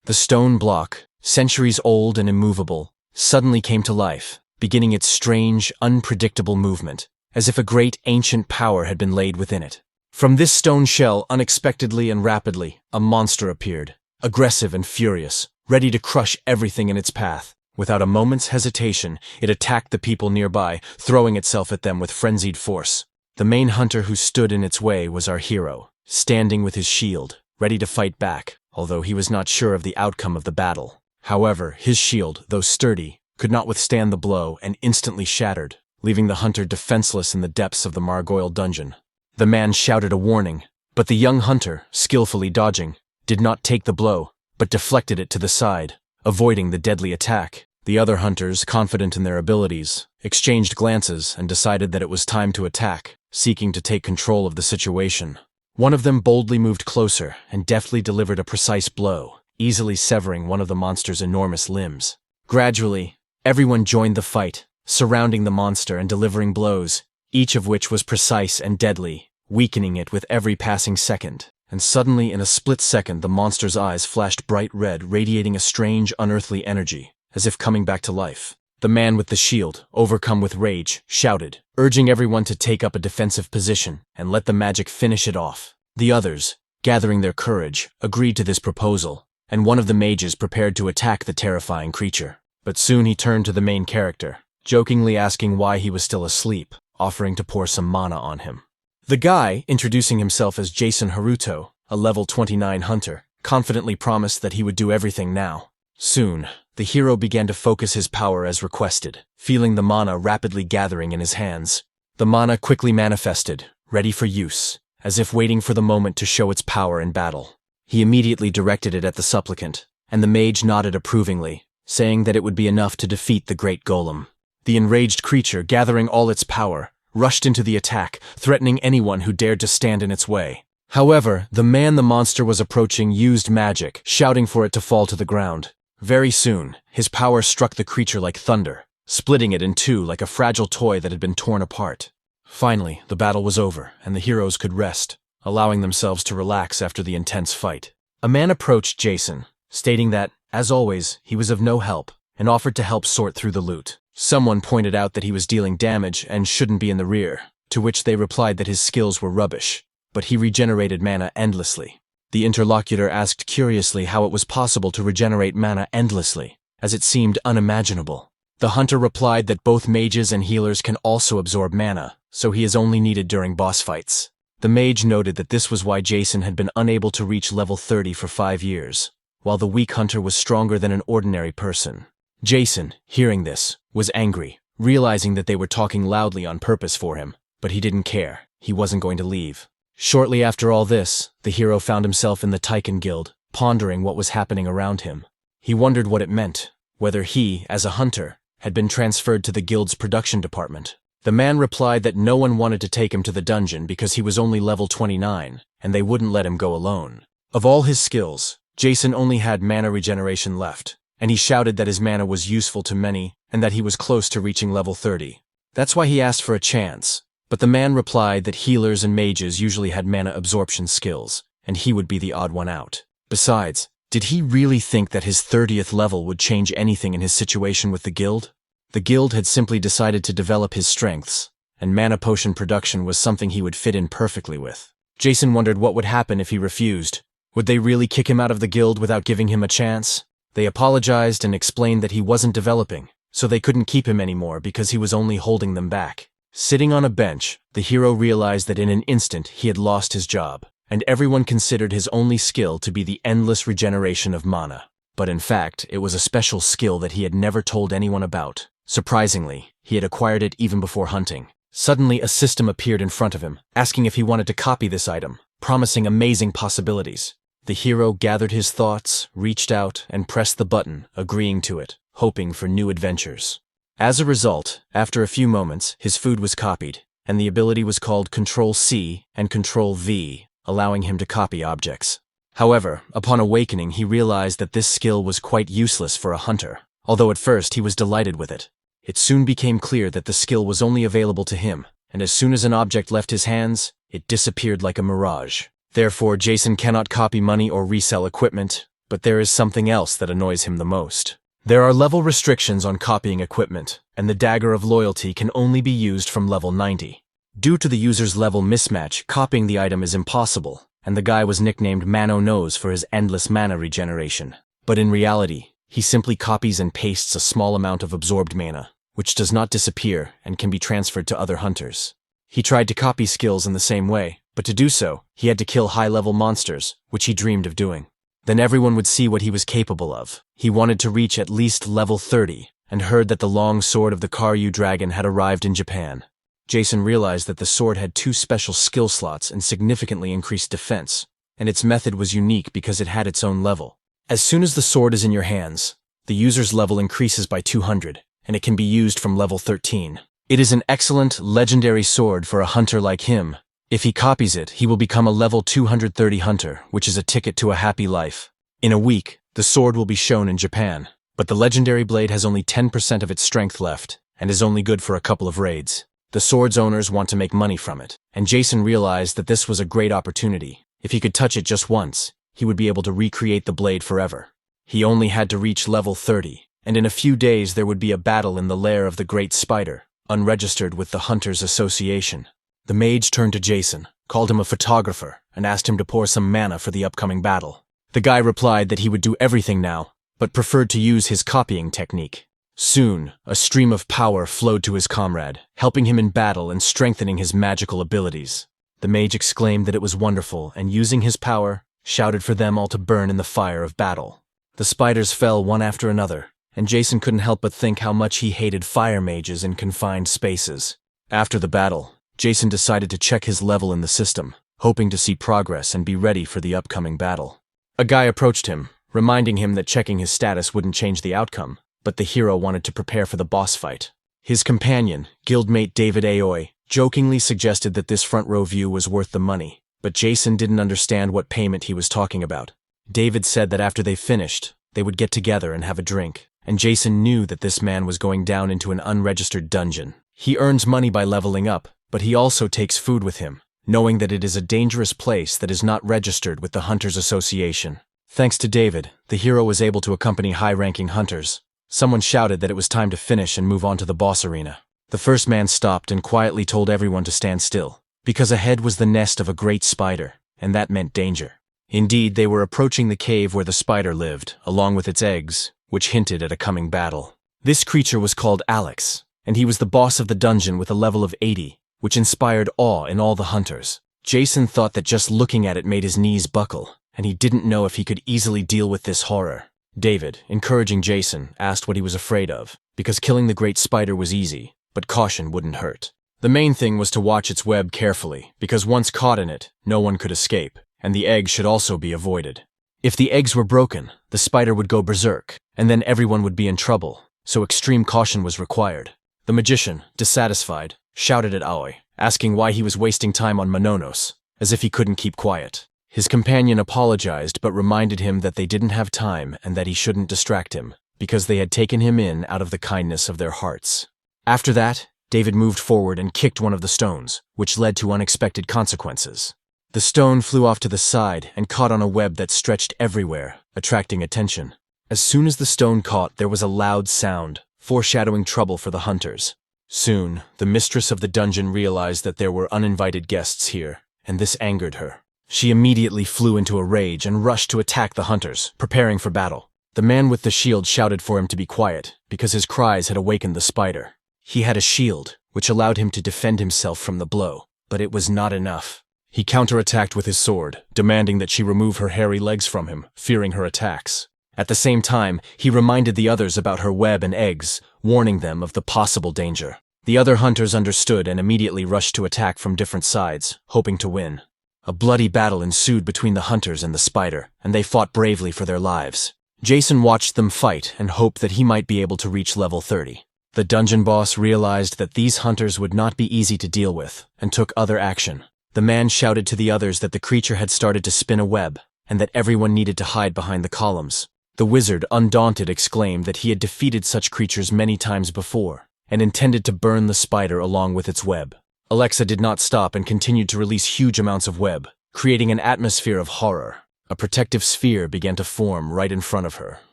The stone block, centuries old and immovable, suddenly came to life, beginning its strange, unpredictable movement, as if a great ancient power had been laid within it. From this stone shell, unexpectedly and rapidly, a monster appeared, aggressive and furious, ready to crush everything in its path. Without a moment's hesitation, it attacked the people nearby, throwing itself at them with frenzied force. The main hunter who stood in its way was our hero, standing with his shield, ready to fight back, although he was not sure of the outcome of the battle. However, his shield, though sturdy, could not withstand the blow and instantly shattered, leaving the hunter defenseless in the depths of the Margoil dungeon. The man shouted a warning, but the young hunter, skillfully dodging, did not take the blow, but deflected it to the side, avoiding the deadly attack. The other hunters, confident in their abilities, exchanged glances and decided that it was time to attack, seeking to take control of the situation. One of them boldly moved closer and deftly delivered a precise blow, easily severing one of the monster's enormous limbs. Gradually, everyone joined the fight, surrounding the monster and delivering blows, each of which was precise and deadly, weakening it with every passing second. And suddenly, in a split second, the monster's eyes flashed bright red, radiating a strange, unearthly energy, as if coming back to life. The man with the shield, overcome with rage, shouted, urging everyone to take up a defensive position and let the magic finish it off. The others, gathering their courage, agreed to this proposal, and one of the mages prepared to attack the terrifying creature. But soon he turned to the main character, jokingly asking why he was still asleep, offering to pour some mana on him. The guy, introducing himself as Jason Haruto, a level 29 hunter, confidently promised that he would do everything now. Soon, the hero began to focus his power as requested, feeling the mana rapidly gathering in his hands. The mana quickly manifested, ready for use, as if waiting for the moment to show its power in battle. He immediately directed it at the supplicant, and the mage nodded approvingly, saying that it would be enough to defeat the great golem. The enraged creature, gathering all its power, rushed into the attack, threatening anyone who dared to stand in its way. However, the man the monster was approaching used magic, shouting for it to fall to the ground. Very soon, his power struck the creature like thunder, splitting it in two like a fragile toy that had been torn apart. Finally, the battle was over, and the heroes could rest, allowing themselves to relax after the intense fight. A man approached Jason, stating that, as always, he was of no help, and offered to help sort through the loot. Someone pointed out that he was dealing damage and shouldn't be in the rear, to which they replied that his skills were rubbish, but he regenerated mana endlessly. The interlocutor asked curiously how it was possible to regenerate mana endlessly, as it seemed unimaginable. The hunter replied that both mages and healers can also absorb mana, so he is only needed during boss fights. The mage noted that this was why Jason had been unable to reach level 30 for 5 years, while the weak hunter was stronger than an ordinary person. Jason, hearing this, was angry, realizing that they were talking loudly on purpose for him, but he didn't care. He wasn't going to leave. Shortly after all this, the hero found himself in the Taiken Guild, pondering what was happening around him. He wondered what it meant, whether he, as a hunter, had been transferred to the guild's production department. The man replied that no one wanted to take him to the dungeon because he was only level 29, and they wouldn't let him go alone. Of all his skills, Jason only had mana regeneration left, and he shouted that his mana was useful to many and that he was close to reaching level 30. That's why he asked for a chance. But the man replied that healers and mages usually had mana absorption skills, and he would be the odd one out. Besides, did he really think that his 30th level would change anything in his situation with the guild? The guild had simply decided to develop his strengths, and mana potion production was something he would fit in perfectly with. Jason wondered what would happen if he refused. Would they really kick him out of the guild without giving him a chance? They apologized and explained that he wasn't developing, so they couldn't keep him anymore because he was only holding them back. Sitting on a bench, the hero realized that in an instant he had lost his job, and everyone considered his only skill to be the endless regeneration of mana. But in fact, it was a special skill that he had never told anyone about. Surprisingly, he had acquired it even before hunting. Suddenly, a system appeared in front of him, asking if he wanted to copy this item, promising amazing possibilities. The hero gathered his thoughts, reached out, and pressed the button, agreeing to it, hoping for new adventures. As a result, after a few moments, his food was copied, and the ability was called Control-C and Control-V, allowing him to copy objects. However, upon awakening, he realized that this skill was quite useless for a hunter, although at first he was delighted with it. It soon became clear that the skill was only available to him, and as soon as an object left his hands, it disappeared like a mirage. Therefore, Jason cannot copy money or resell equipment, But there is something else that annoys him the most. There are level restrictions on copying equipment, and the Dagger of Loyalty can only be used from level 90. Due to the user's level mismatch, copying the item is impossible, and the guy was nicknamed Mano Nose for his endless mana regeneration. But in reality, he simply copies and pastes a small amount of absorbed mana, which does not disappear and can be transferred to other hunters. He tried to copy skills in the same way, but to do so, he had to kill high-level monsters, which he dreamed of doing. Then everyone would see what he was capable of. He wanted to reach at least level 30, and heard that the long sword of the Karyu dragon had arrived in Japan. Jason realized that the sword had 2 special skill slots and significantly increased defense, and its method was unique because it had its own level. As soon as the sword is in your hands, the user's level increases by 200, and it can be used from level 13. It is an excellent, legendary sword for a hunter like him. If he copies it, he will become a level 230 hunter, which is a ticket to a happy life. In a week, the sword will be shown in Japan, but the legendary blade has only 10% of its strength left, and is only good for a couple of raids. The sword's owners want to make money from it, and Jason realized that this was a great opportunity. If he could touch it just once, he would be able to recreate the blade forever. He only had to reach level 30, and in a few days there would be a battle in the lair of the Great Spider, unregistered with the Hunters Association. The mage turned to Jason, called him a photographer, and asked him to pour some mana for the upcoming battle. The guy replied that he would do everything now, but preferred to use his copying technique. Soon, a stream of power flowed to his comrade, helping him in battle and strengthening his magical abilities. The mage exclaimed that it was wonderful, and using his power, shouted for them all to burn in the fire of battle. The spiders fell one after another, and Jason couldn't help but think how much he hated fire mages in confined spaces. After the battle, Jason decided to check his level in the system, hoping to see progress and be ready for the upcoming battle. A guy approached him, reminding him that checking his status wouldn't change the outcome, but the hero wanted to prepare for the boss fight. His companion, guildmate David Aoi, jokingly suggested that this front-row view was worth the money, but Jason didn't understand what payment he was talking about. David said that after they finished, they would get together and have a drink, and Jason knew that this man was going down into an unregistered dungeon. He earns money by leveling up, but he also takes food with him, knowing that it is a dangerous place that is not registered with the Hunters Association. Thanks to David, the hero was able to accompany high-ranking hunters. Someone shouted that it was time to finish and move on to the boss arena. The first man stopped and quietly told everyone to stand still, because ahead was the nest of a great spider, and that meant danger. Indeed, they were approaching the cave where the spider lived, along with its eggs, which hinted at a coming battle. This creature was called Alex, and he was the boss of the dungeon with a level of 80, which inspired awe in all the hunters. Jason thought that just looking at it made his knees buckle, and he didn't know if he could easily deal with this horror. David, encouraging Jason, asked what he was afraid of, because killing the great spider was easy, but caution wouldn't hurt. The main thing was to watch its web carefully, because once caught in it, no one could escape, and the eggs should also be avoided. If the eggs were broken, the spider would go berserk, and then everyone would be in trouble, so extreme caution was required. The magician, dissatisfied, shouted at Aoi, asking why he was wasting time on Mononos, as if he couldn't keep quiet. His companion apologized but reminded him that they didn't have time and that he shouldn't distract him, because they had taken him in out of the kindness of their hearts. After that, David moved forward and kicked one of the stones, which led to unexpected consequences. The stone flew off to the side and caught on a web that stretched everywhere, attracting attention. As soon as the stone caught, there was a loud sound, foreshadowing trouble for the hunters. Soon, the mistress of the dungeon realized that there were uninvited guests here, and this angered her. She immediately flew into a rage and rushed to attack the hunters, preparing for battle. The man with the shield shouted for him to be quiet, because his cries had awakened the spider. He had a shield, which allowed him to defend himself from the blow, but it was not enough. He counterattacked with his sword, demanding that she remove her hairy legs from him, fearing her attacks. At the same time, he reminded the others about her web and eggs, warning them of the possible danger. The other hunters understood and immediately rushed to attack from different sides, hoping to win. A bloody battle ensued between the hunters and the spider, and they fought bravely for their lives. Jason watched them fight and hoped that he might be able to reach level 30. The dungeon boss realized that these hunters would not be easy to deal with, and took other action. The man shouted to the others that the creature had started to spin a web, and that everyone needed to hide behind the columns. The wizard, undaunted, exclaimed that he had defeated such creatures many times before, and intended to burn the spider along with its web. Alexa did not stop and continued to release huge amounts of web, creating an atmosphere of horror. A protective sphere began to form right in front of her,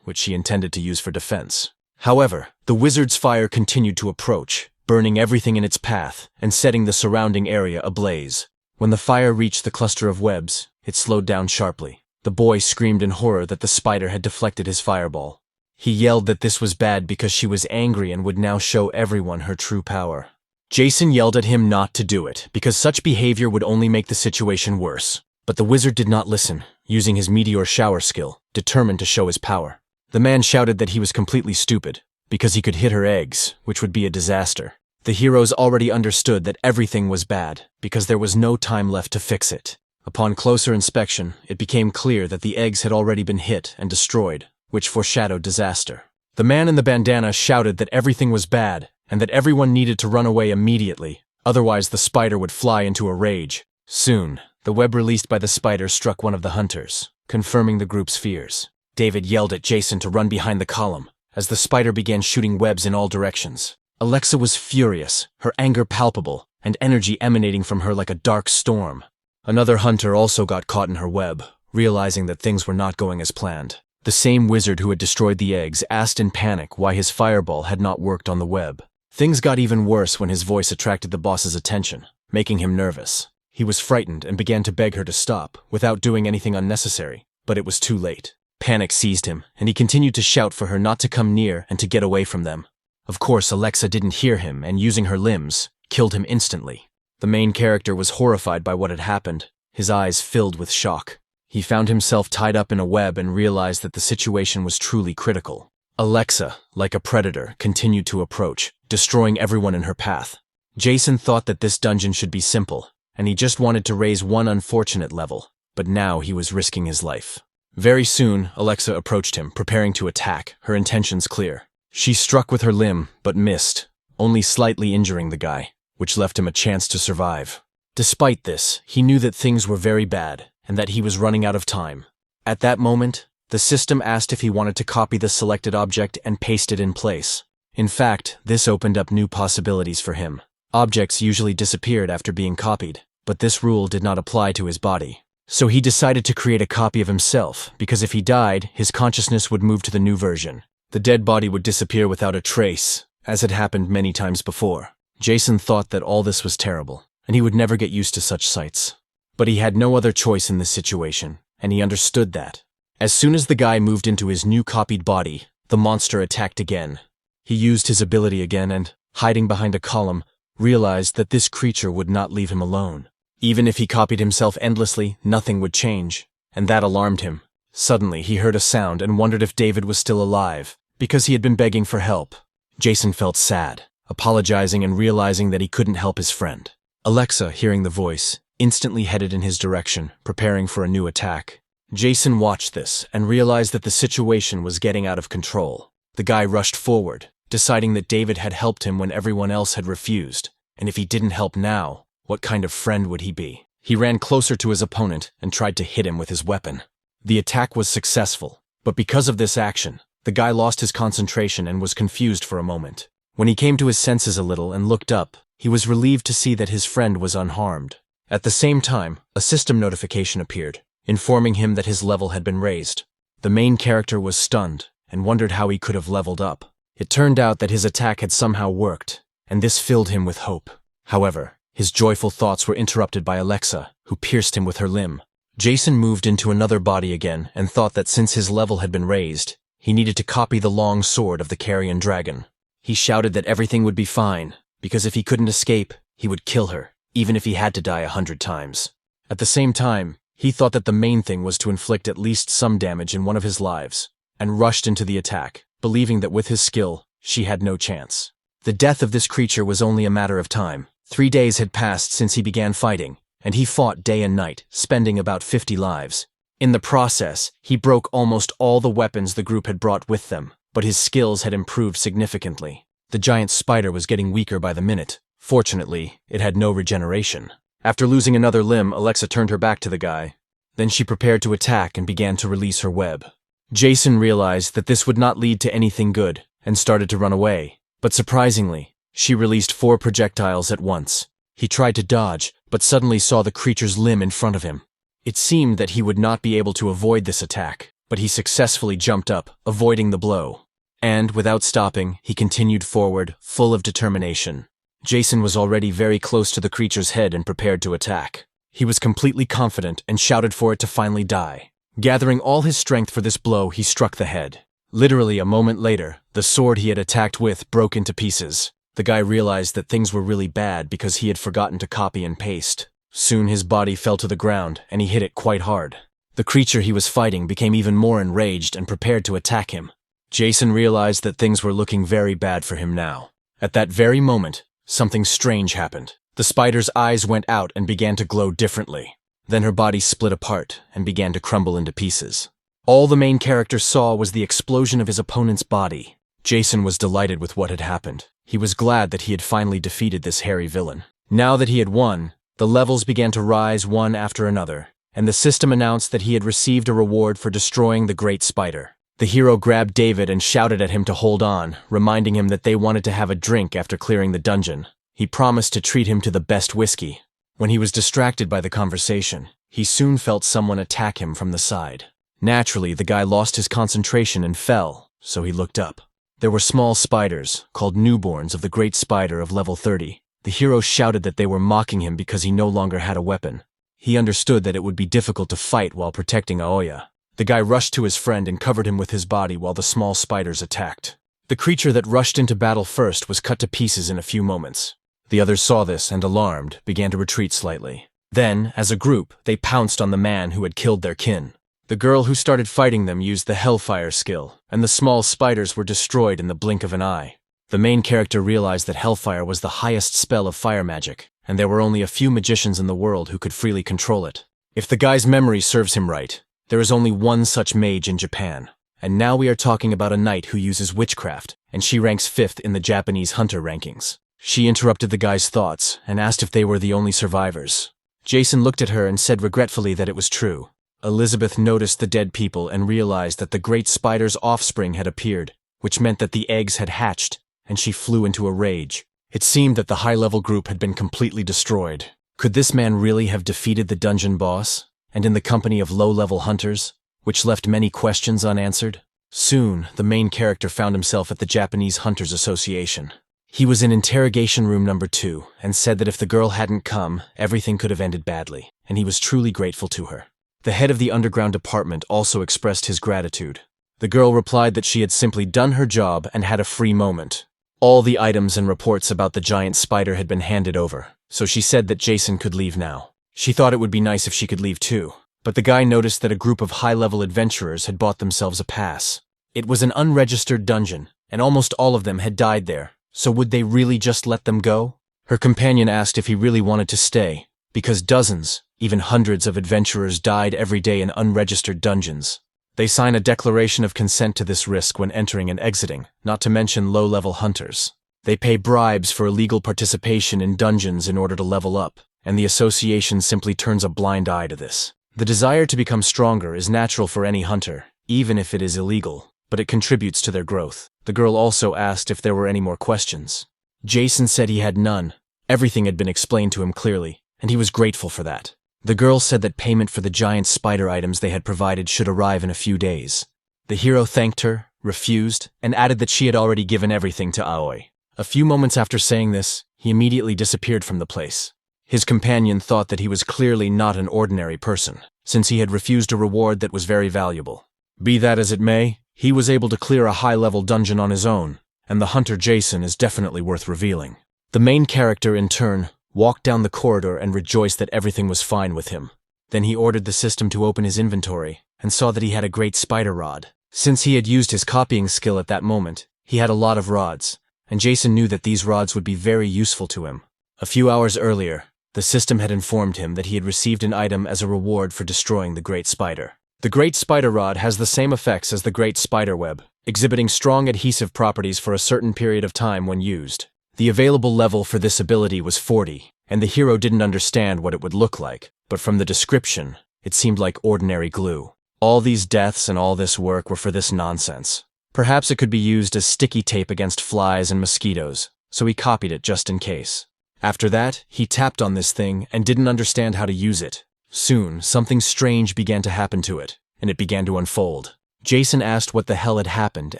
which she intended to use for defense. However, the wizard's fire continued to approach, burning everything in its path and setting the surrounding area ablaze. When the fire reached the cluster of webs, it slowed down sharply. The boy screamed in horror that the spider had deflected his fireball. He yelled that this was bad because she was angry and would now show everyone her true power. Jason yelled at him not to do it, because such behavior would only make the situation worse. But the wizard did not listen, using his meteor shower skill, determined to show his power. The man shouted that he was completely stupid, because he could hit her eggs, which would be a disaster. The heroes already understood that everything was bad, because there was no time left to fix it. Upon closer inspection, it became clear that the eggs had already been hit and destroyed, which foreshadowed disaster. The man in the bandana shouted that everything was bad, and that everyone needed to run away immediately, otherwise the spider would fly into a rage. Soon, the web released by the spider struck one of the hunters, confirming the group's fears. David yelled at Jason to run behind the column, as the spider began shooting webs in all directions. Alexa was furious, her anger palpable, and energy emanating from her like a dark storm. Another hunter also got caught in her web, realizing that things were not going as planned. The same wizard who had destroyed the eggs asked in panic why his fireball had not worked on the web. Things got even worse when his voice attracted the boss's attention, making him nervous. He was frightened and began to beg her to stop, without doing anything unnecessary, but it was too late. Panic seized him, and he continued to shout for her not to come near and to get away from them. Of course, Alexa didn't hear him and, using her limbs, killed him instantly. The main character was horrified by what had happened, his eyes filled with shock. He found himself tied up in a web and realized that the situation was truly critical. Alexa, like a predator, continued to approach, destroying everyone in her path. Jason thought that this dungeon should be simple, and he just wanted to raise one unfortunate level, but now he was risking his life. Very soon, Alexa approached him, preparing to attack, her intentions clear. She struck with her limb, but missed, only slightly injuring the guy, which left him a chance to survive. Despite this, he knew that things were very bad, and that he was running out of time. At that moment, the system asked if he wanted to copy the selected object and paste it in place. In fact, this opened up new possibilities for him. Objects usually disappeared after being copied, but this rule did not apply to his body. So he decided to create a copy of himself, because if he died, his consciousness would move to the new version. The dead body would disappear without a trace, as had happened many times before. Jason thought that all this was terrible, and he would never get used to such sights. But he had no other choice in this situation, and he understood that. As soon as the guy moved into his new copied body, the monster attacked again. He used his ability again and, hiding behind a column, realized that this creature would not leave him alone. Even if he copied himself endlessly, nothing would change, and that alarmed him. Suddenly, he heard a sound and wondered if David was still alive, because he had been begging for help. Jason felt sad, apologizing and realizing that he couldn't help his friend. Alexa, hearing the voice, instantly headed in his direction, preparing for a new attack. Jason watched this and realized that the situation was getting out of control. The guy rushed forward, deciding that David had helped him when everyone else had refused, and if he didn't help now, what kind of friend would he be? He ran closer to his opponent and tried to hit him with his weapon. The attack was successful, but because of this action, the guy lost his concentration and was confused for a moment. When he came to his senses a little and looked up, he was relieved to see that his friend was unharmed. At the same time, a system notification appeared, informing him that his level had been raised. The main character was stunned and wondered how he could have leveled up. It turned out that his attack had somehow worked, and this filled him with hope. However, his joyful thoughts were interrupted by Alexa, who pierced him with her limb. Jason moved into another body again and thought that since his level had been raised, he needed to copy the long sword of the carrion dragon. He shouted that everything would be fine, because if he couldn't escape, he would kill her, even if he had to die 100 times. At the same time, he thought that the main thing was to inflict at least some damage in one of his lives, and rushed into the attack, believing that with his skill, she had no chance. The death of this creature was only a matter of time. 3 days had passed since he began fighting, and he fought day and night, spending about 50 lives. In the process, he broke almost all the weapons the group had brought with them, but his skills had improved significantly. The giant spider was getting weaker by the minute. Fortunately, it had no regeneration. After losing another limb, Alexa turned her back to the guy. Then she prepared to attack and began to release her web. Jason realized that this would not lead to anything good, and started to run away. But surprisingly, she released 4 projectiles at once. He tried to dodge, but suddenly saw the creature's limb in front of him. It seemed that he would not be able to avoid this attack, but he successfully jumped up, avoiding the blow. And, without stopping, he continued forward, full of determination. Jason was already very close to the creature's head and prepared to attack. He was completely confident and shouted for it to finally die. Gathering all his strength for this blow, he struck the head. Literally a moment later, the sword he had attacked with broke into pieces. The guy realized that things were really bad because he had forgotten to copy and paste. Soon his body fell to the ground, and he hit it quite hard. The creature he was fighting became even more enraged and prepared to attack him. Jason realized that things were looking very bad for him now. At that very moment, something strange happened. The spider's eyes went out and began to glow differently. Then her body split apart and began to crumble into pieces. All the main character saw was the explosion of his opponent's body. Jason was delighted with what had happened. He was glad that he had finally defeated this hairy villain. Now that he had won, the levels began to rise one after another, and the system announced that he had received a reward for destroying the great spider. The hero grabbed David and shouted at him to hold on, reminding him that they wanted to have a drink after clearing the dungeon. He promised to treat him to the best whiskey. When he was distracted by the conversation, he soon felt someone attack him from the side. Naturally, the guy lost his concentration and fell, so he looked up. There were small spiders, called newborns of the great spider of level 30. The hero shouted that they were mocking him because he no longer had a weapon. He understood that it would be difficult to fight while protecting Aoya. The guy rushed to his friend and covered him with his body while the small spiders attacked. The creature that rushed into battle first was cut to pieces in a few moments. The others saw this and, alarmed, began to retreat slightly. Then, as a group, they pounced on the man who had killed their kin. The girl who started fighting them used the Hellfire skill, and the small spiders were destroyed in the blink of an eye. The main character realized that Hellfire was the highest spell of fire magic, and there were only a few magicians in the world who could freely control it. If the guy's memory serves him right, there is only one such mage in Japan. And now we are talking about a knight who uses witchcraft, and she ranks 5th in the Japanese hunter rankings. She interrupted the guy's thoughts and asked if they were the only survivors. Jason looked at her and said regretfully that it was true. Elizabeth noticed the dead people and realized that the great spider's offspring had appeared, which meant that the eggs had hatched, and she flew into a rage. It seemed that the high-level group had been completely destroyed. Could this man really have defeated the dungeon boss, and in the company of low-level hunters, which left many questions unanswered? Soon, the main character found himself at the Japanese Hunters Association. He was in interrogation room number 2 and said that if the girl hadn't come, everything could have ended badly, and he was truly grateful to her. The head of the underground department also expressed his gratitude. The girl replied that she had simply done her job and had a free moment. All the items and reports about the giant spider had been handed over, so she said that Jason could leave now. She thought it would be nice if she could leave too, but the guy noticed that a group of high-level adventurers had bought themselves a pass. It was an unregistered dungeon, and almost all of them had died there, so would they really just let them go? Her companion asked if he really wanted to stay, because dozens, even hundreds of adventurers died every day in unregistered dungeons. They sign a declaration of consent to this risk when entering and exiting, not to mention low-level hunters. They pay bribes for illegal participation in dungeons in order to level up, and the association simply turns a blind eye to this. The desire to become stronger is natural for any hunter, even if it is illegal, but it contributes to their growth. The girl also asked if there were any more questions. Jason said he had none. Everything had been explained to him clearly, and he was grateful for that. The girl said that payment for the giant spider items they had provided should arrive in a few days. The hero thanked her, refused, and added that she had already given everything to Aoi. A few moments after saying this, he immediately disappeared from the place. His companion thought that he was clearly not an ordinary person, since he had refused a reward that was very valuable. Be that as it may, he was able to clear a high-level dungeon on his own, and the hunter Jason is definitely worth revealing. The main character, in turn, walked down the corridor and rejoiced that everything was fine with him. Then he ordered the system to open his inventory, and saw that he had a great spider rod. Since he had used his copying skill at that moment, he had a lot of rods, and Jason knew that these rods would be very useful to him. A few hours earlier, the system had informed him that he had received an item as a reward for destroying the great spider. The great spider rod has the same effects as the great spider web, exhibiting strong adhesive properties for a certain period of time when used. The available level for this ability was 40, and the hero didn't understand what it would look like, but from the description, it seemed like ordinary glue. All these deaths and all this work were for this nonsense. Perhaps it could be used as sticky tape against flies and mosquitoes, so he copied it just in case. After that, he tapped on this thing and didn't understand how to use it. Soon, something strange began to happen to it, and it began to unfold. Jason asked what the hell had happened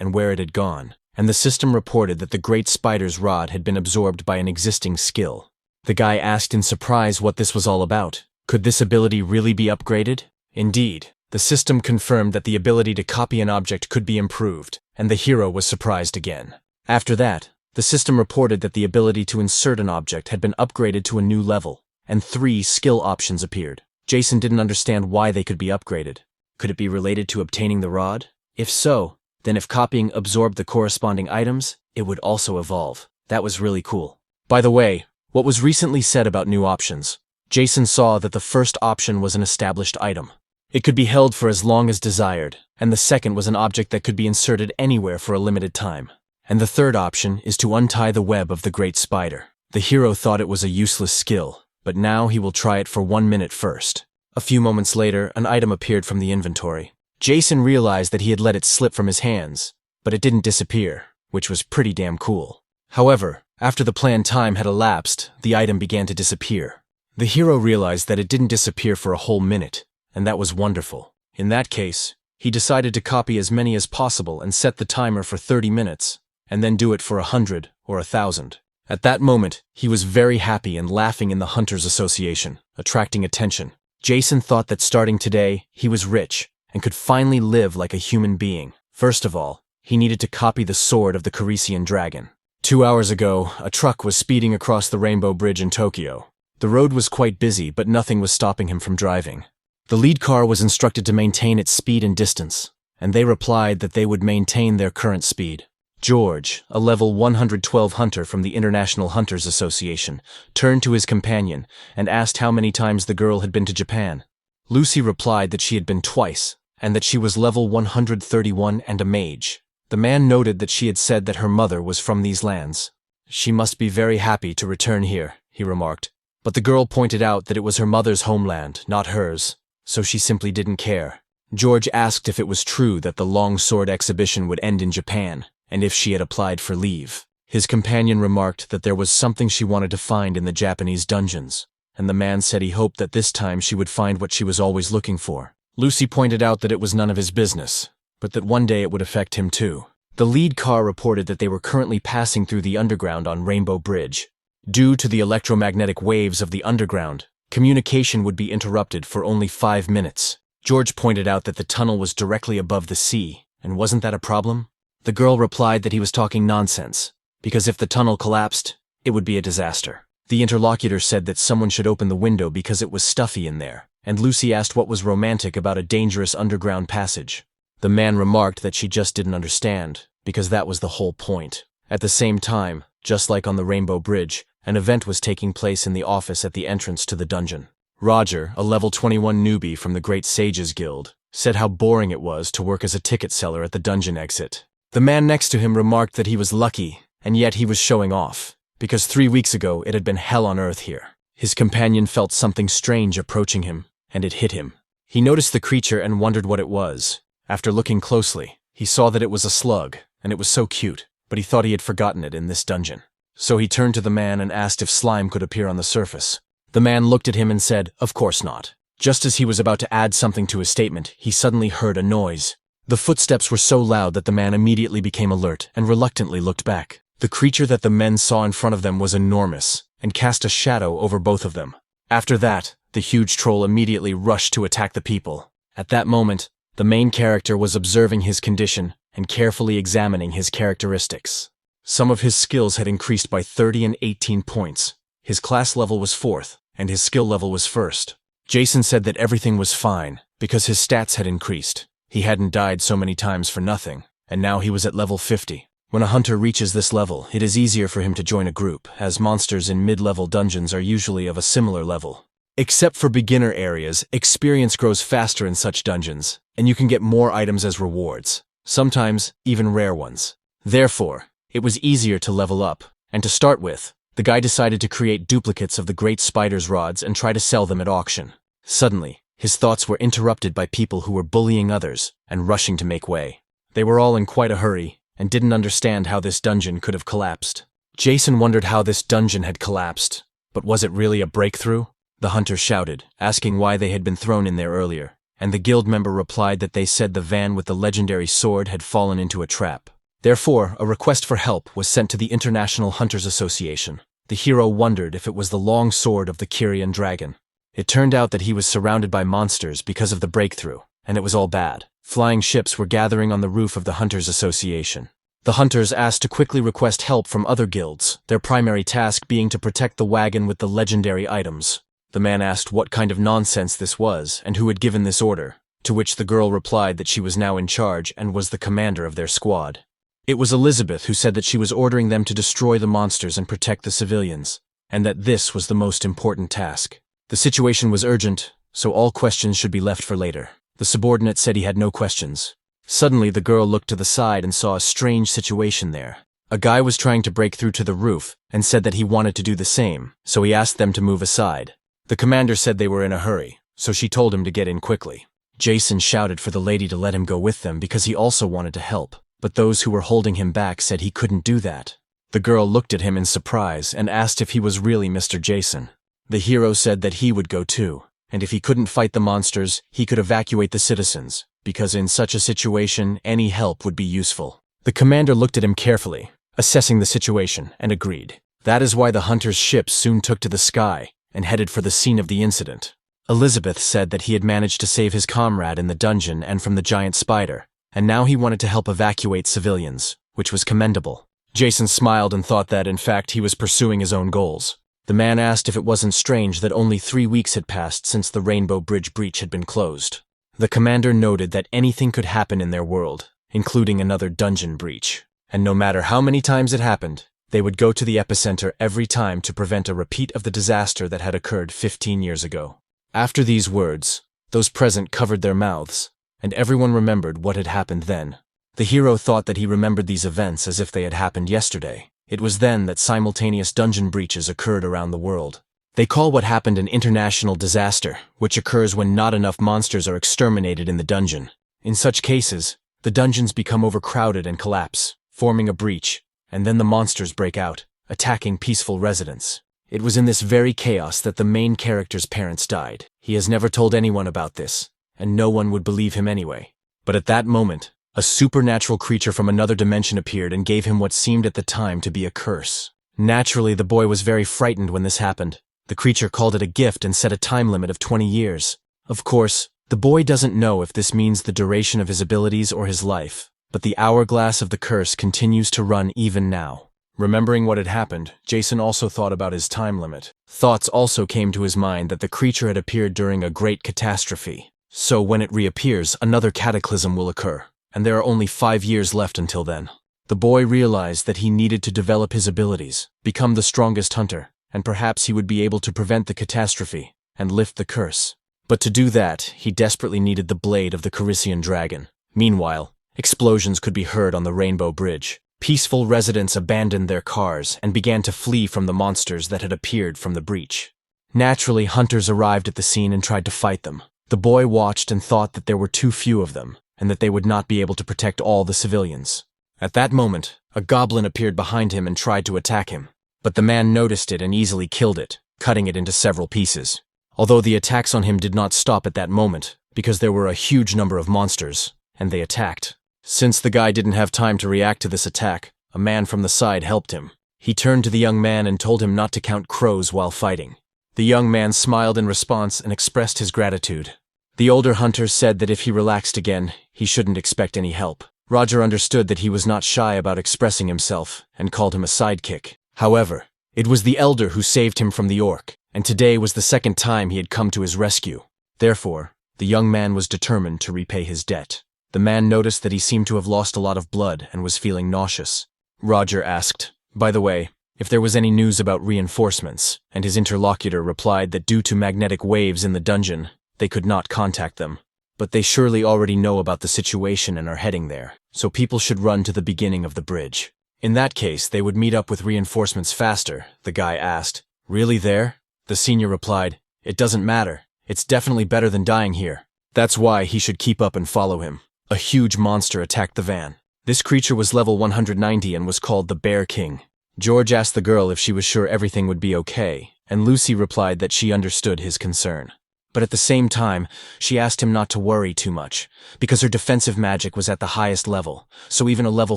and where it had gone, and the system reported that the great spider's rod had been absorbed by an existing skill. The guy asked in surprise what this was all about. Could this ability really be upgraded? Indeed, the system confirmed that the ability to copy an object could be improved, and the hero was surprised again. After that, the system reported that the ability to insert an object had been upgraded to a new level, and 3 skill options appeared. Jason didn't understand why they could be upgraded. Could it be related to obtaining the rod? If so, then if copying absorbed the corresponding items, it would also evolve. That was really cool. By the way, what was recently said about new options? Jason saw that the first option was an established item. It could be held for as long as desired, and the second was an object that could be inserted anywhere for a limited time. And the third option is to untie the web of the great spider. The hero thought it was a useless skill, but now he will try it for 1 minute first. A few moments later, an item appeared from the inventory. Jason realized that he had let it slip from his hands, but it didn't disappear, which was pretty damn cool. However, after the planned time had elapsed, the item began to disappear. The hero realized that it didn't disappear for a whole minute, and that was wonderful. In that case, he decided to copy as many as possible and set the timer for 30 minutes, and then do it for 100 or 1,000. At that moment, he was very happy and laughing in the Hunters Association, attracting attention. Jason thought that starting today, he was rich and could finally live like a human being. First of all, he needed to copy the sword of the Carisian dragon. 2 hours ago, a truck was speeding across the Rainbow Bridge in Tokyo. The road was quite busy, but nothing was stopping him from driving. The lead car was instructed to maintain its speed and distance, and they replied that they would maintain their current speed. George, a level 112 hunter from the International Hunters Association, turned to his companion and asked how many times the girl had been to Japan. Lucy replied that she had been twice, and that she was level 131 and a mage. The man noted that she had said that her mother was from these lands. She must be very happy to return here, he remarked. But the girl pointed out that it was her mother's homeland, not hers, so she simply didn't care. George asked if it was true that the long sword exhibition would end in Japan, and if she had applied for leave. His companion remarked that there was something she wanted to find in the Japanese dungeons, and the man said he hoped that this time she would find what she was always looking for. Lucy pointed out that it was none of his business, but that one day it would affect him too. The lead car reported that they were currently passing through the underground on Rainbow Bridge. Due to the electromagnetic waves of the underground, communication would be interrupted for only 5 minutes. George pointed out that the tunnel was directly above the sea, and wasn't that a problem? The girl replied that he was talking nonsense, because if the tunnel collapsed, it would be a disaster. The interlocutor said that someone should open the window because it was stuffy in there, and Lucy asked what was romantic about a dangerous underground passage. The man remarked that she just didn't understand, because that was the whole point. At the same time, just like on the Rainbow Bridge, an event was taking place in the office at the entrance to the dungeon. Roger, a level 21 newbie from the Great Sages Guild, said how boring it was to work as a ticket seller at the dungeon exit. The man next to him remarked that he was lucky, and yet he was showing off, because 3 weeks ago it had been hell on earth here. His companion felt something strange approaching him, and it hit him. He noticed the creature and wondered what it was. After looking closely, he saw that it was a slug, and it was so cute, but he thought he had forgotten it in this dungeon. So he turned to the man and asked if slime could appear on the surface. The man looked at him and said, "Of course not." Just as he was about to add something to his statement, he suddenly heard a noise. The footsteps were so loud that the man immediately became alert and reluctantly looked back. The creature that the men saw in front of them was enormous and cast a shadow over both of them. After that, the huge troll immediately rushed to attack the people. At that moment, the main character was observing his condition and carefully examining his characteristics. Some of his skills had increased by 30 and 18 points. His class level was 4th, and his skill level was 1st. Jason said that everything was fine, because his stats had increased. He hadn't died so many times for nothing, and now he was at level 50. When a hunter reaches this level, it is easier for him to join a group, as monsters in mid-level dungeons are usually of a similar level. Except for beginner areas, experience grows faster in such dungeons, and you can get more items as rewards, sometimes even rare ones. Therefore, it was easier to level up, and to start with, the guy decided to create duplicates of the great spider's rods and try to sell them at auction. Suddenly, his thoughts were interrupted by people who were bullying others and rushing to make way. They were all in quite a hurry, and didn't understand how this dungeon could have collapsed. Jason wondered how this dungeon had collapsed, but was it really a breakthrough? the hunter shouted, asking why they had been thrown in there earlier, and the guild member replied that they said the van with the legendary sword had fallen into a trap. Therefore, a request for help was sent to the International Hunters Association. The hero wondered if it was the long sword of the Kyrian dragon. It turned out that he was surrounded by monsters because of the breakthrough, and it was all bad. Flying ships were gathering on the roof of the Hunters Association. The hunters asked to quickly request help from other guilds, their primary task being to protect the wagon with the legendary items. The man asked what kind of nonsense this was and who had given this order, to which the girl replied that she was now in charge and was the commander of their squad. It was Elizabeth who said that she was ordering them to destroy the monsters and protect the civilians, and that this was the most important task. The situation was urgent, so all questions should be left for later. The subordinate said he had no questions. Suddenly, the girl looked to the side and saw a strange situation there. A guy was trying to break through to the roof and said that he wanted to do the same, so he asked them to move aside. The commander said they were in a hurry, so she told him to get in quickly. Jason shouted for the lady to let him go with them because he also wanted to help, but those who were holding him back said he couldn't do that. The girl looked at him in surprise and asked if he was really Mr. Jason. The hero said that he would go too, and if he couldn't fight the monsters, he could evacuate the citizens, because in such a situation, any help would be useful. The commander looked at him carefully, assessing the situation, and agreed. That is why the hunters' ship soon took to the sky and headed for the scene of the incident. Elizabeth said that he had managed to save his comrade in the dungeon and from the giant spider, and now he wanted to help evacuate civilians, which was commendable. Jason smiled and thought that, in fact, he was pursuing his own goals. The man asked if it wasn't strange that only 3 weeks had passed since the Rainbow Bridge breach had been closed. The commander noted that anything could happen in their world, including another dungeon breach. And no matter how many times it happened, they would go to the epicenter every time to prevent a repeat of the disaster that had occurred 15 years ago. After these words, those present covered their mouths, and everyone remembered what had happened then. The hero thought that he remembered these events as if they had happened yesterday. It was then that simultaneous dungeon breaches occurred around the world. They call what happened an international disaster, which occurs when not enough monsters are exterminated in the dungeon. In such cases, the dungeons become overcrowded and collapse, forming a breach, and then the monsters break out, attacking peaceful residents. It was in this very chaos that the main character's parents died. He has never told anyone about this, and no one would believe him anyway. But at that moment, a supernatural creature from another dimension appeared and gave him what seemed at the time to be a curse. Naturally, the boy was very frightened when this happened. The creature called it a gift and set a time limit of 20 years. Of course, the boy doesn't know if this means the duration of his abilities or his life, but the hourglass of the curse continues to run even now. Remembering what had happened, Jason also thought about his time limit. Thoughts also came to his mind that the creature had appeared during a great catastrophe. So when it reappears, another cataclysm will occur, and there are only 5 years left until then. The boy realized that he needed to develop his abilities, become the strongest hunter, and perhaps he would be able to prevent the catastrophe and lift the curse. But to do that, he desperately needed the blade of the Kyrian dragon. Meanwhile, explosions could be heard on the Rainbow Bridge. Peaceful residents abandoned their cars and began to flee from the monsters that had appeared from the breach. Naturally, hunters arrived at the scene and tried to fight them. The boy watched and thought that there were too few of them, and that they would not be able to protect all the civilians. At that moment, a goblin appeared behind him and tried to attack him, but the man noticed it and easily killed it, cutting it into several pieces. Although the attacks on him did not stop at that moment, because there were a huge number of monsters, and they attacked. Since the guy didn't have time to react to this attack, a man from the side helped him. He turned to the young man and told him not to count crows while fighting. The young man smiled in response and expressed his gratitude. The older hunter said that if he relaxed again, he shouldn't expect any help. Roger understood that he was not shy about expressing himself and called him a sidekick. However, it was the elder who saved him from the orc, and today was the second time he had come to his rescue. Therefore, the young man was determined to repay his debt. The man noticed that he seemed to have lost a lot of blood and was feeling nauseous. Roger asked, by the way, if there was any news about reinforcements, and his interlocutor replied that due to magnetic waves in the dungeon, they could not contact them. But they surely already know about the situation and are heading there, so people should run to the beginning of the bridge. In that case, they would meet up with reinforcements faster, the guy asked. Really there? The senior replied, it doesn't matter. It's definitely better than dying here. That's why he should keep up and follow him. A huge monster attacked the van. This creature was level 190 and was called the Bear King. George asked the girl if she was sure everything would be okay, and Lucy replied that she understood his concern. But at the same time, she asked him not to worry too much, because her defensive magic was at the highest level, so even a level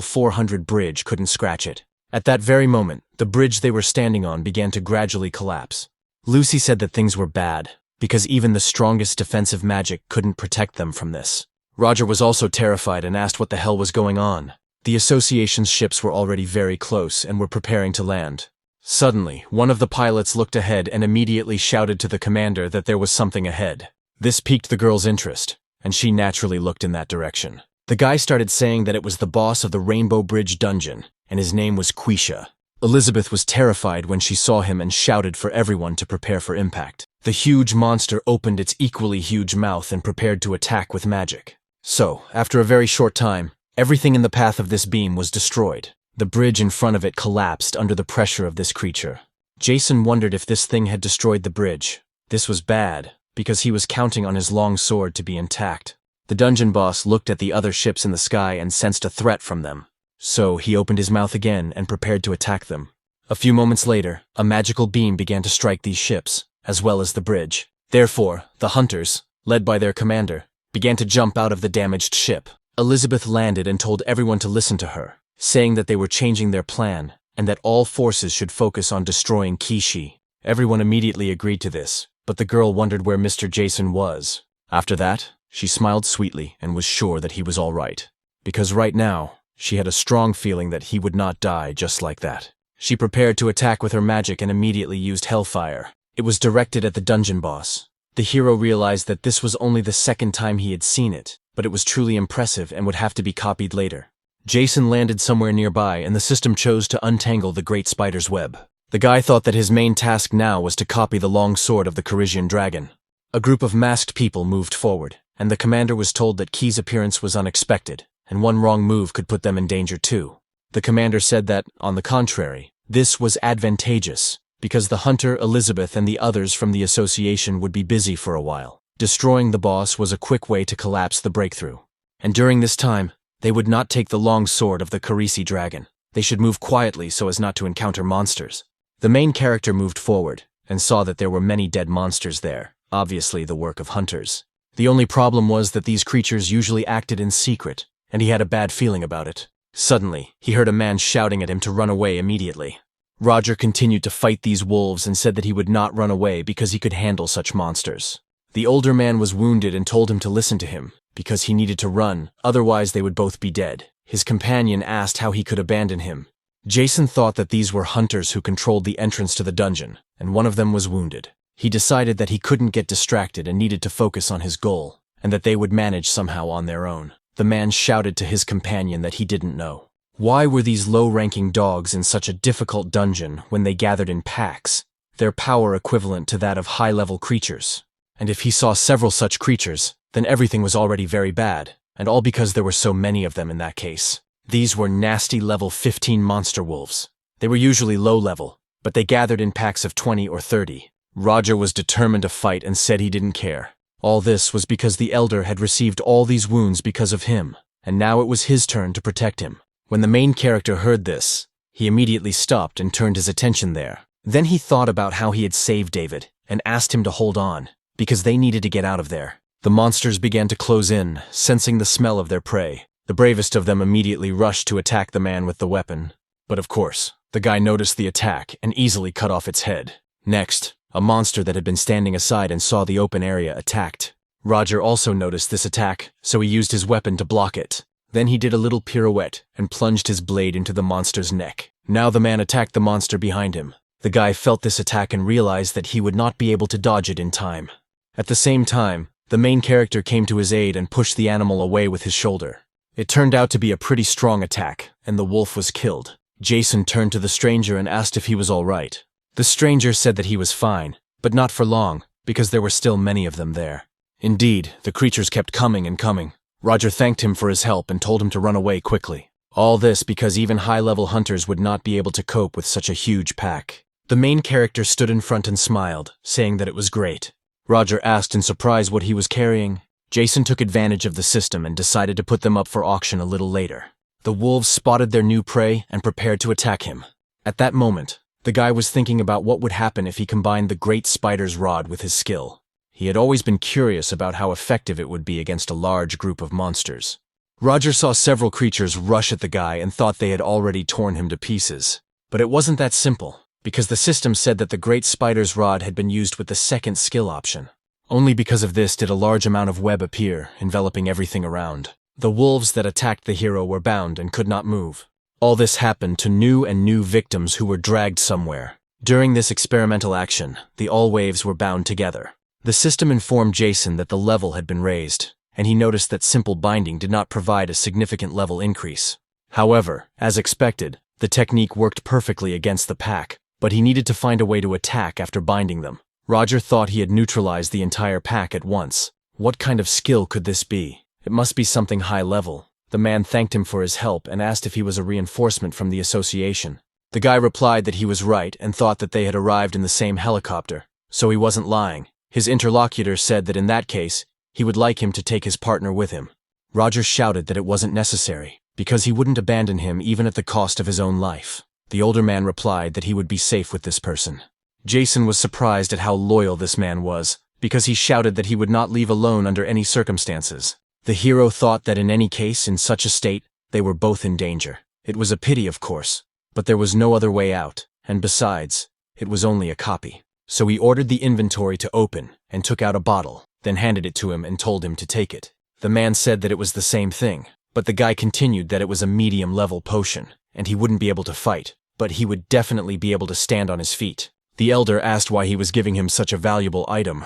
400 bridge couldn't scratch it. At that very moment, the bridge they were standing on began to gradually collapse. Lucy said that things were bad, because even the strongest defensive magic couldn't protect them from this. Roger was also terrified and asked what the hell was going on. The association's ships were already very close and were preparing to land. Suddenly, one of the pilots looked ahead and immediately shouted to the commander that there was something ahead. This piqued the girl's interest, and she naturally looked in that direction. The guy started saying that it was the boss of the Rainbow Bridge dungeon, and his name was Quisha. Elizabeth was terrified when she saw him and shouted for everyone to prepare for impact. The huge monster opened its equally huge mouth and prepared to attack with magic. So, after a very short time, everything in the path of this beam was destroyed. The bridge in front of it collapsed under the pressure of this creature. Jason wondered if this thing had destroyed the bridge. This was bad, because he was counting on his long sword to be intact. The dungeon boss looked at the other ships in the sky and sensed a threat from them. So he opened his mouth again and prepared to attack them. A few moments later, a magical beam began to strike these ships, as well as the bridge. Therefore, the hunters, led by their commander, began to jump out of the damaged ship. Elizabeth landed and told everyone to listen to her, saying that they were changing their plan and that all forces should focus on destroying Kishi. Everyone immediately agreed to this, but the girl wondered where Mr. Jason was. After that, she smiled sweetly and was sure that he was all right, because right now, she had a strong feeling that he would not die just like that. She prepared to attack with her magic and immediately used Hellfire. It was directed at the dungeon boss. The hero realized that this was only the second time he had seen it, but it was truly impressive and would have to be copied later. Jason landed somewhere nearby and the system chose to untangle the great spider's web. The guy thought that his main task now was to copy the long sword of the Corisian dragon. A group of masked people moved forward, and the commander was told that Key's appearance was unexpected, and one wrong move could put them in danger too. The commander said that, on the contrary, this was advantageous, because the hunter, Elizabeth, and the others from the association would be busy for a while. Destroying the boss was a quick way to collapse the breakthrough. And during this time, they would not take the long sword of the Corisi dragon. They should move quietly so as not to encounter monsters. The main character moved forward, and saw that there were many dead monsters there, obviously the work of hunters. The only problem was that these creatures usually acted in secret, and he had a bad feeling about it. Suddenly, he heard a man shouting at him to run away immediately. Roger continued to fight these wolves and said that he would not run away because he could handle such monsters. The older man was wounded and told him to listen to him, because he needed to run, otherwise they would both be dead. His companion asked how he could abandon him. Jason thought that these were hunters who controlled the entrance to the dungeon, and one of them was wounded. He decided that he couldn't get distracted and needed to focus on his goal, and that they would manage somehow on their own. The man shouted to his companion that he didn't know. Why were these low-ranking dogs in such a difficult dungeon when they gathered in packs, their power equivalent to that of high-level creatures? And if he saw several such creatures, then everything was already very bad, and all because there were so many of them in that case. These were nasty level 15 monster wolves. They were usually low-level, but they gathered in packs of 20 or 30. Roger was determined to fight and said he didn't care. All this was because the elder had received all these wounds because of him, and now it was his turn to protect him. When the main character heard this, he immediately stopped and turned his attention there. Then he thought about how he had saved David, and asked him to hold on, because they needed to get out of there. The monsters began to close in, sensing the smell of their prey. The bravest of them immediately rushed to attack the man with the weapon. But of course, the guy noticed the attack and easily cut off its head. Next, a monster that had been standing aside and saw the open area attacked. Roger also noticed this attack, so he used his weapon to block it. Then he did a little pirouette and plunged his blade into the monster's neck. Now the man attacked the monster behind him. The guy felt this attack and realized that he would not be able to dodge it in time. At the same time, the main character came to his aid and pushed the animal away with his shoulder. It turned out to be a pretty strong attack, and the wolf was killed. Jason turned to the stranger and asked if he was all right. The stranger said that he was fine, but not for long, because there were still many of them there. Indeed, the creatures kept coming and coming. Roger thanked him for his help and told him to run away quickly. All this because even high-level hunters would not be able to cope with such a huge pack. The main character stood in front and smiled, saying that it was great. Roger asked in surprise what he was carrying. Jason took advantage of the system and decided to put them up for auction a little later. The wolves spotted their new prey and prepared to attack him. At that moment, The guy was thinking about what would happen if he combined the great spider's rod with his skill. He had always been curious about how effective it would be against a large group of monsters. Roger saw several creatures rush at the guy and thought they had already torn him to pieces. But it wasn't that simple, because the system said that the great spider's rod had been used with the second skill option. Only because of this did a large amount of web appear, enveloping everything around. The wolves that attacked the hero were bound and could not move. All this happened to new victims who were dragged somewhere. During this experimental action, the all waves were bound together. The system informed Jason that the level had been raised, and he noticed that simple binding did not provide a significant level increase. However, as expected, the technique worked perfectly against the pack, but he needed to find a way to attack after binding them. Roger thought he had neutralized the entire pack at once. What kind of skill could this be? It must be something high level. The man thanked him for his help and asked if he was a reinforcement from the association. The guy replied that he was right and thought that they had arrived in the same helicopter, so he wasn't lying. His interlocutor said that in that case, he would like him to take his partner with him. Roger shouted that it wasn't necessary, because he wouldn't abandon him even at the cost of his own life. The older man replied that he would be safe with this person. Jason was surprised at how loyal this man was, because he shouted that he would not leave alone under any circumstances. The hero thought that in any case, in such a state, they were both in danger. It was a pity, of course, but there was no other way out, and besides, it was only a copy. So he ordered the inventory to open and took out a bottle, then handed it to him and told him to take it. The man said that it was the same thing, but the guy continued that it was a medium-level potion, and he wouldn't be able to fight, but he would definitely be able to stand on his feet. The elder asked why he was giving him such a valuable item.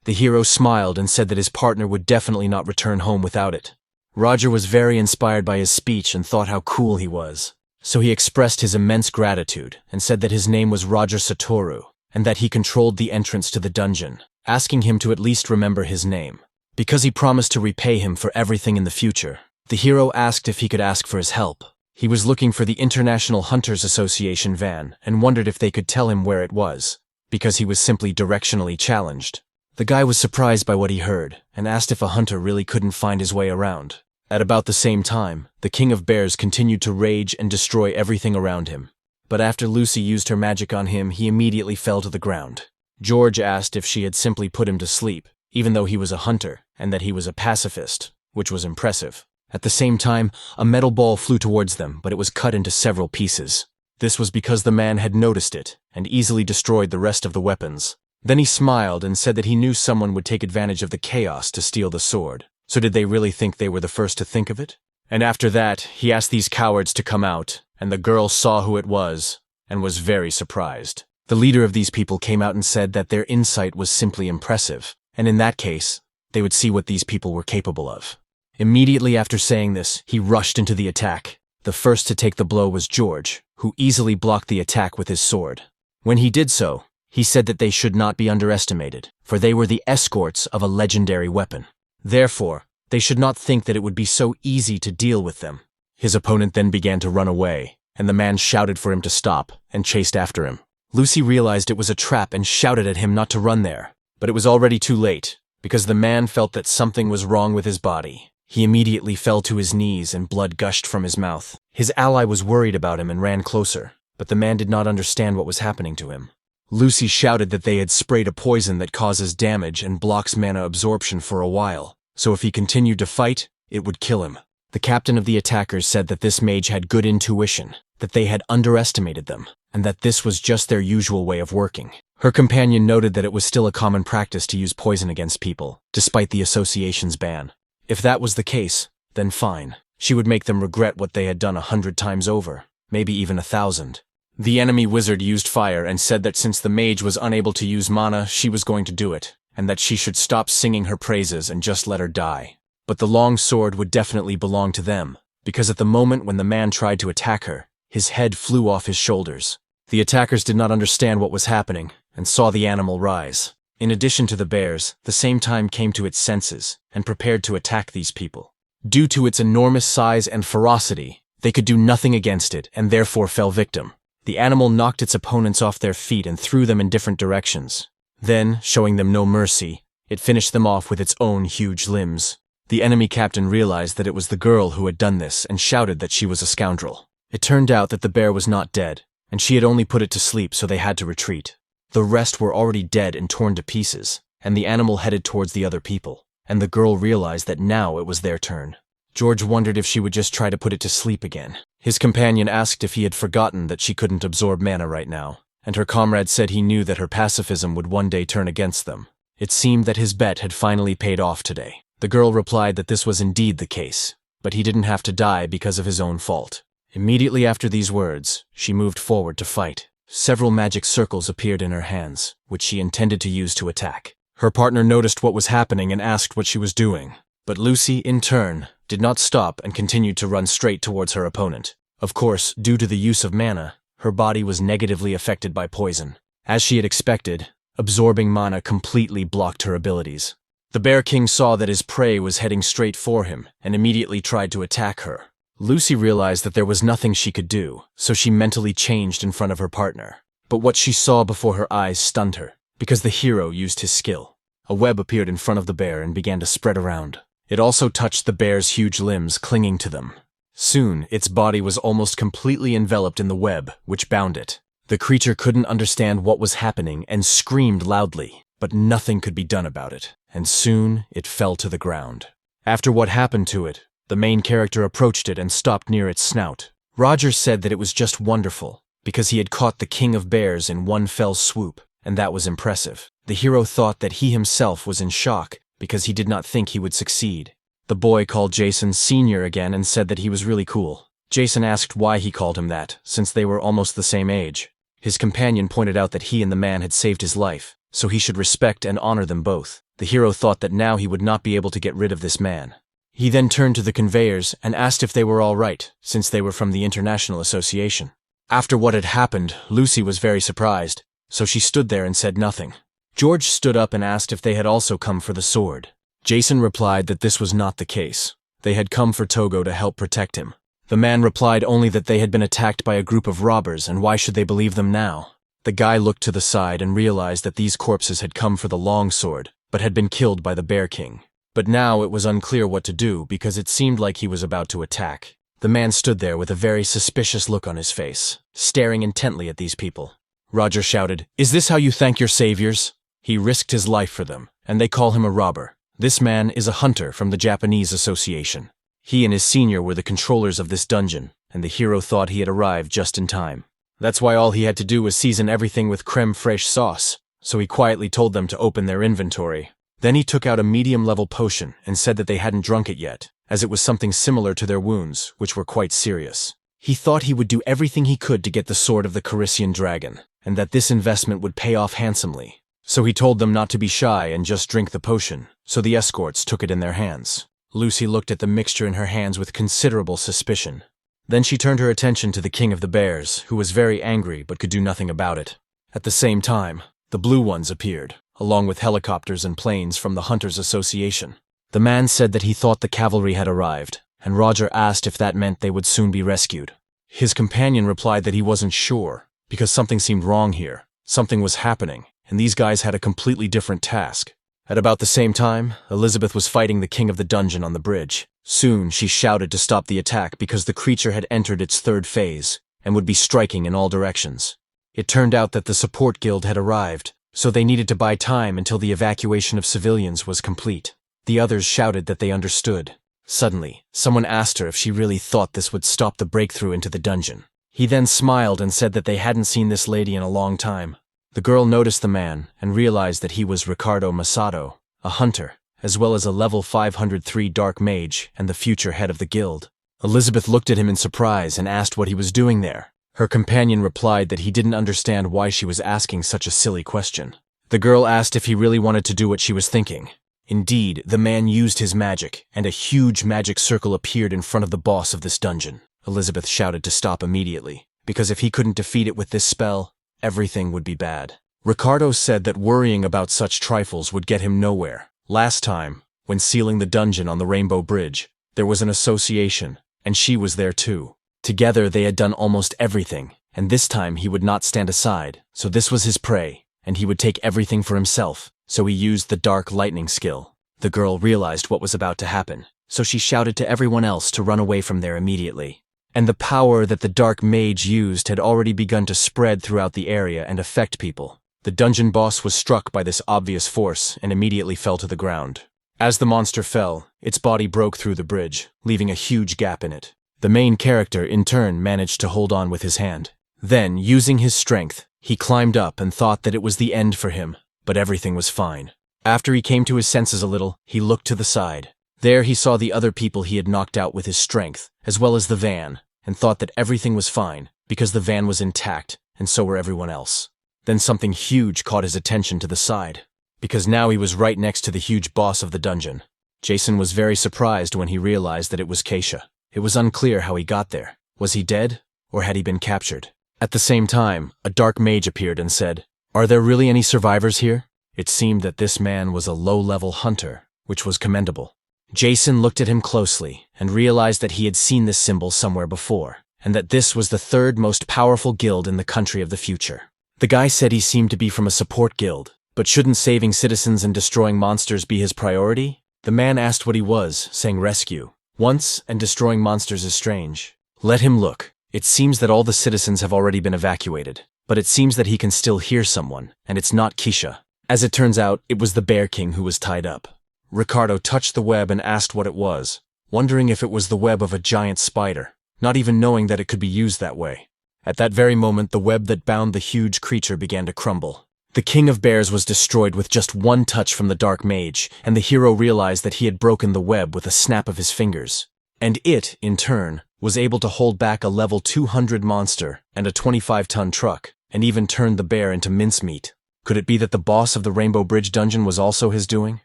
The hero smiled and said that his partner would definitely not return home without it. Roger was very inspired by his speech and thought how cool he was. So he expressed his immense gratitude and said that his name was Roger Satoru, and that he controlled the entrance to the dungeon, asking him to at least remember his name. Because he promised to repay him for everything in the future, the hero asked if he could ask for his help. He was looking for the International Hunters Association van and wondered if they could tell him where it was, because he was simply directionally challenged. The guy was surprised by what he heard and asked if a hunter really couldn't find his way around. At about the same time, the King of Bears continued to rage and destroy everything around him. But after Lucy used her magic on him, he immediately fell to the ground. George asked if she had simply put him to sleep, even though he was a hunter, and that he was a pacifist, which was impressive. At the same time, a metal ball flew towards them, but it was cut into several pieces. This was because the man had noticed it, and easily destroyed the rest of the weapons. Then he smiled and said that he knew someone would take advantage of the chaos to steal the sword. So did they really think they were the first to think of it? And after that, he asked these cowards to come out, and the girl saw who it was, and was very surprised. The leader of these people came out and said that their insight was simply impressive, and in that case, they would see what these people were capable of. Immediately after saying this, he rushed into the attack. The first to take the blow was George, who easily blocked the attack with his sword. When he did so, he said that they should not be underestimated, for they were the escorts of a legendary weapon. Therefore, they should not think that it would be so easy to deal with them. His opponent then began to run away, and the man shouted for him to stop and chased after him. Lucy realized it was a trap and shouted at him not to run there, but it was already too late, because the man felt that something was wrong with his body. He immediately fell to his knees and blood gushed from his mouth. His ally was worried about him and ran closer, but the man did not understand what was happening to him. Lucy shouted that they had sprayed a poison that causes damage and blocks mana absorption for a while, so if he continued to fight, it would kill him. The captain of the attackers said that this mage had good intuition, that they had underestimated them, and that this was just their usual way of working. Her companion noted that it was still a common practice to use poison against people, despite the association's ban. If that was the case, then fine. She would make them regret what they had done 100 times over, maybe even 1,000. The enemy wizard used fire and said that since the mage was unable to use mana, she was going to do it, and that she should stop singing her praises and just let her die. But the long sword would definitely belong to them, because at the moment when the man tried to attack her, his head flew off his shoulders. The attackers did not understand what was happening, and saw the animal rise. In addition to the bears, the same time came to its senses, and prepared to attack these people. Due to its enormous size and ferocity, they could do nothing against it, and therefore fell victim. The animal knocked its opponents off their feet and threw them in different directions. Then, showing them no mercy, it finished them off with its own huge limbs. The enemy captain realized that it was the girl who had done this and shouted that she was a scoundrel. It turned out that the bear was not dead, and she had only put it to sleep, so they had to retreat. The rest were already dead and torn to pieces, and the animal headed towards the other people, and the girl realized that now it was their turn. George wondered if she would just try to put it to sleep again. His companion asked if he had forgotten that she couldn't absorb mana right now, and her comrade said he knew that her pacifism would one day turn against them. It seemed that his bet had finally paid off today. The girl replied that this was indeed the case, but he didn't have to die because of his own fault. Immediately after these words, she moved forward to fight. Several magic circles appeared in her hands, which she intended to use to attack. Her partner noticed what was happening and asked what she was doing, but Lucy, in turn, did not stop and continued to run straight towards her opponent. Of course, due to the use of mana, her body was negatively affected by poison. As she had expected, absorbing mana completely blocked her abilities. The Bear King saw that his prey was heading straight for him and immediately tried to attack her. Lucy realized that there was nothing she could do, so she mentally changed in front of her partner. But what she saw before her eyes stunned her, because the hero used his skill. A web appeared in front of the bear and began to spread around. It also touched the bear's huge limbs, clinging to them. Soon, its body was almost completely enveloped in the web, which bound it. The creature couldn't understand what was happening and screamed loudly, but nothing could be done about it, and soon it fell to the ground. After what happened to it, the main character approached it and stopped near its snout. Roger said that it was just wonderful, because he had caught the king of bears in one fell swoop, and that was impressive. The hero thought that he himself was in shock, because he did not think he would succeed. The boy called Jason Sr. again and said that he was really cool. Jason asked why he called him that, since they were almost the same age. His companion pointed out that he and the man had saved his life, so he should respect and honor them both. The hero thought that now he would not be able to get rid of this man. He then turned to the conveyors and asked if they were all right, since they were from the International Association. After what had happened, Lucy was very surprised, so she stood there and said nothing. George stood up and asked if they had also come for the sword. Jason replied that this was not the case. They had come for Togo to help protect him. The man replied only that they had been attacked by a group of robbers, and why should they believe them now? The guy looked to the side and realized that these corpses had come for the long sword, but had been killed by the Bear King. But now it was unclear what to do because it seemed like he was about to attack. The man stood there with a very suspicious look on his face, staring intently at these people. Roger shouted, "Is this how you thank your saviors?" He risked his life for them, and they call him a robber. This man is a hunter from the Japanese Association. He and his senior were the controllers of this dungeon, and the hero thought he had arrived just in time. That's why all he had to do was season everything with creme fraiche sauce, so he quietly told them to open their inventory. Then he took out a medium-level potion and said that they hadn't drunk it yet, as it was something similar to their wounds, which were quite serious. He thought he would do everything he could to get the sword of the Carissian dragon, and that this investment would pay off handsomely. So he told them not to be shy and just drink the potion, so the escorts took it in their hands. Lucy looked at the mixture in her hands with considerable suspicion. Then she turned her attention to the King of the Bears, who was very angry but could do nothing about it. At the same time, the Blue Ones appeared, along with helicopters and planes from the Hunters Association. The man said that he thought the cavalry had arrived, and Roger asked if that meant they would soon be rescued. His companion replied that he wasn't sure, because something seemed wrong here. Something was happening, and these guys had a completely different task. At about the same time, Elizabeth was fighting the king of the dungeon on the bridge. Soon, she shouted to stop the attack because the creature had entered its third phase, and would be striking in all directions. It turned out that the support guild had arrived, so they needed to buy time until the evacuation of civilians was complete. The others shouted that they understood. Suddenly, someone asked her if she really thought this would stop the breakthrough into the dungeon. He then smiled and said that they hadn't seen this lady in a long time. The girl noticed the man and realized that he was Ricardo Masato, a hunter, as well as a level 503 dark mage and the future head of the guild. Elizabeth looked at him in surprise and asked what he was doing there. Her companion replied that he didn't understand why she was asking such a silly question. The girl asked if he really wanted to do what she was thinking. Indeed, the man used his magic, and a huge magic circle appeared in front of the boss of this dungeon. Elizabeth shouted to stop immediately, because if he couldn't defeat it with this spell, everything would be bad. Ricardo said that worrying about such trifles would get him nowhere. Last time, when sealing the dungeon on the Rainbow Bridge, there was an association, and she was there too. Together they had done almost everything, and this time he would not stand aside, so this was his prey, and he would take everything for himself, so he used the dark lightning skill. The girl realized what was about to happen, so she shouted to everyone else to run away from there immediately. and the power that the dark mage used had already begun to spread throughout the area and affect people. The dungeon boss was struck by this obvious force and immediately fell to the ground. As the monster fell, its body broke through the bridge, leaving a huge gap in it. The main character, in turn, managed to hold on with his hand. Then, using his strength, he climbed up and thought that it was the end for him, but everything was fine. After he came to his senses a little, he looked to the side. There he saw the other people he had knocked out with his strength, as well as the van, and thought that everything was fine, because the van was intact, and so were everyone else. Then something huge caught his attention to the side, because now he was right next to the huge boss of the dungeon. Jason was very surprised when he realized that it was Keisha. It was unclear how he got there. Was he dead, or had he been captured? At the same time, a dark mage appeared and said, "Are there really any survivors here?" It seemed that this man was a low-level hunter, which was commendable. Jason looked at him closely and realized that he had seen this symbol somewhere before, and that this was the third most powerful guild in the country of the future. The guy said he seemed to be from a support guild, but shouldn't saving citizens and destroying monsters be his priority? The man asked what he was, saying rescue. Once, and destroying monsters is strange. Let him look. It seems that all the citizens have already been evacuated, but it seems that he can still hear someone, and it's not Keisha. As it turns out, it was the Bear King who was tied up. Ricardo touched the web and asked what it was, wondering if it was the web of a giant spider, not even knowing that it could be used that way. At that very moment, the web that bound the huge creature began to crumble. The King of Bears was destroyed with just one touch from the Dark Mage, and the hero realized that he had broken the web with a snap of his fingers. And it, in turn, was able to hold back a level 200 monster and a 25-ton truck, and even turned the bear into mincemeat. Could it be that the boss of the Rainbow Bridge dungeon was also his doing?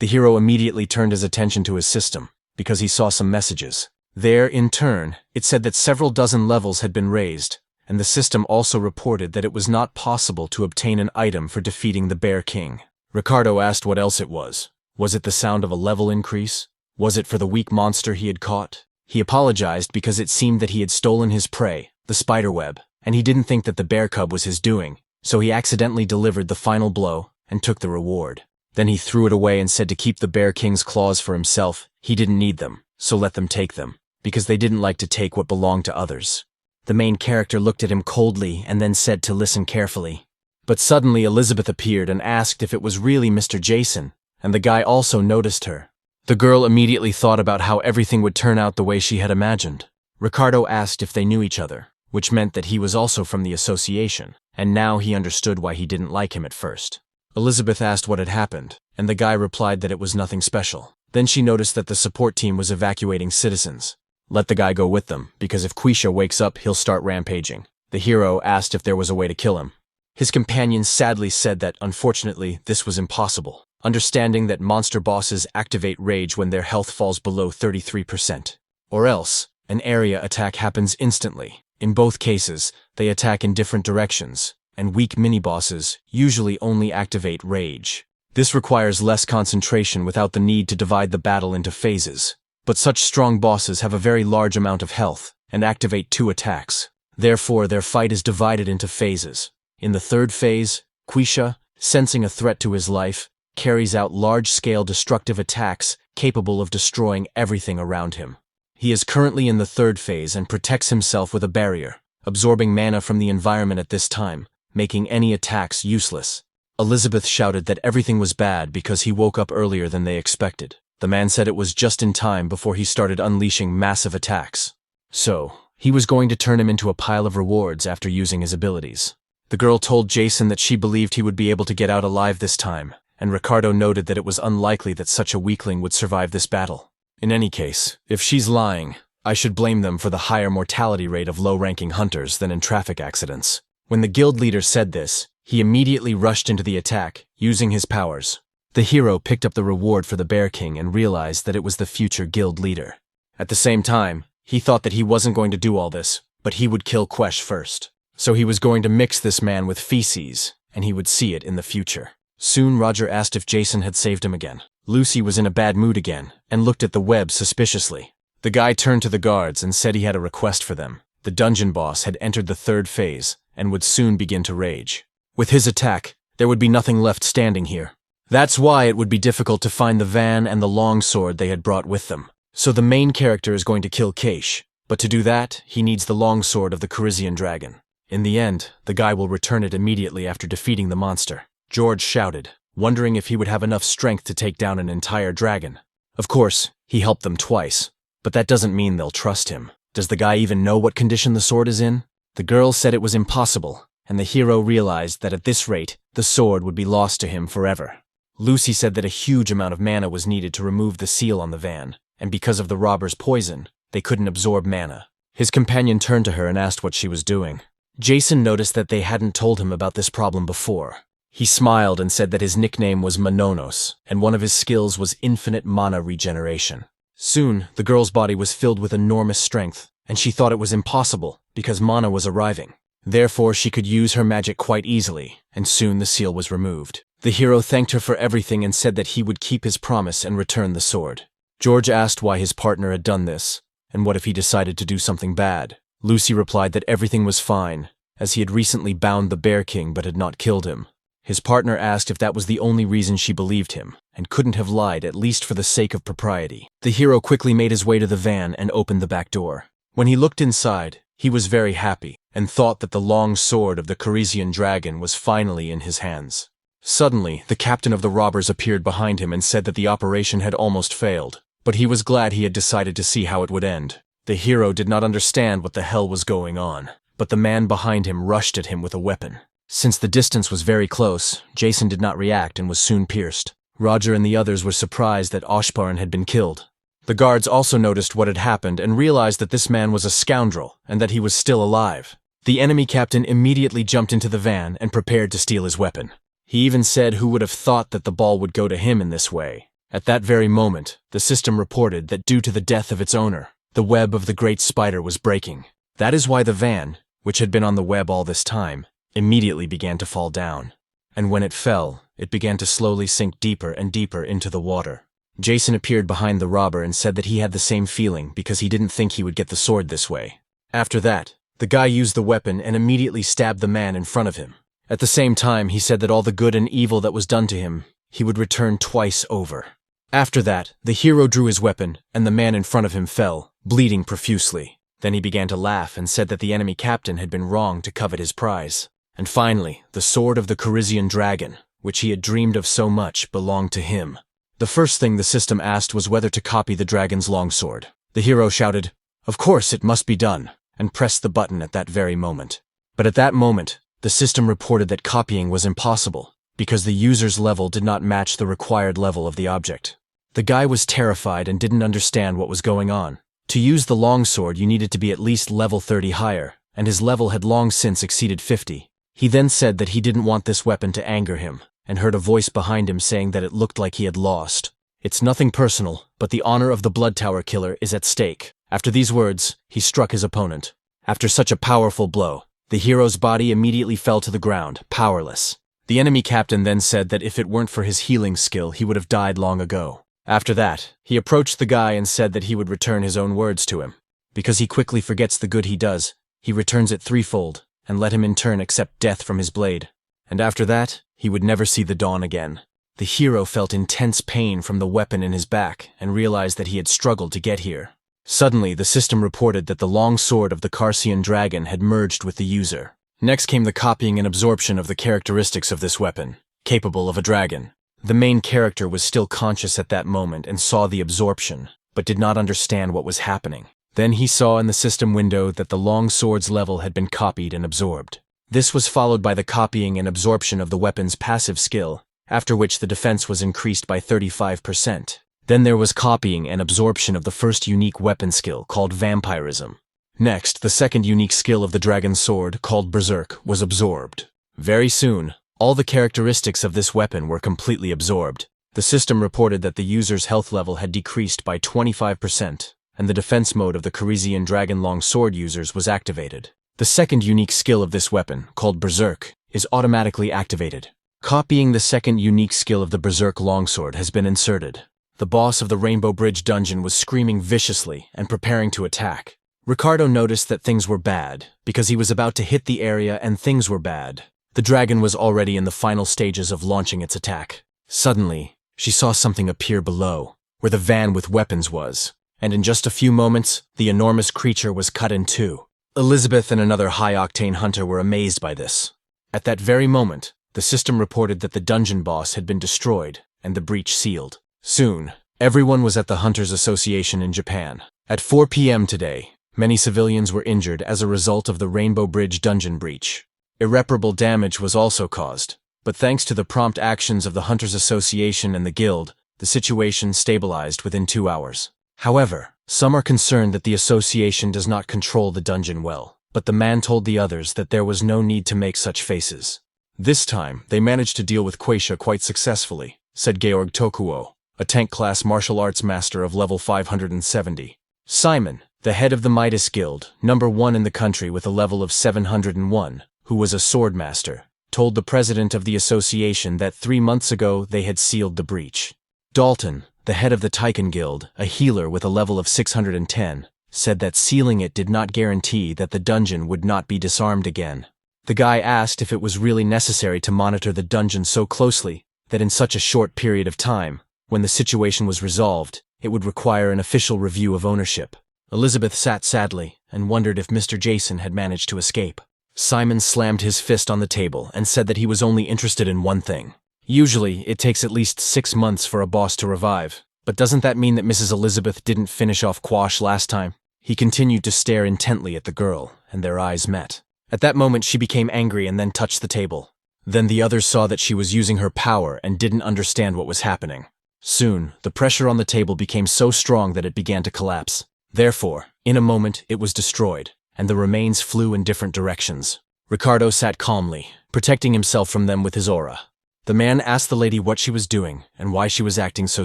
The hero immediately turned his attention to his system, because he saw some messages. There, in turn, it said that several dozen levels had been raised, and the system also reported that it was not possible to obtain an item for defeating the Bear King. Ricardo asked what else it was. Was it the sound of a level increase? Was it for the weak monster he had caught? He apologized because it seemed that he had stolen his prey, the spiderweb, and he didn't think that the bear cub was his doing, so he accidentally delivered the final blow and took the reward. Then he threw it away and said to keep the Bear King's claws for himself. He didn't need them, so let them take them, because they didn't like to take what belonged to others. The main character looked at him coldly and then said to listen carefully. But suddenly Elizabeth appeared and asked if it was really Mr. Jason, and the guy also noticed her. The girl immediately thought about how everything would turn out the way she had imagined. Ricardo asked if they knew each other, which meant that he was also from the association, and now he understood why he didn't like him at first. Elizabeth asked what had happened, and the guy replied that it was nothing special. Then she noticed that the support team was evacuating citizens. Let the guy go with them, because if Quisha wakes up, he'll start rampaging. The hero asked if there was a way to kill him. His companion sadly said that, unfortunately, this was impossible, understanding that monster bosses activate rage when their health falls below 33%. Or else, an area attack happens instantly. In both cases, they attack in different directions, and weak mini-bosses usually only activate rage. This requires less concentration without the need to divide the battle into phases. But such strong bosses have a very large amount of health and activate 2 attacks. Therefore, their fight is divided into phases. In the third phase, Quisha, sensing a threat to his life, carries out large-scale destructive attacks capable of destroying everything around him. He is currently in the third phase and protects himself with a barrier, absorbing mana from the environment at this time, making any attacks useless. Elizabeth shouted that everything was bad because he woke up earlier than they expected. The man said it was just in time before he started unleashing massive attacks. So, he was going to turn him into a pile of rewards after using his abilities. The girl told Jason that she believed he would be able to get out alive this time, and Ricardo noted that it was unlikely that such a weakling would survive this battle. In any case, if she's lying, I should blame them for the higher mortality rate of low-ranking hunters than in traffic accidents. When the guild leader said this, he immediately rushed into the attack, using his powers. The hero picked up the reward for the Bear King and realized that it was the future guild leader. At the same time, he thought that he wasn't going to do all this, but he would kill Quesh first. So he was going to mix this man with feces, and he would see it in the future. Soon Roger asked if Jason had saved him again. Lucy was in a bad mood again, and looked at the web suspiciously. The guy turned to the guards and said he had a request for them. The dungeon boss had entered the third phase, and would soon begin to rage. With his attack, there would be nothing left standing here. That's why it would be difficult to find the van and the longsword they had brought with them. So the main character is going to kill Keish, But to do that, he needs the longsword of the Carizian dragon. In the end, the guy will return it immediately after defeating the monster. George shouted, wondering if he would have enough strength to take down an entire dragon. Of course, he helped them twice, but that doesn't mean they'll trust him. Does the guy even know what condition the sword is in? The girl said it was impossible, and the hero realized that at this rate, the sword would be lost to him forever. Lucy said that a huge amount of mana was needed to remove the seal on the van, and because of the robber's poison, they couldn't absorb mana. His companion turned to her and asked what she was doing. Jason noticed that they hadn't told him about this problem before. He smiled and said that his nickname was Mononos, and one of his skills was infinite mana regeneration. Soon, the girl's body was filled with enormous strength, and she thought it was impossible because mana was arriving. Therefore, she could use her magic quite easily, and soon the seal was removed. The hero thanked her for everything and said that he would keep his promise and return the sword. George asked why his partner had done this, and what if he decided to do something bad. Lucy replied that everything was fine, as he had recently bound the Bear King but had not killed him. His partner asked if that was the only reason she believed him, and couldn't have lied at least for the sake of propriety. The hero quickly made his way to the van and opened the back door. When he looked inside, he was very happy, and thought that the long sword of the Carizian dragon was finally in his hands. Suddenly, the captain of the robbers appeared behind him and said that the operation had almost failed, but he was glad he had decided to see how it would end. The hero did not understand what the hell was going on, but the man behind him rushed at him with a weapon. Since the distance was very close, Jason did not react and was soon pierced. Roger and the others were surprised that Oshparn had been killed. The guards also noticed what had happened and realized that this man was a scoundrel and that he was still alive. The enemy captain immediately jumped into the van and prepared to steal his weapon. He even said who would have thought that the ball would go to him in this way. At that very moment, the system reported that due to the death of its owner, the web of the great spider was breaking. That is why the van, which had been on the web all this time, immediately began to fall down. And when it fell, it began to slowly sink deeper and deeper into the water. Jason appeared behind the robber and said that he had the same feeling because he didn't think he would get the sword this way. After that, the guy used the weapon and immediately stabbed the man in front of him. At the same time, he said that all the good and evil that was done to him, he would return twice over. After that, the hero drew his weapon, and the man in front of him fell, bleeding profusely. Then he began to laugh and said that the enemy captain had been wrong to covet his prize. And finally, the sword of the Carizian dragon, which he had dreamed of so much, belonged to him. The first thing the system asked was whether to copy the dragon's longsword. The hero shouted, "Of course it must be done," and pressed the button at that very moment. But at that moment, the system reported that copying was impossible, because the user's level did not match the required level of the object. The guy was terrified and didn't understand what was going on. To use the longsword, you needed to be at least level 30 higher, and his level had long since exceeded 50. He then said that he didn't want this weapon to anger him, and heard a voice behind him saying that it looked like he had lost. "It's nothing personal, but the honor of the Blood Tower killer is at stake." After these words, he struck his opponent. After such a powerful blow, the hero's body immediately fell to the ground, powerless. The enemy captain then said that if it weren't for his healing skill, he would have died long ago. After that, he approached the guy and said that he would return his own words to him. Because he quickly forgets the good he does, he returns it threefold, and let him in turn accept death from his blade. And after that, he would never see the dawn again. The hero felt intense pain from the weapon in his back and realized that he had struggled to get here. Suddenly, the system reported that the long sword of the Carizian dragon had merged with the user. Next came the copying and absorption of the characteristics of this weapon, capable of a dragon. The main character was still conscious at that moment and saw the absorption, but did not understand what was happening. Then he saw in the system window that the long sword's level had been copied and absorbed. This was followed by the copying and absorption of the weapon's passive skill, after which the defense was increased by 35%. Then there was copying and absorption of the first unique weapon skill, called vampirism. Next, the second unique skill of the dragon's sword, called berserk, was absorbed. Very soon, all the characteristics of this weapon were completely absorbed. The system reported that the user's health level had decreased by 25%, and the defense mode of the Carizian dragon long sword users was activated. The second unique skill of this weapon, called berserk, is automatically activated. Copying the second unique skill of the berserk longsword has been inserted. The boss of the Rainbow Bridge dungeon was screaming viciously and preparing to attack. Ricardo noticed that things were bad, because he was about to hit the area and things were bad. The dragon was already in the final stages of launching its attack. Suddenly, she saw something appear below, where the van with weapons was. and in just a few moments, the enormous creature was cut in two. Elizabeth and another high-octane hunter were amazed by this. At that very moment, the system reported that the dungeon boss had been destroyed and the breach sealed. Soon, everyone was at the Hunters Association in Japan. At 4 p.m. today, many civilians were injured as a result of the Rainbow Bridge dungeon breach. Irreparable damage was also caused, but thanks to the prompt actions of the Hunters Association and the Guild, the situation stabilized within 2 hours. However, some are concerned that the association does not control the dungeon well, but the man told the others that there was no need to make such faces. This time, they managed to deal with Quaisha quite successfully, said Georg Tokuo, a tank-class martial arts master of level 570. Simon, the head of the Midas Guild, number 1 in the country with a level of 701, who was a sword master, told the president of the association that 3 months ago they had sealed the breach. Dalton, the head of the Taiken Guild, a healer with a level of 610, said that sealing it did not guarantee that the dungeon would not be disarmed again. The guy asked if it was really necessary to monitor the dungeon so closely that in such a short period of time, when the situation was resolved, it would require an official review of ownership. Elizabeth sat sadly and wondered if Mr. Jason had managed to escape. Simon slammed his fist on the table and said that he was only interested in one thing. Usually, it takes at least 6 months for a boss to revive, but doesn't that mean that Mrs. Elizabeth didn't finish off Quash last time? He continued to stare intently at the girl, and their eyes met. At that moment, she became angry and then touched the table. Then the others saw that she was using her power and didn't understand what was happening. Soon, the pressure on the table became so strong that it began to collapse. Therefore, in a moment, it was destroyed, and the remains flew in different directions. Ricardo sat calmly, protecting himself from them with his aura. The man asked the lady what she was doing and why she was acting so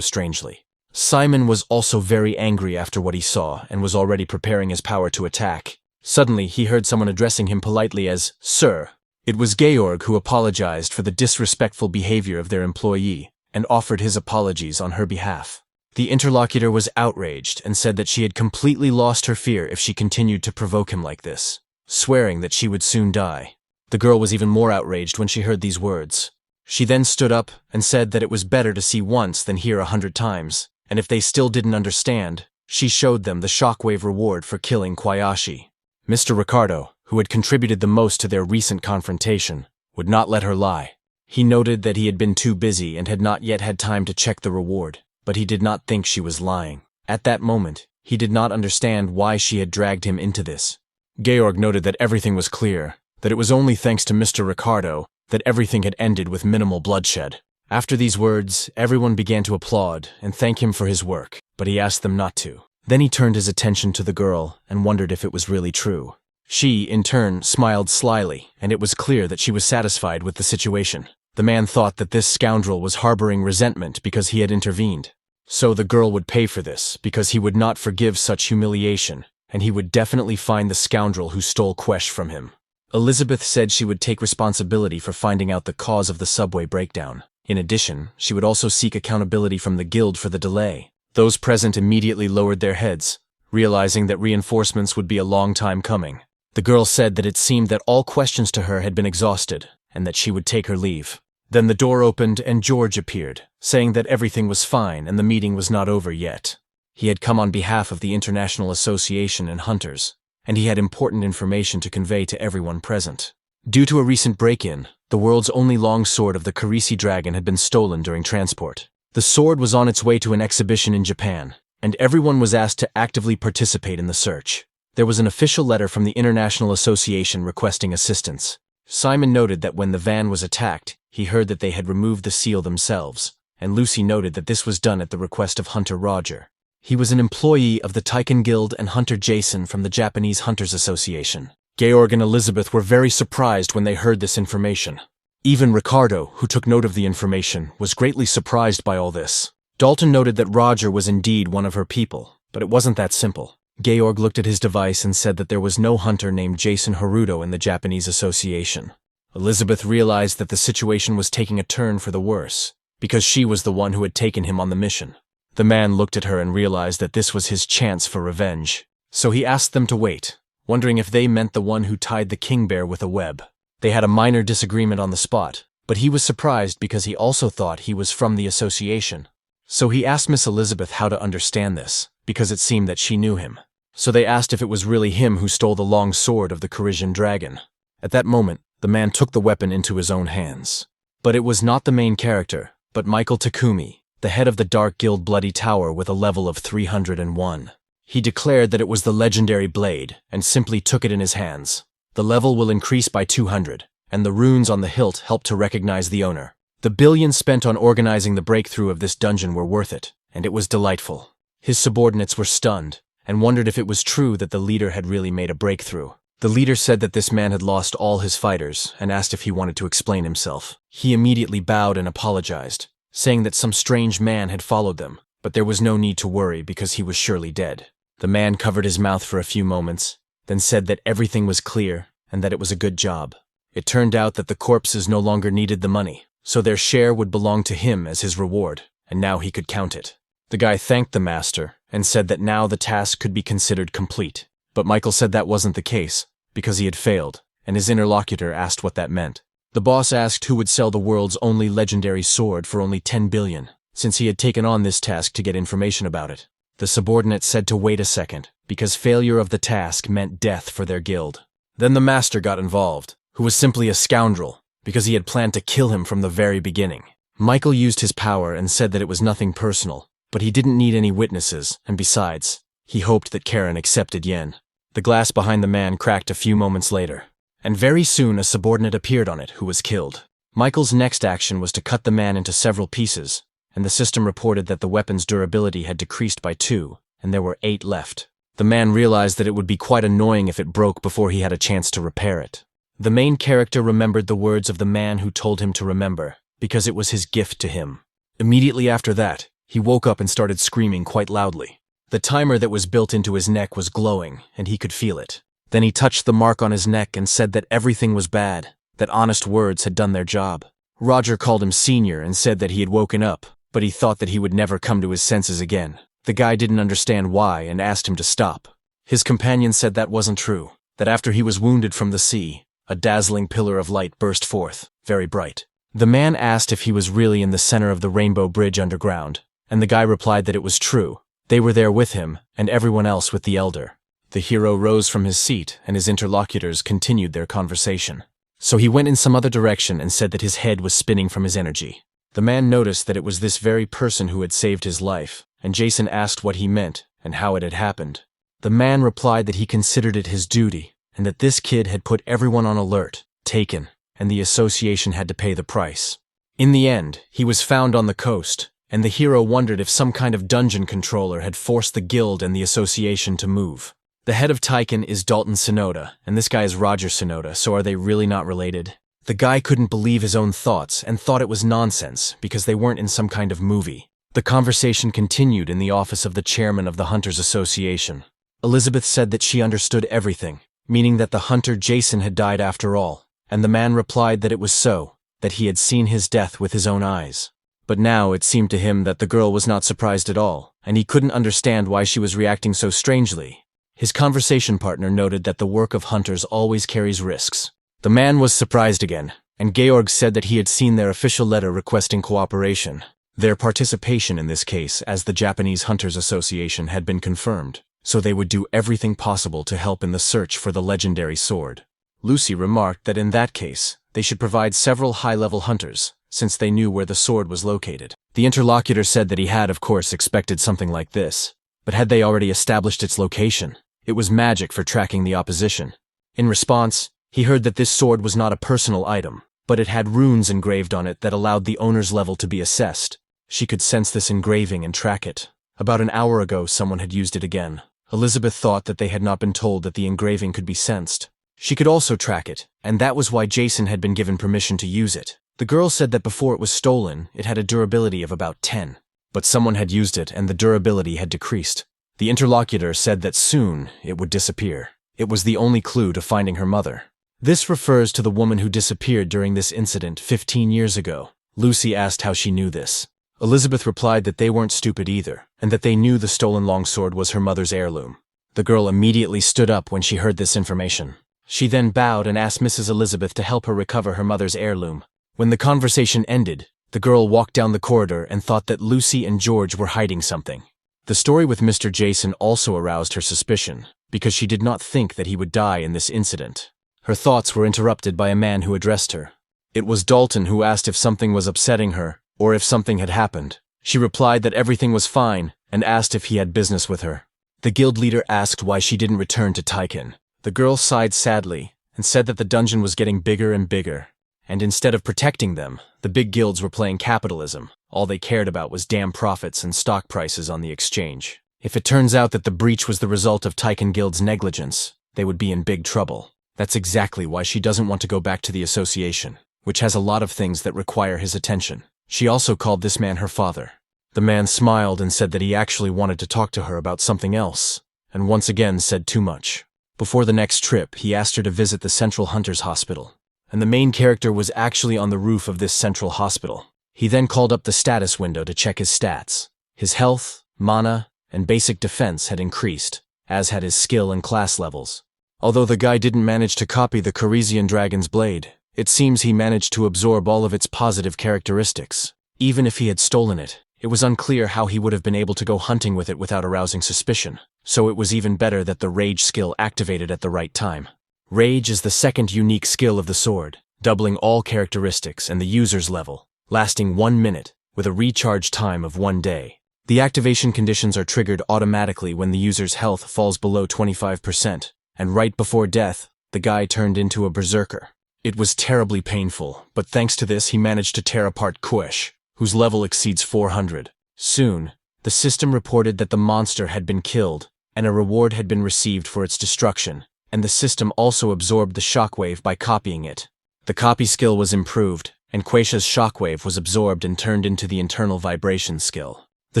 strangely. Simon was also very angry after what he saw and was already preparing his power to attack. Suddenly, he heard someone addressing him politely as, "Sir." It was Georg who apologized for the disrespectful behavior of their employee and offered his apologies on her behalf. The interlocutor was outraged and said that she had completely lost her fear if she continued to provoke him like this, swearing that she would soon die. The girl was even more outraged when she heard these words. She then stood up and said that it was better to see once than hear 100 times, and if they still didn't understand, she showed them the shockwave reward for killing Kwayashi. Mr. Ricardo, who had contributed the most to their recent confrontation, would not let her lie. He noted that he had been too busy and had not yet had time to check the reward, but he did not think she was lying. At that moment, he did not understand why she had dragged him into this. Georg noted that everything was clear, that it was only thanks to Mr. Ricardo that everything had ended with minimal bloodshed. After these words, everyone began to applaud and thank him for his work, but he asked them not to. Then he turned his attention to the girl and wondered if it was really true. She, in turn, smiled slyly, and it was clear that she was satisfied with the situation. The man thought that this scoundrel was harboring resentment because he had intervened. So the girl would pay for this, because he would not forgive such humiliation, and he would definitely find the scoundrel who stole Quesh from him. Elizabeth said she would take responsibility for finding out the cause of the subway breakdown. In addition, she would also seek accountability from the guild for the delay. Those present immediately lowered their heads, realizing that reinforcements would be a long time coming. The girl said that it seemed that all questions to her had been exhausted, and that she would take her leave. Then the door opened and George appeared, saying that everything was fine and the meeting was not over yet. He had come on behalf of the International Association and Hunters, and he had important information to convey to everyone present. Due to a recent break-in, the world's only long sword of the Karisi dragon had been stolen during transport. The sword was on its way to an exhibition in Japan, and everyone was asked to actively participate in the search. There was an official letter from the International Association requesting assistance. Simon noted that when the van was attacked, he heard that they had removed the seal themselves, and Lucy noted that this was done at the request of Hunter Roger. He was an employee of the Taiken Guild and Hunter Jason from the Japanese Hunters Association. Georg and Elizabeth were very surprised when they heard this information. Even Ricardo, who took note of the information, was greatly surprised by all this. Dalton noted that Roger was indeed one of her people, but it wasn't that simple. Georg looked at his device and said that there was no hunter named Jason Haruto in the Japanese Association. Elizabeth realized that the situation was taking a turn for the worse, because she was the one who had taken him on the mission. The man looked at her and realized that this was his chance for revenge. So he asked them to wait, wondering if they meant the one who tied the king bear with a web. They had a minor disagreement on the spot, but he was surprised because he also thought he was from the association. So he asked Miss Elizabeth how to understand this, because it seemed that she knew him. So they asked if it was really him who stole the long sword of the Parisian dragon. At that moment, the man took the weapon into his own hands. But it was not the main character, but Michael Takumi, the head of the Dark Guild Bloody Tower with a level of 301. He declared that it was the legendary blade, and simply took it in his hands. The level will increase by 200, and the runes on the hilt help to recognize the owner. The billions spent on organizing the breakthrough of this dungeon were worth it, and it was delightful. His subordinates were stunned, and wondered if it was true that the leader had really made a breakthrough. The leader said that this man had lost all his fighters, and asked if he wanted to explain himself. He immediately bowed and apologized, saying that some strange man had followed them, but there was no need to worry because he was surely dead. The man covered his mouth for a few moments, then said that everything was clear and that it was a good job. It turned out that the corpses no longer needed the money, so their share would belong to him as his reward, and now he could count it. The guy thanked the master and said that now the task could be considered complete. But Michael said that wasn't the case, because he had failed, and his interlocutor asked what that meant. The boss asked who would sell the world's only legendary sword for only 10 billion, since he had taken on this task to get information about it. The subordinate said to wait a second, because failure of the task meant death for their guild. Then the master got involved, who was simply a scoundrel, because he had planned to kill him from the very beginning. Michael used his power and said that it was nothing personal, but he didn't need any witnesses, and besides, he hoped that Karen accepted Yen. The glass behind the man cracked a few moments later, and very soon a subordinate appeared on it who was killed. Michael's next action was to cut the man into several pieces, and the system reported that the weapon's durability had decreased by 2, and there were 8 left. The man realized that it would be quite annoying if it broke before he had a chance to repair it. The main character remembered the words of the man who told him to remember, because it was his gift to him. Immediately after that, he woke up and started screaming quite loudly. The timer that was built into his neck was glowing, and he could feel it. Then he touched the mark on his neck and said that everything was bad, that honest words had done their job. Roger called him senior and said that he had woken up, but he thought that he would never come to his senses again. The guy didn't understand why and asked him to stop. His companion said that wasn't true, that after he was wounded from the sea, a dazzling pillar of light burst forth, very bright. The man asked if he was really in the center of the Rainbow Bridge underground, and the guy replied that it was true. They were there with him, and everyone else with the elder. The hero rose from his seat, and his interlocutors continued their conversation. So he went in some other direction and said that his head was spinning from his energy. The man noticed that it was this very person who had saved his life, and Jason asked what he meant and how it had happened. The man replied that he considered it his duty, and that this kid had put everyone on alert, taken, and the association had to pay the price. In the end, he was found on the coast, and the hero wondered if some kind of dungeon controller had forced the guild and the association to move. The head of Taiken is Dalton Sonoda, and this guy is Roger Sonoda, so are they really not related? The guy couldn't believe his own thoughts and thought it was nonsense because they weren't in some kind of movie. The conversation continued in the office of the chairman of the Hunters Association. Elizabeth said that she understood everything, meaning that the hunter Jason had died after all, and the man replied that it was so, that he had seen his death with his own eyes. But now it seemed to him that the girl was not surprised at all, and he couldn't understand why she was reacting so strangely. His conversation partner noted that the work of hunters always carries risks. The man was surprised again, and Georg said that he had seen their official letter requesting cooperation. Their participation in this case as the Japanese Hunters Association had been confirmed, so they would do everything possible to help in the search for the legendary sword. Lucy remarked that in that case, they should provide several high-level hunters, since they knew where the sword was located. The interlocutor said that he had, of course, expected something like this, but had they already established its location? It was magic for tracking the opposition. In response, he heard that this sword was not a personal item, but it had runes engraved on it that allowed the owner's level to be assessed. She could sense this engraving and track it. About an hour ago, someone had used it again. Elizabeth thought that they had not been told that the engraving could be sensed. She could also track it, and that was why Jason had been given permission to use it. The girl said that before it was stolen, it had a durability of about 10. But someone had used it and the durability had decreased. The interlocutor said that soon it would disappear. It was the only clue to finding her mother. This refers to the woman who disappeared during this incident 15 years ago. Lucy asked how she knew this. Elizabeth replied that they weren't stupid either, and that they knew the stolen longsword was her mother's heirloom. The girl immediately stood up when she heard this information. She then bowed and asked Mrs. Elizabeth to help her recover her mother's heirloom. When the conversation ended, The girl walked down the corridor and thought that Lucy and George were hiding something. The story with Mr. Jason also aroused her suspicion, because she did not think that he would die in this incident. Her thoughts were interrupted by a man who addressed her. It was Dalton, who asked if something was upsetting her, or if something had happened. She replied that everything was fine, and asked if he had business with her. The guild leader asked why she didn't return to Taiken. The girl sighed sadly, and said that the dungeon was getting bigger and bigger. And instead of protecting them, the big guilds were playing capitalism. All they cared about was damn profits and stock prices on the exchange. If it turns out that the breach was the result of Taiken Guild's negligence, they would be in big trouble. That's exactly why she doesn't want to go back to the association, which has a lot of things that require his attention. She also called this man her father. The man smiled and said that he actually wanted to talk to her about something else, and once again said too much. Before the next trip, he asked her to visit the Central Hunters Hospital, and the main character was actually on the roof of this central hospital. He then called up the status window to check his stats. His health, mana, and basic defense had increased, as had his skill and class levels. Although the guy didn't manage to copy the Corisian dragon's blade, it seems he managed to absorb all of its positive characteristics. Even if he had stolen it, it was unclear how he would have been able to go hunting with it without arousing suspicion, so it was even better that the Rage skill activated at the right time. Rage is the second unique skill of the sword, doubling all characteristics and the user's level, lasting 1 minute, with a recharge time of 1 day. The activation conditions are triggered automatically when the user's health falls below 25%, and right before death, the guy turned into a berserker. It was terribly painful, but thanks to this he managed to tear apart Kuesh, whose level exceeds 400. Soon, the system reported that the monster had been killed, and a reward had been received for its destruction, and the system also absorbed the shockwave by copying it. The copy skill was improved, and Kuesh's shockwave was absorbed and turned into the internal vibration skill. The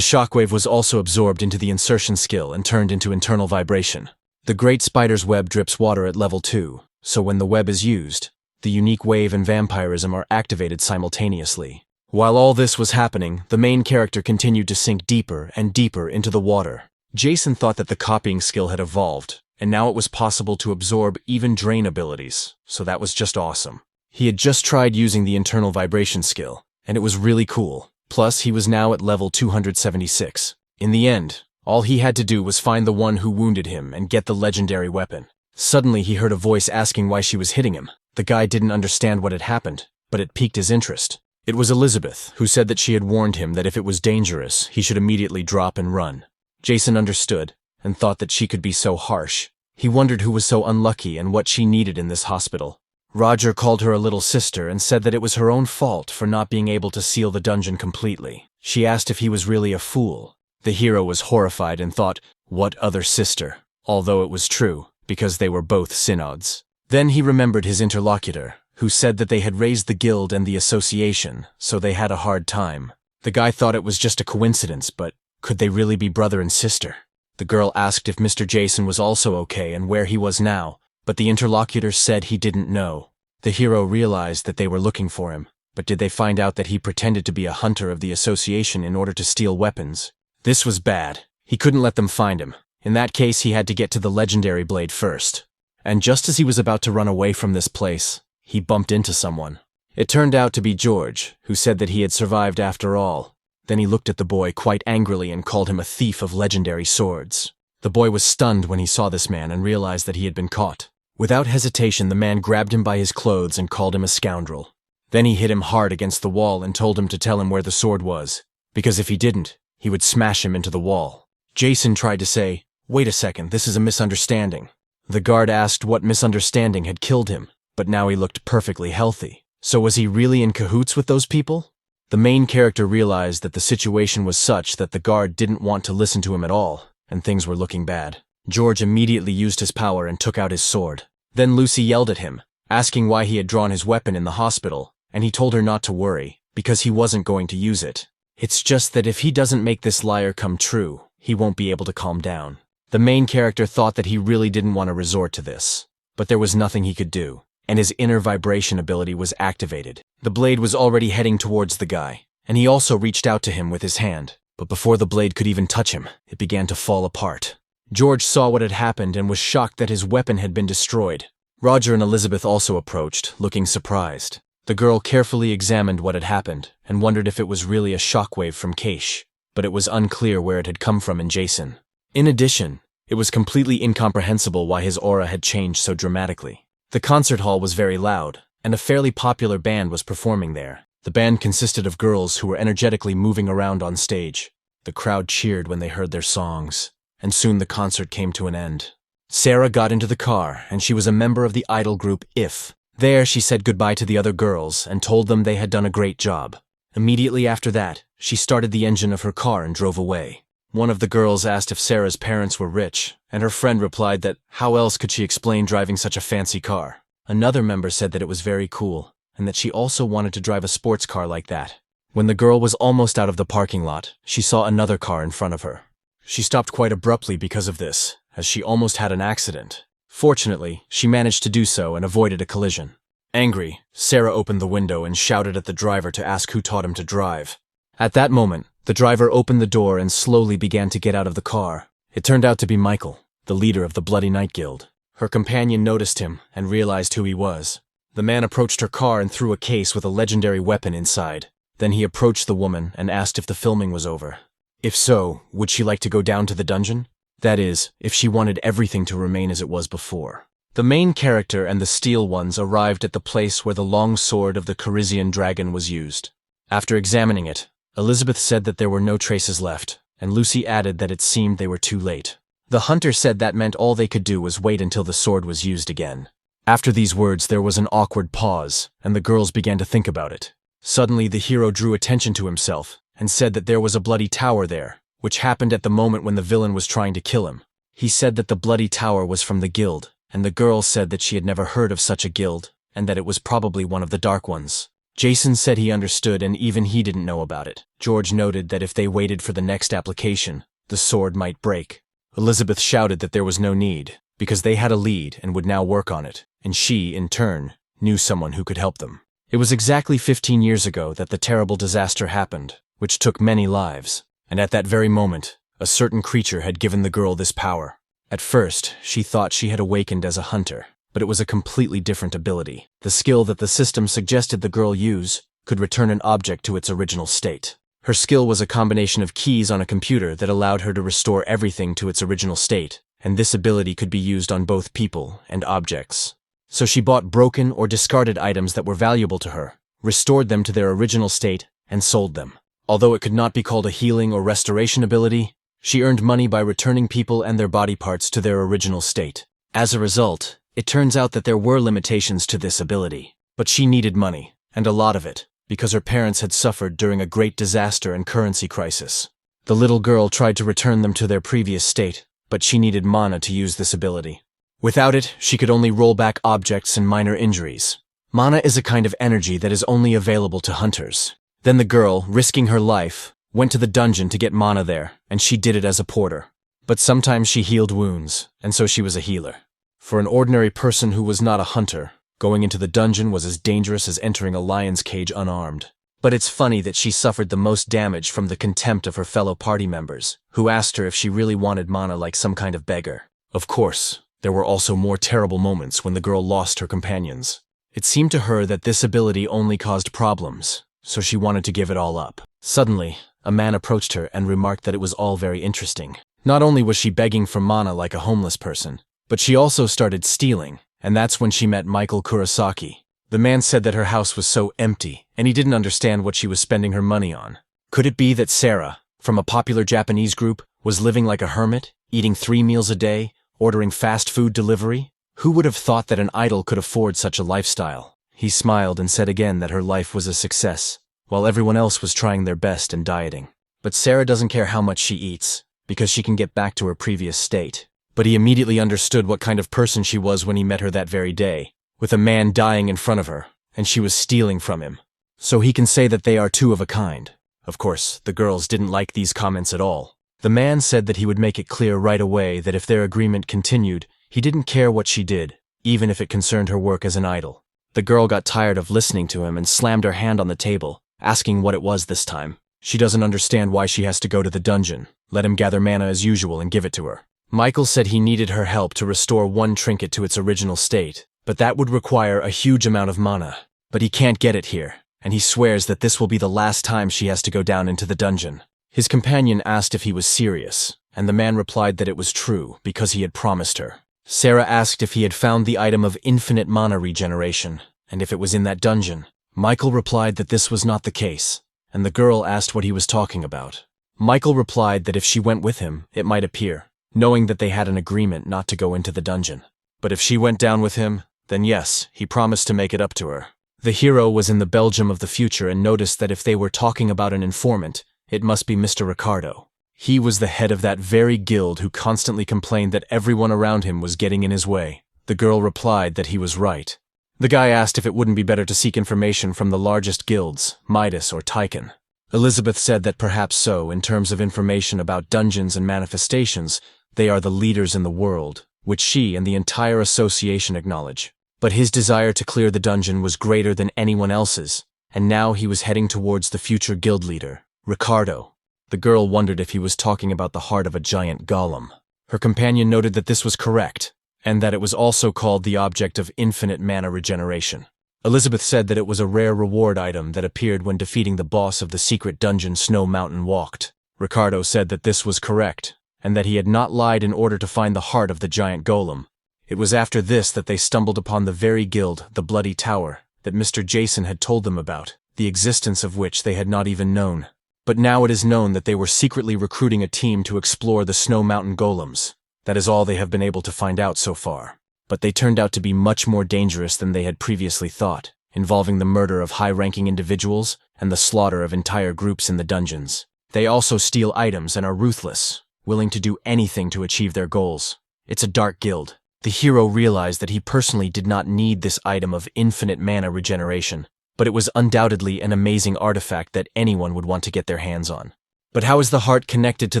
shockwave was also absorbed into the insertion skill and turned into internal vibration. The Great Spider's web drips water at level 2, so when the web is used, the unique wave and vampirism are activated simultaneously. While all this was happening, the main character continued to sink deeper and deeper into the water. Jason thought that the copying skill had evolved, and now it was possible to absorb even drain abilities, so that was just awesome. He had just tried using the internal vibration skill, and it was really cool. Plus, he was now at level 276. In the end, all he had to do was find the one who wounded him and get the legendary weapon. Suddenly, he heard a voice asking why she was hitting him. The guy didn't understand what had happened, but it piqued his interest. It was Elizabeth, who said that she had warned him that if it was dangerous, he should immediately drop and run. Jason understood, and thought that she could be so harsh. He wondered who was so unlucky and what she needed in this hospital. Roger called her a little sister and said that it was her own fault for not being able to seal the dungeon completely. She asked if he was really a fool. The hero was horrified and thought, what other sister? Although it was true, because they were both synods. Then he remembered his interlocutor, who said that they had raised the guild and the association, so they had a hard time. The guy thought it was just a coincidence, but could they really be brother and sister? The girl asked if Mr. Jason was also okay and where he was now, but the interlocutor said he didn't know. The hero realized that they were looking for him, but did they find out that he pretended to be a hunter of the association in order to steal weapons? This was bad. He couldn't let them find him. In that case, he had to get to the legendary blade first. And just as he was about to run away from this place, he bumped into someone. It turned out to be George, who said that he had survived after all. Then he looked at the boy quite angrily and called him a thief of legendary swords. The boy was stunned when he saw this man and realized that he had been caught. Without hesitation, the man grabbed him by his clothes and called him a scoundrel. Then he hit him hard against the wall and told him to tell him where the sword was, because if he didn't, he would smash him into the wall. Jason tried to say, "Wait a second, this is a misunderstanding." The guard asked what misunderstanding had killed him, but now he looked perfectly healthy. So was he really in cahoots with those people? The main character realized that the situation was such that the guard didn't want to listen to him at all, and things were looking bad. George immediately used his power and took out his sword. Then Lucy yelled at him, asking why he had drawn his weapon in the hospital, and he told her not to worry, because he wasn't going to use it. It's just that if he doesn't make this liar come true, he won't be able to calm down. The main character thought that he really didn't want to resort to this, but there was nothing he could do, and his inner vibration ability was activated. The blade was already heading towards the guy, and he also reached out to him with his hand, but before the blade could even touch him, it began to fall apart. George saw what had happened and was shocked that his weapon had been destroyed. Roger and Elizabeth also approached, looking surprised. The girl carefully examined what had happened and wondered if it was really a shockwave from Keish, but it was unclear where it had come from in Jason. In addition, it was completely incomprehensible why his aura had changed so dramatically. The concert hall was very loud, and a fairly popular band was performing there. The band consisted of girls who were energetically moving around on stage. The crowd cheered when they heard their songs, and soon the concert came to an end. Sarah got into the car, and she was a member of the idol group IF. There, she said goodbye to the other girls and told them they had done a great job. Immediately after that, she started the engine of her car and drove away. One of the girls asked if Sarah's parents were rich, and her friend replied that how else could she explain driving such a fancy car. Another member said that it was very cool, and that she also wanted to drive a sports car like that. When the girl was almost out of the parking lot, she saw another car in front of her. She stopped quite abruptly because of this, as she almost had an accident. Fortunately, she managed to do so and avoided a collision. Angry, Sarah opened the window and shouted at the driver to ask who taught him to drive. At that moment, the driver opened the door and slowly began to get out of the car. It turned out to be Michael, the leader of the Bloody Night Guild. Her companion noticed him and realized who he was. The man approached her car and threw a case with a legendary weapon inside. Then he approached the woman and asked if the filming was over. If so, would she like to go down to the dungeon? That is, if she wanted everything to remain as it was before. The main character and the Steel Ones arrived at the place where the long sword of the Carizian dragon was used. After examining it, Elizabeth said that there were no traces left, and Lucy added that it seemed they were too late. The hunter said that meant all they could do was wait until the sword was used again. After these words, there was an awkward pause, and the girls began to think about it. Suddenly, the hero drew attention to himself and said that there was a bloody tower there, which happened at the moment when the villain was trying to kill him. He said that the bloody tower was from the guild, and the girl said that she had never heard of such a guild, and that it was probably one of the Dark Ones. Jason said he understood, and even he didn't know about it. George noted that if they waited for the next application, the sword might break. Elizabeth shouted that there was no need, because they had a lead and would now work on it, and she, in turn, knew someone who could help them. It was exactly 15 years ago that the terrible disaster happened, which took many lives, and at that very moment, a certain creature had given the girl this power. At first, she thought she had awakened as a hunter, but it was a completely different ability. The skill that the system suggested the girl use could return an object to its original state. Her skill was a combination of keys on a computer that allowed her to restore everything to its original state, and this ability could be used on both people and objects. So she bought broken or discarded items that were valuable to her, restored them to their original state, and sold them. Although it could not be called a healing or restoration ability, she earned money by returning people and their body parts to their original state. As a result, it turns out that there were limitations to this ability. But she needed money, and a lot of it, because her parents had suffered during a great disaster and currency crisis. The little girl tried to return them to their previous state, but she needed mana to use this ability. Without it, she could only roll back objects and minor injuries. Mana is a kind of energy that is only available to hunters. Then the girl, risking her life, went to the dungeon to get mana there, and she did it as a porter. But sometimes she healed wounds, and so she was a healer. For an ordinary person who was not a hunter, going into the dungeon was as dangerous as entering a lion's cage unarmed. But it's funny that she suffered the most damage from the contempt of her fellow party members, who asked her if she really wanted mana like some kind of beggar. Of course, there were also more terrible moments when the girl lost her companions. It seemed to her that this ability only caused problems, so she wanted to give it all up. Suddenly, a man approached her and remarked that it was all very interesting. Not only was she begging for mana like a homeless person, but she also started stealing, and that's when she met Michael Kurosaki. The man said that her house was so empty, and he didn't understand what she was spending her money on. Could it be that Sarah, from a popular Japanese group, was living like a hermit, eating 3 meals a day, ordering fast food delivery? Who would have thought that an idol could afford such a lifestyle? He smiled and said again that her life was a success, while everyone else was trying their best and dieting. But Sarah doesn't care how much she eats, because she can get back to her previous state. But he immediately understood what kind of person she was when he met her that very day, with a man dying in front of her, and she was stealing from him. So he can say that they are two of a kind. Of course, the girls didn't like these comments at all. The man said that he would make it clear right away that if their agreement continued, he didn't care what she did, even if it concerned her work as an idol. The girl got tired of listening to him and slammed her hand on the table, asking what it was this time. She doesn't understand why she has to go to the dungeon. Let him gather mana as usual and give it to her. Michael said he needed her help to restore one trinket to its original state, but that would require a huge amount of mana. but he can't get it here, and he swears that this will be the last time she has to go down into the dungeon. His companion asked if he was serious, and the man replied that it was true because he had promised her. Sarah asked if he had found the item of infinite mana regeneration, and if it was in that dungeon. Michael replied that this was not the case, and the girl asked what he was talking about. Michael replied that if she went with him, it might appear, knowing that they had an agreement not to go into the dungeon. But if she went down with him, then yes, he promised to make it up to her. The hero was in the Belgium of the future and noticed that if they were talking about an informant, it must be Mr. Ricardo. He was the head of that very guild who constantly complained that everyone around him was getting in his way. The girl replied that he was right. The guy asked if it wouldn't be better to seek information from the largest guilds, Midas or Tychon. Elizabeth said that perhaps so, in terms of information about dungeons and manifestations, they are the leaders in the world, which she and the entire association acknowledge. But his desire to clear the dungeon was greater than anyone else's, and now he was heading towards the future guild leader, Ricardo. The girl wondered if he was talking about the heart of a giant golem. Her companion noted that this was correct, and that it was also called the object of infinite mana regeneration. Elizabeth said that it was a rare reward item that appeared when defeating the boss of the secret dungeon Snow Mountain Walked. Ricardo said that this was correct, and that he had not lied in order to find the heart of the giant golem. It was after this that they stumbled upon the very guild, the Bloody Tower, that Mr. Jason had told them about, the existence of which they had not even known. But now it is known that they were secretly recruiting a team to explore the Snow Mountain golems. That is all they have been able to find out so far. But they turned out to be much more dangerous than they had previously thought, involving the murder of high-ranking individuals and the slaughter of entire groups in the dungeons. They also steal items and are ruthless, willing to do anything to achieve their goals. It's a dark guild. The hero realized that he personally did not need this item of infinite mana regeneration, but it was undoubtedly an amazing artifact that anyone would want to get their hands on. But how is the heart connected to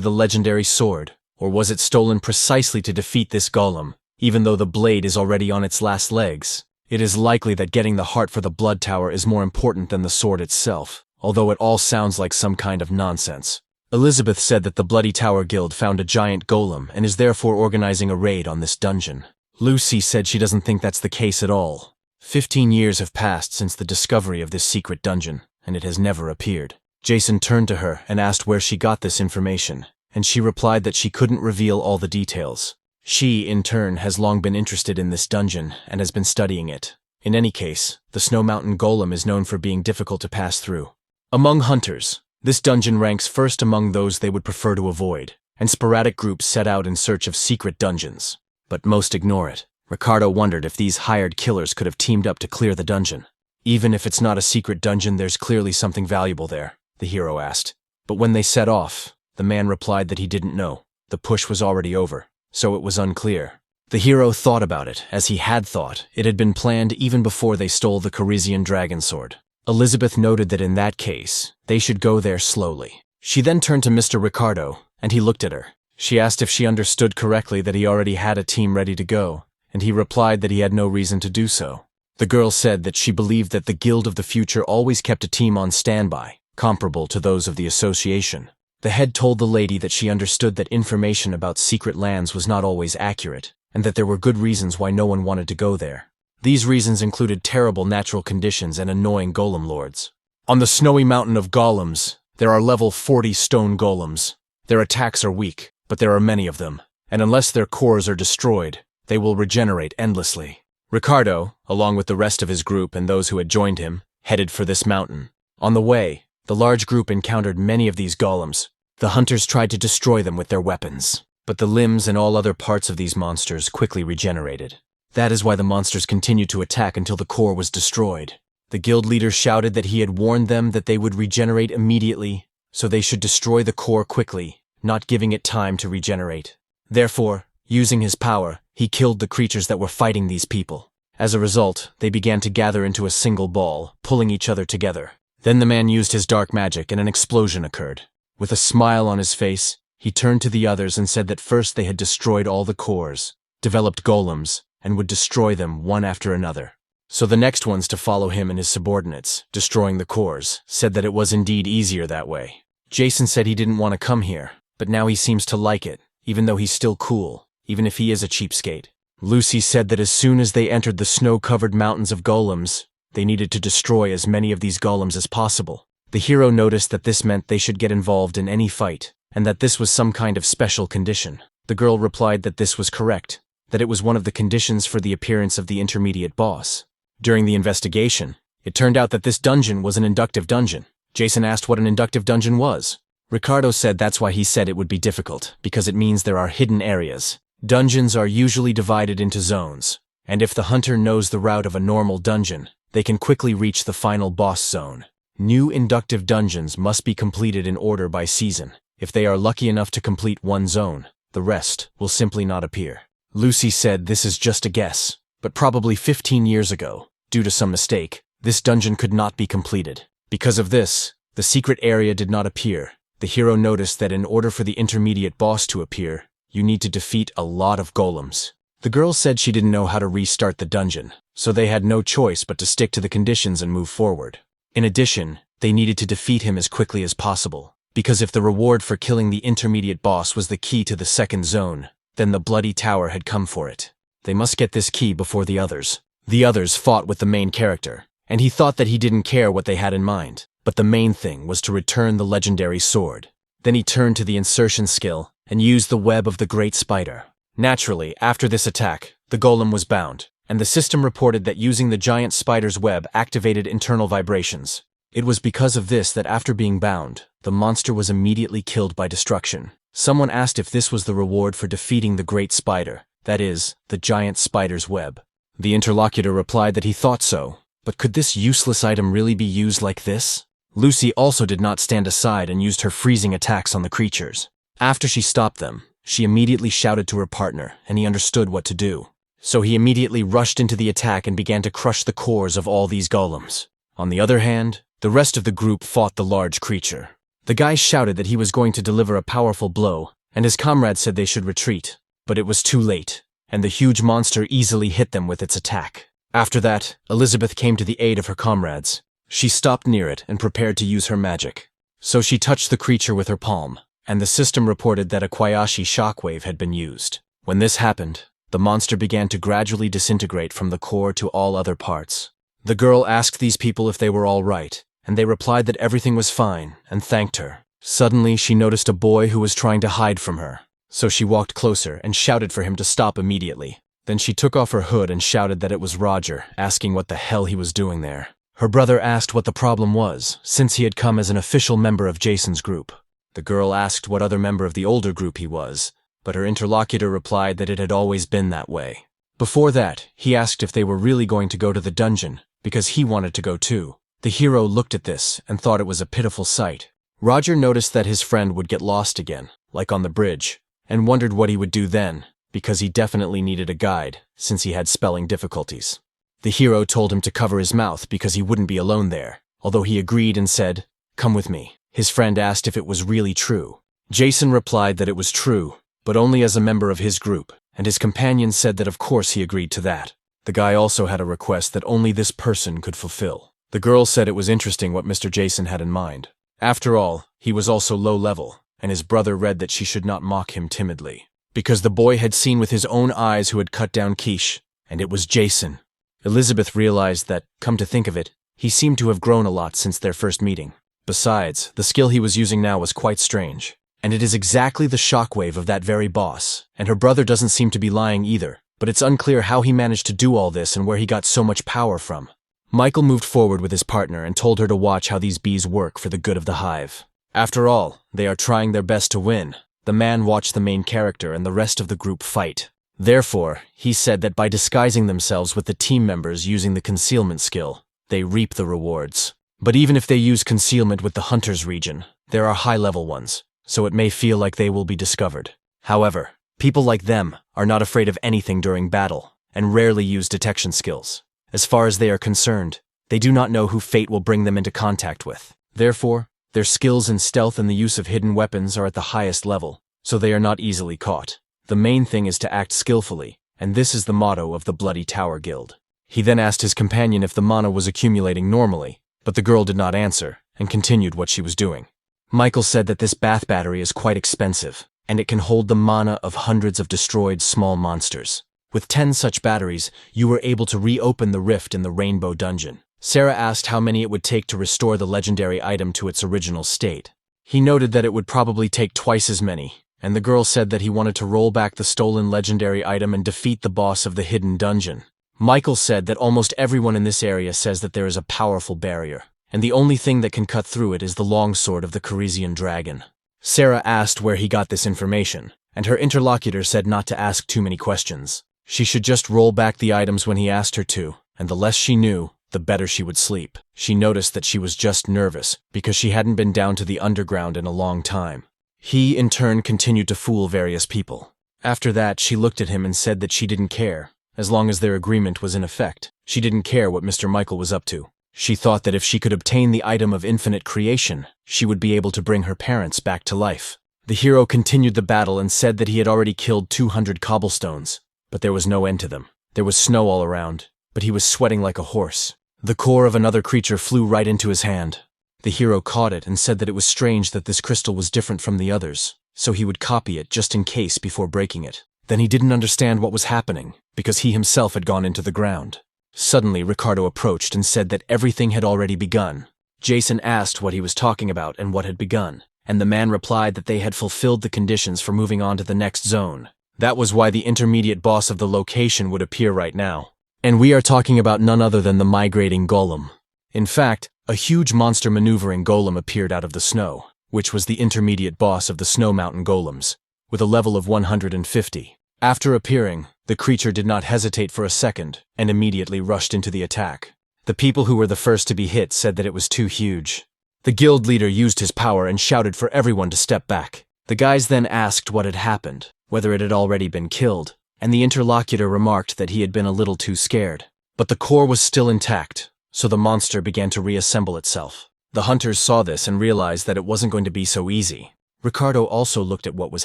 the legendary sword? Or was it stolen precisely to defeat this golem, even though the blade is already on its last legs? It is likely that getting the heart for the Blood Tower is more important than the sword itself, although it all sounds like some kind of nonsense. Elizabeth said that the Bloody Tower Guild found a giant golem and is therefore organizing a raid on this dungeon. Lucy said she doesn't think that's the case at all. 15 years have passed since the discovery of this secret dungeon, and it has never appeared. Jason turned to her and asked where she got this information, and she replied that she couldn't reveal all the details. She, in turn, has long been interested in this dungeon and has been studying it. In any case, the Snow Mountain Golem is known for being difficult to pass through. Among hunters, this dungeon ranks first among those they would prefer to avoid, and sporadic groups set out in search of secret dungeons. But most ignore it. Ricardo wondered if these hired killers could have teamed up to clear the dungeon. Even if it's not a secret dungeon, there's clearly something valuable there, the hero asked. But when they set off, the man replied that he didn't know. The push was already over, so it was unclear. The hero thought about it, as he had thought. It had been planned even before they stole the Carizian dragon sword. Elizabeth noted that in that case, they should go there slowly. She then turned to Mr. Ricardo, and he looked at her. She asked if she understood correctly that he already had a team ready to go, and he replied that he had no reason to do so. The girl said that she believed that the Guild of the Future always kept a team on standby, comparable to those of the Association. The head told the lady that she understood that information about secret lands was not always accurate, and that there were good reasons why no one wanted to go there. These reasons included terrible natural conditions and annoying golem lords. On the snowy mountain of golems, there are level 40 stone golems. Their attacks are weak, but there are many of them, and unless their cores are destroyed, they will regenerate endlessly. Ricardo, along with the rest of his group and those who had joined him, headed for this mountain. On the way, the large group encountered many of these golems. The hunters tried to destroy them with their weapons, but the limbs and all other parts of these monsters quickly regenerated. That is why the monsters continued to attack until the core was destroyed. The guild leader shouted that he had warned them that they would regenerate immediately, so they should destroy the core quickly, not giving it time to regenerate. Therefore, using his power, he killed the creatures that were fighting these people. As a result, they began to gather into a single ball, pulling each other together. Then the man used his dark magic and an explosion occurred. With a smile on his face, he turned to the others and said that first they had destroyed all the cores, developed golems, and would destroy them one after another. So the next ones to follow him and his subordinates, destroying the cores, said that it was indeed easier that way. Jason said he didn't want to come here, but now he seems to like it, even though he's still cool, even if he is a cheapskate. Lucy said that as soon as they entered the snow-covered mountains of golems, They needed to destroy as many of these golems as possible. The hero noticed that this meant they should get involved in any fight, and that this was some kind of special condition. The girl replied that this was correct, that it was one of the conditions for the appearance of the intermediate boss. During the investigation, it turned out that this dungeon was an inductive dungeon. Jason asked what an inductive dungeon was. Ricardo said that's why he said it would be difficult, because it means there are hidden areas. Dungeons are usually divided into zones, and if the hunter knows the route of a normal dungeon, they can quickly reach the final boss zone. New inductive dungeons must be completed in order by season. If they are lucky enough to complete one zone, the rest will simply not appear. Lucy said this is just a guess, but probably 15 years ago, due to some mistake, this dungeon could not be completed. Because of this, the secret area did not appear. The hero noticed that in order for the intermediate boss to appear, you need to defeat a lot of golems. The girl said she didn't know how to restart the dungeon, so they had no choice but to stick to the conditions and move forward. In addition, they needed to defeat him as quickly as possible, because if the reward for killing the intermediate boss was the key to the second zone, then the Bloody Tower had come for it. They must get this key before the others. The others fought with the main character, and he thought that he didn't care what they had in mind, but the main thing was to return the legendary sword. Then he turned to the insertion skill and used the web of the Great Spider. Naturally, after this attack, the golem was bound, and the system reported that using the giant spider's web activated internal vibrations. It was because of this that after being bound, the monster was immediately killed by destruction. Someone asked if this was the reward for defeating the Great Spider, that is, the giant spider's web. The interlocutor replied that he thought so, but could this useless item really be used like this? Lucy also did not stand aside and used her freezing attacks on the creatures. After she stopped them, she immediately shouted to her partner, and he understood what to do. So he immediately rushed into the attack and began to crush the cores of all these golems. On the other hand, the rest of the group fought the large creature. The guy shouted that he was going to deliver a powerful blow, and his comrades said they should retreat. But it was too late, and the huge monster easily hit them with its attack. After that, Elizabeth came to the aid of her comrades. She stopped near it and prepared to use her magic. So she touched the creature with her palm, and the system reported that a Kwayashi shockwave had been used. When this happened, the monster began to gradually disintegrate from the core to all other parts. The girl asked these people if they were all right, and they replied that everything was fine and thanked her. Suddenly, she noticed a boy who was trying to hide from her. So she walked closer and shouted for him to stop immediately. Then she took off her hood and shouted that it was Roger, asking what the hell he was doing there. Her brother asked what the problem was, since he had come as an official member of Jason's group. The girl asked what other member of the older group he was, but her interlocutor replied that it had always been that way. Before that, he asked if they were really going to go to the dungeon, because he wanted to go too. The hero looked at this and thought it was a pitiful sight. Roger noticed that his friend would get lost again, like on the bridge, and wondered what he would do then, because he definitely needed a guide, since he had spelling difficulties. The hero told him to cover his mouth because he wouldn't be alone there, although he agreed and said, "Come with me." His friend asked if it was really true. Jason replied that it was true, but only as a member of his group, and his companion said that of course he agreed to that. The guy also had a request that only this person could fulfill. The girl said it was interesting what Mr. Jason had in mind. After all, he was also low level, and his brother read that she should not mock him timidly. Because the boy had seen with his own eyes who had cut down Quiche, and it was Jason. Elizabeth realized that, come to think of it, he seemed to have grown a lot since their first meeting. Besides, the skill he was using now was quite strange. And it is exactly the shockwave of that very boss, and her brother doesn't seem to be lying either, but it's unclear how he managed to do all this and where he got so much power from. Michael moved forward with his partner and told her to watch how these bees work for the good of the hive. After all, they are trying their best to win. The man watched the main character and the rest of the group fight. Therefore, he said that by disguising themselves with the team members using the concealment skill, they reap the rewards. But even if they use concealment with the hunter's region, there are high-level ones, so it may feel like they will be discovered. However, people like them are not afraid of anything during battle, and rarely use detection skills. As far as they are concerned, they do not know who fate will bring them into contact with. Therefore, their skills in stealth and the use of hidden weapons are at the highest level, so they are not easily caught. The main thing is to act skillfully, and this is the motto of the Bloody Tower Guild. He then asked his companion if the mana was accumulating normally, but the girl did not answer, and continued what she was doing. Michael said that this bath battery is quite expensive, and it can hold the mana of hundreds of destroyed small monsters. With 10 such batteries, you were able to reopen the rift in the Rainbow Dungeon. Sarah asked how many it would take to restore the legendary item to its original state. He noted that it would probably take twice as many, and the girl said that he wanted to roll back the stolen legendary item and defeat the boss of the hidden dungeon. Michael said that almost everyone in this area says that there is a powerful barrier, and the only thing that can cut through it is the longsword of the Corisian dragon. Sarah asked where he got this information, and her interlocutor said not to ask too many questions. She should just roll back the items when he asked her to, and the less she knew, the better she would sleep. She noticed that she was just nervous, because she hadn't been down to the underground in a long time. He, in turn, continued to fool various people. After that, she looked at him and said that she didn't care. As long as their agreement was in effect, she didn't care what Mr. Michael was up to. She thought that if she could obtain the item of infinite creation, she would be able to bring her parents back to life. The hero continued the battle and said that he had already killed 200 cobblestones, but there was no end to them. There was snow all around, but he was sweating like a horse. The core of another creature flew right into his hand. The hero caught it and said that it was strange that this crystal was different from the others, so he would copy it just in case before breaking it. Then he didn't understand what was happening, because he himself had gone into the ground. Suddenly, Ricardo approached and said that everything had already begun. Jason asked what he was talking about and what had begun, and the man replied that they had fulfilled the conditions for moving on to the next zone. That was why the intermediate boss of the location would appear right now. And we are talking about none other than the migrating golem. In fact, a huge monster maneuvering golem appeared out of the snow, which was the intermediate boss of the Snow Mountain golems, with a level of 150. After appearing, the creature did not hesitate for a second and immediately rushed into the attack. The people who were the first to be hit said that it was too huge. The guild leader used his power and shouted for everyone to step back. The guys then asked what had happened, whether it had already been killed, and the interlocutor remarked that he had been a little too scared. But the core was still intact, so the monster began to reassemble itself. The hunters saw this and realized that it wasn't going to be so easy. Ricardo also looked at what was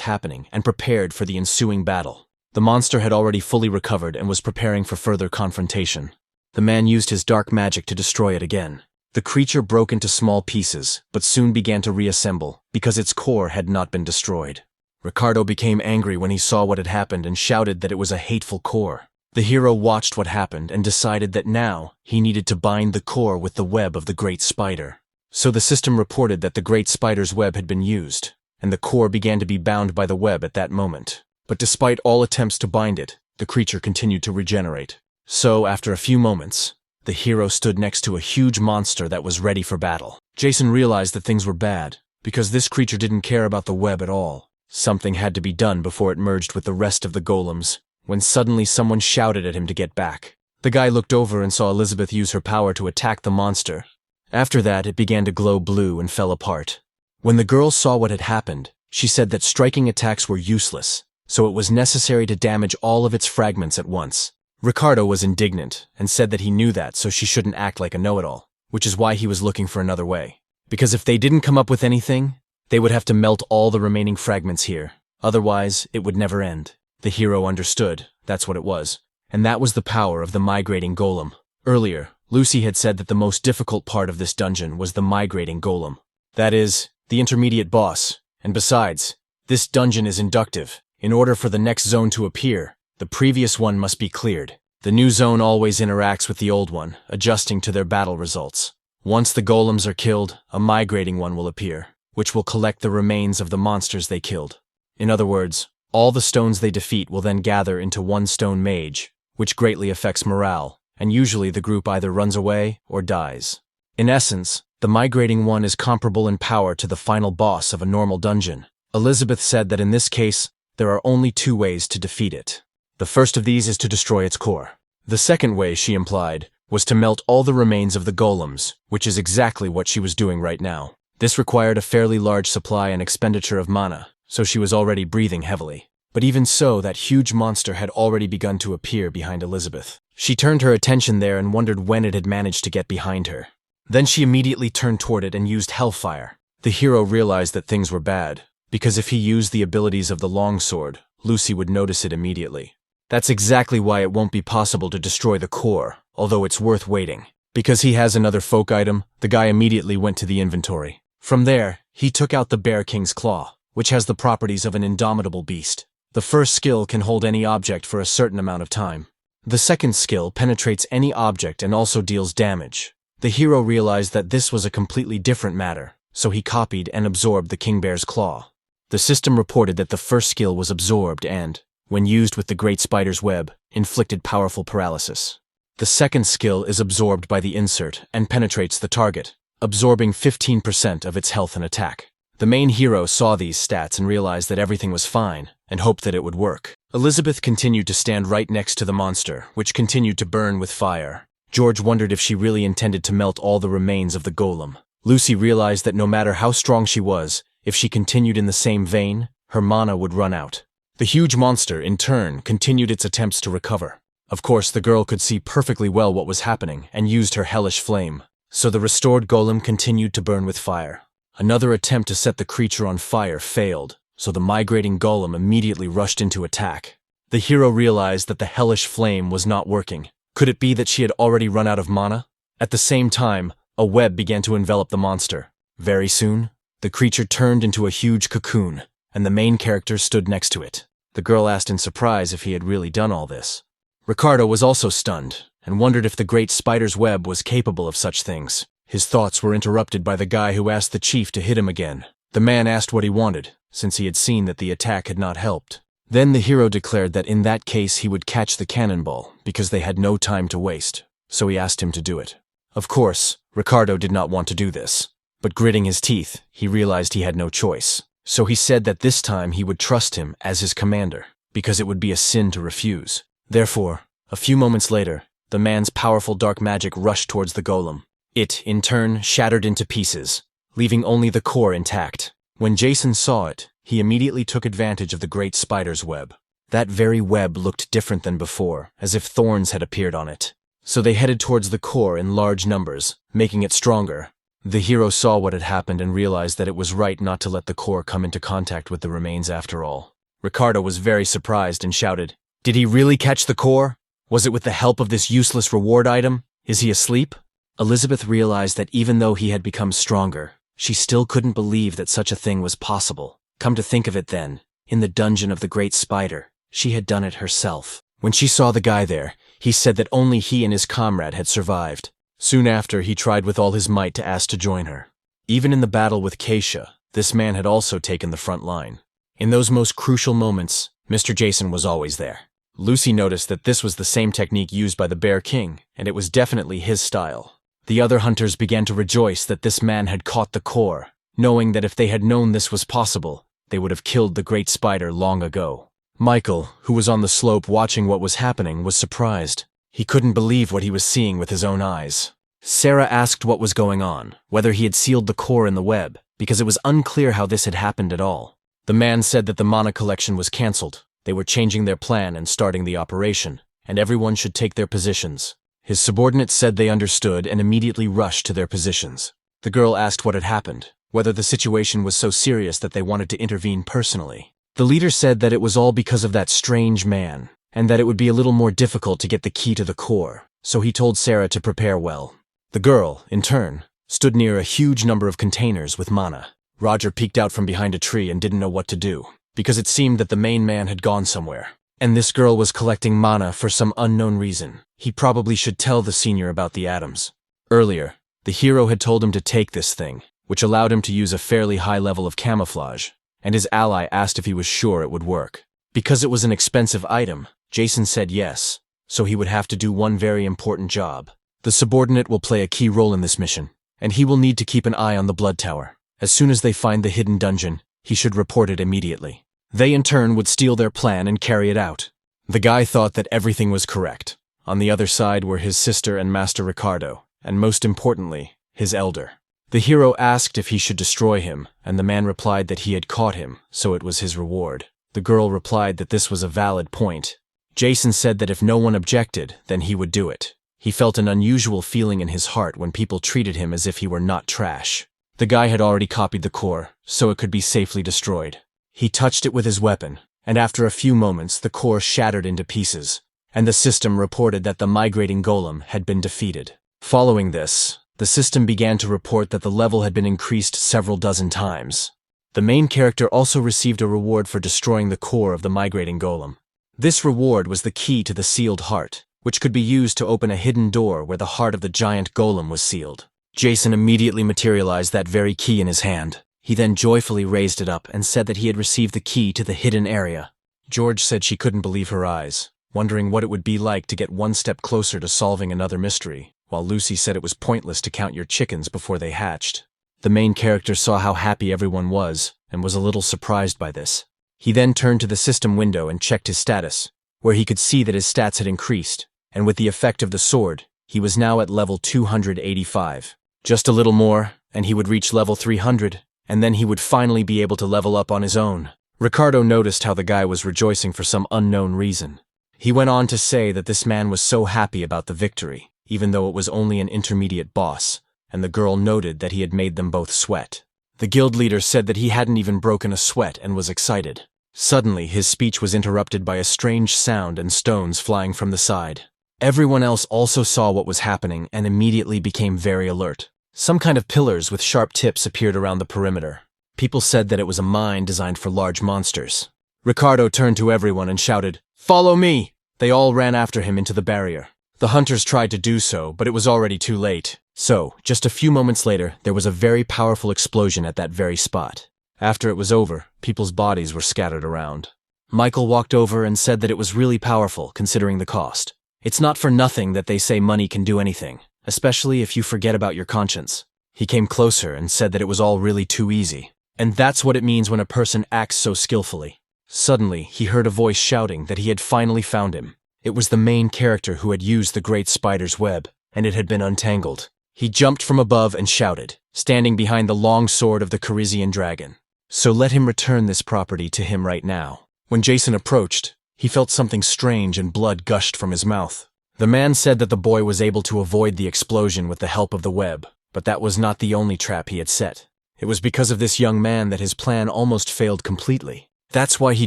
happening and prepared for the ensuing battle. The monster had already fully recovered and was preparing for further confrontation. The man used his dark magic to destroy it again. The creature broke into small pieces, but soon began to reassemble, because its core had not been destroyed. Ricardo became angry when he saw what had happened and shouted that it was a hateful core. The hero watched what happened and decided that now he needed to bind the core with the web of the Great Spider. So the system reported that the Great Spider's web had been used, and the core began to be bound by the web at that moment. But despite all attempts to bind it, the creature continued to regenerate. So, after a few moments, the hero stood next to a huge monster that was ready for battle. Jason realized that things were bad, because this creature didn't care about the web at all. Something had to be done before it merged with the rest of the golems, when suddenly someone shouted at him to get back. The guy looked over and saw Elizabeth use her power to attack the monster. After that, it began to glow blue and fell apart. When the girl saw what had happened, she said that striking attacks were useless, so it was necessary to damage all of its fragments at once. Ricardo was indignant and said that he knew that, so she shouldn't act like a know-it-all, which is why he was looking for another way. Because if they didn't come up with anything, they would have to melt all the remaining fragments here. Otherwise, it would never end. The hero understood, that's what it was. And that was the power of the migrating golem. Earlier, Lucy had said that the most difficult part of this dungeon was the migrating golem. That is, the intermediate boss. And besides, this dungeon is inductive. In order for the next zone to appear, the previous one must be cleared. The new zone always interacts with the old one, adjusting to their battle results. Once the golems are killed, a migrating one will appear, which will collect the remains of the monsters they killed. In other words, all the stones they defeat will then gather into one stone mage, which greatly affects morale, and usually the group either runs away or dies. In essence, the migrating one is comparable in power to the final boss of a normal dungeon. Elizabeth said that in this case, there are only two ways to defeat it. The first of these is to destroy its core. The second way, she implied, was to melt all the remains of the golems, which is exactly what she was doing right now. This required a fairly large supply and expenditure of mana, so she was already breathing heavily. But even so, that huge monster had already begun to appear behind Elizabeth. She turned her attention there and wondered when it had managed to get behind her. Then she immediately turned toward it and used Hellfire. The hero realized that things were bad, because if he used the abilities of the longsword, Lucy would notice it immediately. That's exactly why it won't be possible to destroy the core, although it's worth waiting. Because he has another folk item, the guy immediately went to the inventory. From there, he took out the Bear King's Claw, which has the properties of an indomitable beast. The first skill can hold any object for a certain amount of time. The second skill penetrates any object and also deals damage. The hero realized that this was a completely different matter, so he copied and absorbed the king bear's claw. The system reported that the first skill was absorbed and, when used with the great spider's web, inflicted powerful paralysis. The second skill is absorbed by the insert and penetrates the target, absorbing 15% of its health and attack. The main hero saw these stats and realized that everything was fine, and hoped that it would work. Elizabeth continued to stand right next to the monster, which continued to burn with fire. George wondered if she really intended to melt all the remains of the golem. Lucy realized that no matter how strong she was, if she continued in the same vein, her mana would run out. The huge monster, in turn, continued its attempts to recover. Of course, the girl could see perfectly well what was happening and used her hellish flame, so the restored golem continued to burn with fire. Another attempt to set the creature on fire failed, so the migrating golem immediately rushed into attack. The hero realized that the hellish flame was not working. Could it be that she had already run out of mana? At the same time, a web began to envelop the monster. Very soon, the creature turned into a huge cocoon, and the main character stood next to it. The girl asked in surprise if he had really done all this. Ricardo was also stunned, and wondered if the great spider's web was capable of such things. His thoughts were interrupted by the guy who asked the chief to hit him again. The man asked what he wanted, since he had seen that the attack had not helped. Then the hero declared that in that case he would catch the cannonball, because they had no time to waste, so he asked him to do it. Of course, Ricardo did not want to do this, but gritting his teeth, he realized he had no choice. So he said that this time he would trust him as his commander, because it would be a sin to refuse. Therefore, a few moments later, the man's powerful dark magic rushed towards the golem. It, in turn, shattered into pieces, leaving only the core intact. When Jason saw it, he immediately took advantage of the great spider's web. That very web looked different than before, as if thorns had appeared on it. So they headed towards the core in large numbers, making it stronger. The hero saw what had happened and realized that it was right not to let the core come into contact with the remains after all. Ricardo was very surprised and shouted, "Did he really catch the core? Was it with the help of this useless reward item? Is he asleep?" Elizabeth realized that even though he had become stronger, she still couldn't believe that such a thing was possible. Come to think of it then, in the dungeon of the Great Spider, she had done it herself. When she saw the guy there, he said that only he and his comrade had survived. Soon after, he tried with all his might to ask to join her. Even in the battle with Keisha, this man had also taken the front line. In those most crucial moments, Mr. Jason was always there. Lucy noticed that this was the same technique used by the Bear King, and it was definitely his style. The other hunters began to rejoice that this man had caught the core, knowing that if they had known this was possible, they would have killed the great spider long ago. Michael, who was on the slope watching what was happening, was surprised. He couldn't believe what he was seeing with his own eyes. Sarah asked what was going on, whether he had sealed the core in the web, because it was unclear how this had happened at all. The man said that the mana collection was cancelled. They were changing their plan and starting the operation, and everyone should take their positions. His subordinates said they understood and immediately rushed to their positions. The girl asked what had happened, whether the situation was so serious that they wanted to intervene personally. The leader said that it was all because of that strange man, and that it would be a little more difficult to get the key to the core, so he told Sarah to prepare well. The girl, in turn, stood near a huge number of containers with mana. Roger peeked out from behind a tree and didn't know what to do, because it seemed that the main man had gone somewhere, and this girl was collecting mana for some unknown reason. He probably should tell the senior about the atoms. Earlier, the hero had told him to take this thing, which allowed him to use a fairly high level of camouflage, and his ally asked if he was sure it would work. Because it was an expensive item, Jason said yes, so he would have to do one very important job. The subordinate will play a key role in this mission, and he will need to keep an eye on the blood tower. As soon as they find the hidden dungeon, he should report it immediately. They in turn would steal their plan and carry it out. The guy thought that everything was correct. On the other side were his sister and Master Ricardo, and most importantly, his elder. The hero asked if he should destroy him, and the man replied that he had caught him, so it was his reward. The girl replied that this was a valid point. Jason said that if no one objected, then he would do it. He felt an unusual feeling in his heart when people treated him as if he were not trash. The guy had already copied the core, so it could be safely destroyed. He touched it with his weapon, and after a few moments the core shattered into pieces, and the system reported that the migrating golem had been defeated. Following this, the system began to report that the level had been increased several dozen times. The main character also received a reward for destroying the core of the migrating golem. This reward was the key to the sealed heart, which could be used to open a hidden door where the heart of the giant golem was sealed. Jason immediately materialized that very key in his hand. He then joyfully raised it up and said that he had received the key to the hidden area. George said she couldn't believe her eyes, wondering what it would be like to get one step closer to solving another mystery, while Lucy said it was pointless to count your chickens before they hatched. The main character saw how happy everyone was and was a little surprised by this. He then turned to the system window and checked his status, where he could see that his stats had increased, and with the effect of the sword, he was now at level 285. Just a little more, and he would reach level 300, and then he would finally be able to level up on his own. Ricardo noticed how the guy was rejoicing for some unknown reason. He went on to say that this man was so happy about the victory, even though it was only an intermediate boss, and the girl noted that he had made them both sweat. The guild leader said that he hadn't even broken a sweat and was excited. Suddenly, his speech was interrupted by a strange sound and stones flying from the side. Everyone else also saw what was happening and immediately became very alert. Some kind of pillars with sharp tips appeared around the perimeter. People said that it was a mine designed for large monsters. Ricardo turned to everyone and shouted, "Follow me!" They all ran after him into the barrier. The hunters tried to do so, but it was already too late. So, just a few moments later, there was a very powerful explosion at that very spot. After it was over, people's bodies were scattered around. Michael walked over and said that it was really powerful, considering the cost. It's not for nothing that they say money can do anything, especially if you forget about your conscience. He came closer and said that it was all really too easy. And that's what it means when a person acts so skillfully. Suddenly, he heard a voice shouting that he had finally found him. It was the main character who had used the great spider's web, and it had been untangled. He jumped from above and shouted, standing behind the long sword of the Carizian dragon. So let him return this property to him right now. When Jason approached, he felt something strange and blood gushed from his mouth. The man said that the boy was able to avoid the explosion with the help of the web, but that was not the only trap he had set. It was because of this young man that his plan almost failed completely. That's why he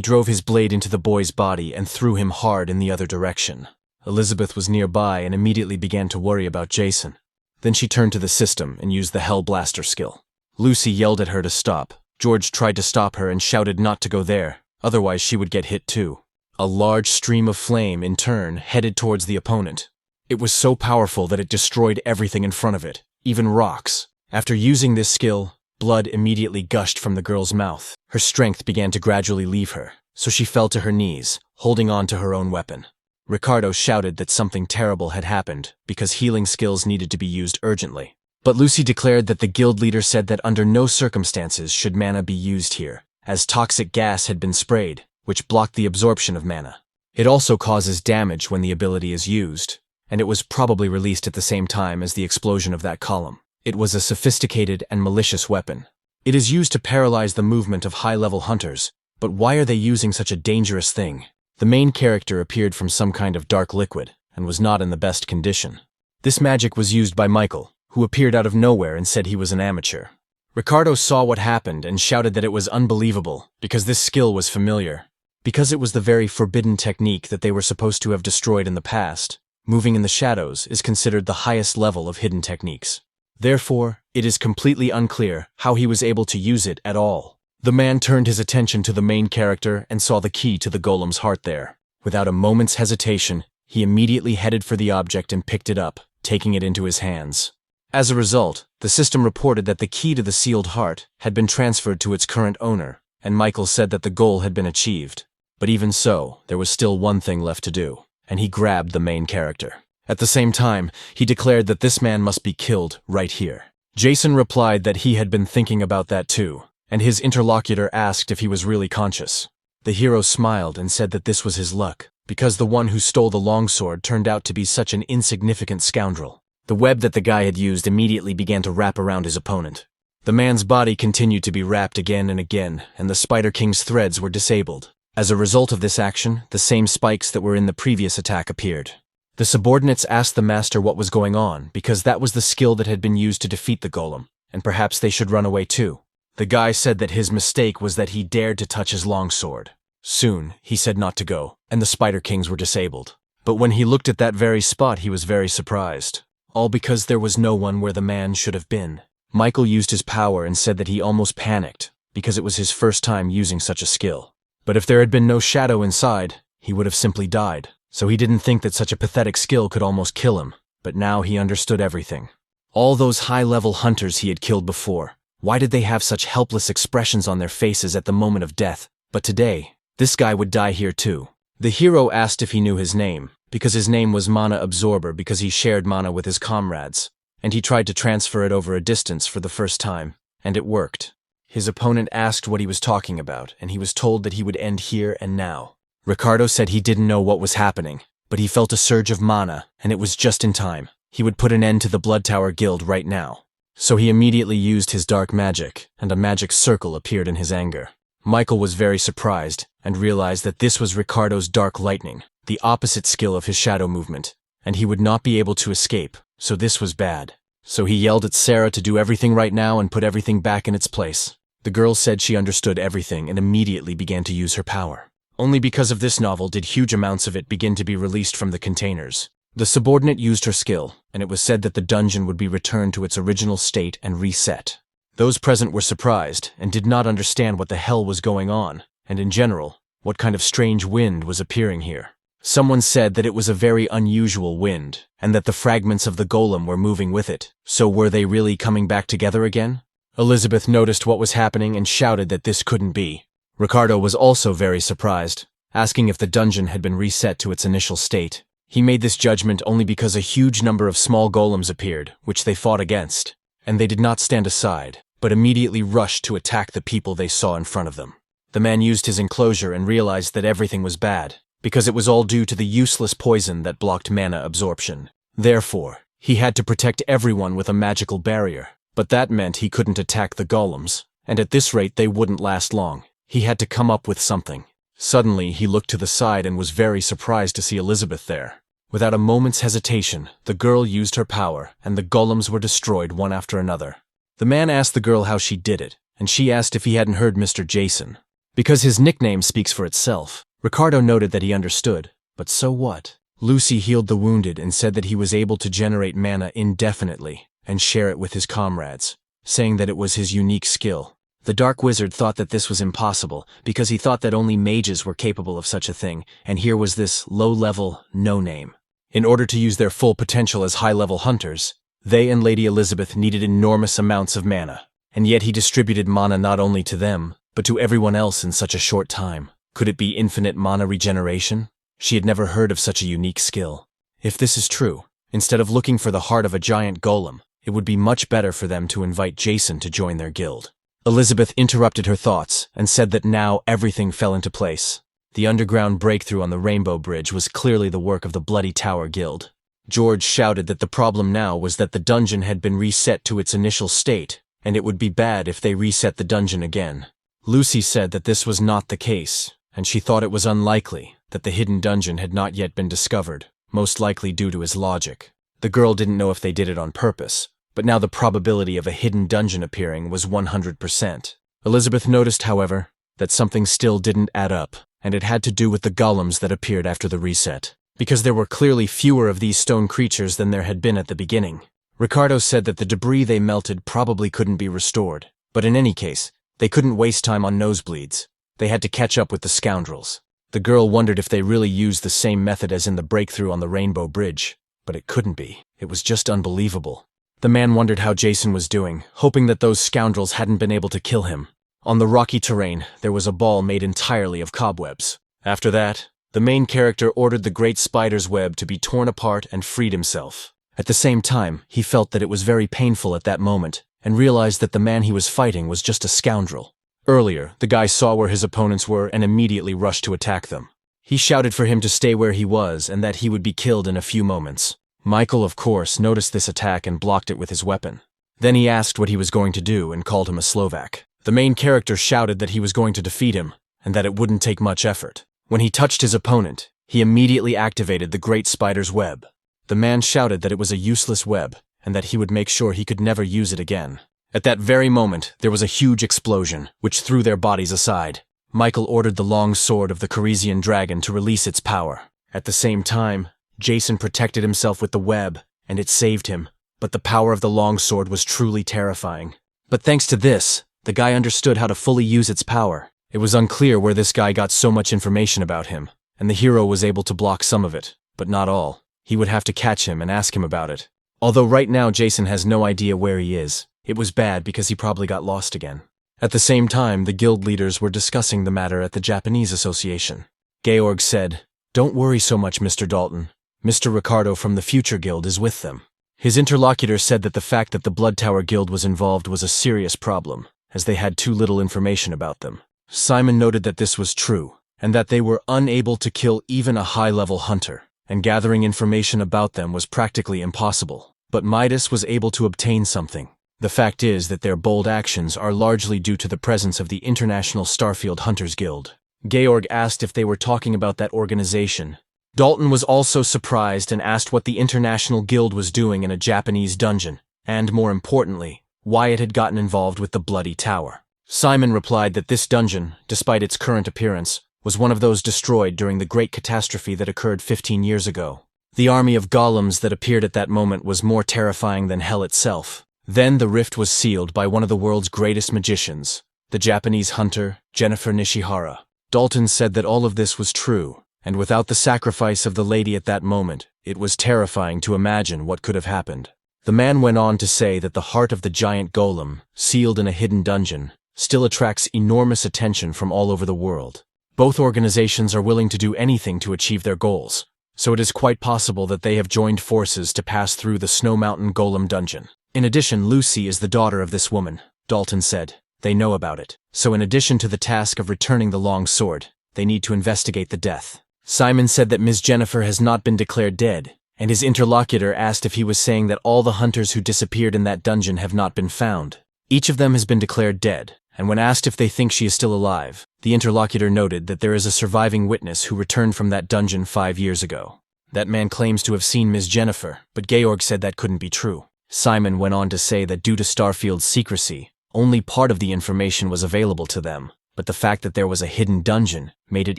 drove his blade into the boy's body and threw him hard in the other direction. Elizabeth was nearby and immediately began to worry about Jason. Then she turned to the system and used the Hell Blaster skill. Lucy yelled at her to stop. George tried to stop her and shouted not to go there, otherwise she would get hit too. A large stream of flame, in turn, headed towards the opponent. It was so powerful that it destroyed everything in front of it, even rocks. After using this skill, blood immediately gushed from the girl's mouth. Her strength began to gradually leave her, so she fell to her knees, holding on to her own weapon. Ricardo shouted that something terrible had happened because healing skills needed to be used urgently. But Lucy declared that the guild leader said that under no circumstances should mana be used here, as toxic gas had been sprayed, which blocked the absorption of mana. It also causes damage when the ability is used, and it was probably released at the same time as the explosion of that column. It was a sophisticated and malicious weapon. It is used to paralyze the movement of high-level hunters, but why are they using such a dangerous thing? The main character appeared from some kind of dark liquid, and was not in the best condition. This magic was used by Michael, who appeared out of nowhere and said he was an amateur. Ricardo saw what happened and shouted that it was unbelievable, because this skill was familiar. Because it was the very forbidden technique that they were supposed to have destroyed in the past, moving in the shadows is considered the highest level of hidden techniques. Therefore, it is completely unclear how he was able to use it at all. The man turned his attention to the main character and saw the key to the golem's heart there. Without a moment's hesitation, he immediately headed for the object and picked it up, taking it into his hands. As a result, the system reported that the key to the sealed heart had been transferred to its current owner, and Michael said that the goal had been achieved. But even so, there was still one thing left to do, and he grabbed the main character. At the same time, he declared that this man must be killed right here. Jason replied that he had been thinking about that too, and his interlocutor asked if he was really conscious. The hero smiled and said that this was his luck, because the one who stole the longsword turned out to be such an insignificant scoundrel. The web that the guy had used immediately began to wrap around his opponent. The man's body continued to be wrapped again and again, and the Spider King's threads were disabled. As a result of this action, the same spikes that were in the previous attack appeared. The subordinates asked the master what was going on, because that was the skill that had been used to defeat the golem, and perhaps they should run away too. The guy said that his mistake was that he dared to touch his longsword. Soon, he said not to go, and the Spider Kings were disabled. But when he looked at that very spot, he was very surprised. All because there was no one where the man should have been. Michael used his power and said that he almost panicked, because it was his first time using such a skill. But if there had been no shadow inside, he would have simply died. so he didn't think that such a pathetic skill could almost kill him, but now he understood everything. All those high-level hunters he had killed before, why did they have such helpless expressions on their faces at the moment of death? But today, this guy would die here too. The hero asked if he knew his name, because his name was Mana Absorber because he shared mana with his comrades, and he tried to transfer it over a distance for the first time, and it worked. His opponent asked what he was talking about, and he was told that he would end here and now. Ricardo said he didn't know what was happening, but he felt a surge of mana, and it was just in time. He would put an end to the Blood Tower Guild right now. So he immediately used his dark magic, and a magic circle appeared in his anger. Michael was very surprised, and realized that this was Ricardo's dark lightning, the opposite skill of his shadow movement, and he would not be able to escape, so this was bad. So he yelled at Sarah to do everything right now and put everything back in its place. The girl said she understood everything and immediately began to use her power. Only because of this novel did huge amounts of it begin to be released from the containers. The subordinate used her skill, and it was said that the dungeon would be returned to its original state and reset. Those present were surprised and did not understand what the hell was going on, and in general, what kind of strange wind was appearing here. Someone said that it was a very unusual wind, and that the fragments of the golem were moving with it. So were they really coming back together again? Elizabeth noticed what was happening and shouted that this couldn't be. Ricardo was also very surprised, asking if the dungeon had been reset to its initial state. He made this judgment only because a huge number of small golems appeared, which they fought against, and they did not stand aside, but immediately rushed to attack the people they saw in front of them. The man used his enclosure and realized that everything was bad, because it was all due to the useless poison that blocked mana absorption. Therefore, he had to protect everyone with a magical barrier, but that meant he couldn't attack the golems, and at this rate they wouldn't last long. He had to come up with something. Suddenly, he looked to the side and was very surprised to see Elizabeth there. Without a moment's hesitation, the girl used her power, and the golems were destroyed one after another. The man asked the girl how she did it, and she asked if he hadn't heard Mr. Jason. Because his nickname speaks for itself, Ricardo noted that he understood, but so what? Lucy healed the wounded and said that he was able to generate mana indefinitely and share it with his comrades, saying that it was his unique skill. The Dark Wizard thought that this was impossible because he thought that only mages were capable of such a thing, and here was this low-level, no-name. In order to use their full potential as high-level hunters, they and Lady Elizabeth needed enormous amounts of mana, and yet he distributed mana not only to them, but to everyone else in such a short time. Could it be infinite mana regeneration? She had never heard of such a unique skill. If this is true, instead of looking for the heart of a giant golem, it would be much better for them to invite Jason to join their guild. Elizabeth interrupted her thoughts and said that now everything fell into place. The underground breakthrough on the Rainbow Bridge was clearly the work of the Bloody Tower Guild. George shouted that the problem now was that the dungeon had been reset to its initial state, and it would be bad if they reset the dungeon again. Lucy said that this was not the case, and she thought it was unlikely that the hidden dungeon had not yet been discovered, most likely due to his logic. The girl didn't know if they did it on purpose, but now the probability of a hidden dungeon appearing was 100%. Elizabeth noticed, however, that something still didn't add up, and it had to do with the golems that appeared after the reset, because there were clearly fewer of these stone creatures than there had been at the beginning. Ricardo said that the debris they melted probably couldn't be restored, but in any case, they couldn't waste time on nosebleeds. They had to catch up with the scoundrels. The girl wondered if they really used the same method as in the breakthrough on the Rainbow Bridge, but it couldn't be. It was just unbelievable. The man wondered how Jason was doing, hoping that those scoundrels hadn't been able to kill him. On the rocky terrain, there was a ball made entirely of cobwebs. After that, the main character ordered the great spider's web to be torn apart and freed himself. At the same time, he felt that it was very painful at that moment, and realized that the man he was fighting was just a scoundrel. Earlier, the guy saw where his opponents were and immediately rushed to attack them. He shouted for him to stay where he was and that he would be killed in a few moments. Michael, of course, noticed this attack and blocked it with his weapon. Then he asked what he was going to do and called him a Slovak. The main character shouted that he was going to defeat him, and that it wouldn't take much effort. When he touched his opponent, he immediately activated the great spider's web. The man shouted that it was a useless web, and that he would make sure he could never use it again. At that very moment, there was a huge explosion, which threw their bodies aside. Michael ordered the long sword of the Coresian dragon to release its power. At the same time, Jason protected himself with the web, and it saved him, but the power of the longsword was truly terrifying. But thanks to this, the guy understood how to fully use its power. It was unclear where this guy got so much information about him, and the hero was able to block some of it, but not all. He would have to catch him and ask him about it. Although right now Jason has no idea where he is. It was bad because he probably got lost again. At the same time, the guild leaders were discussing the matter at the Japanese Association. Georg said, "Don't worry so much, Mr. Dalton. Mr. Ricardo from the Future Guild is with them." His interlocutor said that the fact that the Blood Tower Guild was involved was a serious problem, as they had too little information about them. Simon noted that this was true, and that they were unable to kill even a high-level hunter, and gathering information about them was practically impossible. But Midas was able to obtain something. The fact is that their bold actions are largely due to the presence of the International Starfield Hunters Guild. Georg asked if they were talking about that organization. Dalton was also surprised and asked what the International Guild was doing in a Japanese dungeon, and more importantly, why it had gotten involved with the Bloody Tower. Simon replied that this dungeon, despite its current appearance, was one of those destroyed during the great catastrophe that occurred 15 years ago. The army of golems that appeared at that moment was more terrifying than hell itself. Then the rift was sealed by one of the world's greatest magicians, the Japanese hunter, Jennifer Nishihara. Dalton said that all of this was true, and without the sacrifice of the lady at that moment, it was terrifying to imagine what could have happened. The man went on to say that the heart of the giant golem, sealed in a hidden dungeon, still attracts enormous attention from all over the world. Both organizations are willing to do anything to achieve their goals, so it is quite possible that they have joined forces to pass through the Snow Mountain Golem dungeon. In addition, Lucy is the daughter of this woman, Dalton said. They know about it. So in addition to the task of returning the long sword, they need to investigate the death. Simon said that Ms. Jennifer has not been declared dead, and his interlocutor asked if he was saying that all the hunters who disappeared in that dungeon have not been found. Each of them has been declared dead, and when asked if they think she is still alive, the interlocutor noted that there is a surviving witness who returned from that dungeon 5 years ago. That man claims to have seen Ms. Jennifer, but Georg said that couldn't be true. Simon went on to say that due to Starfield's secrecy, only part of the information was available to them, but the fact that there was a hidden dungeon made it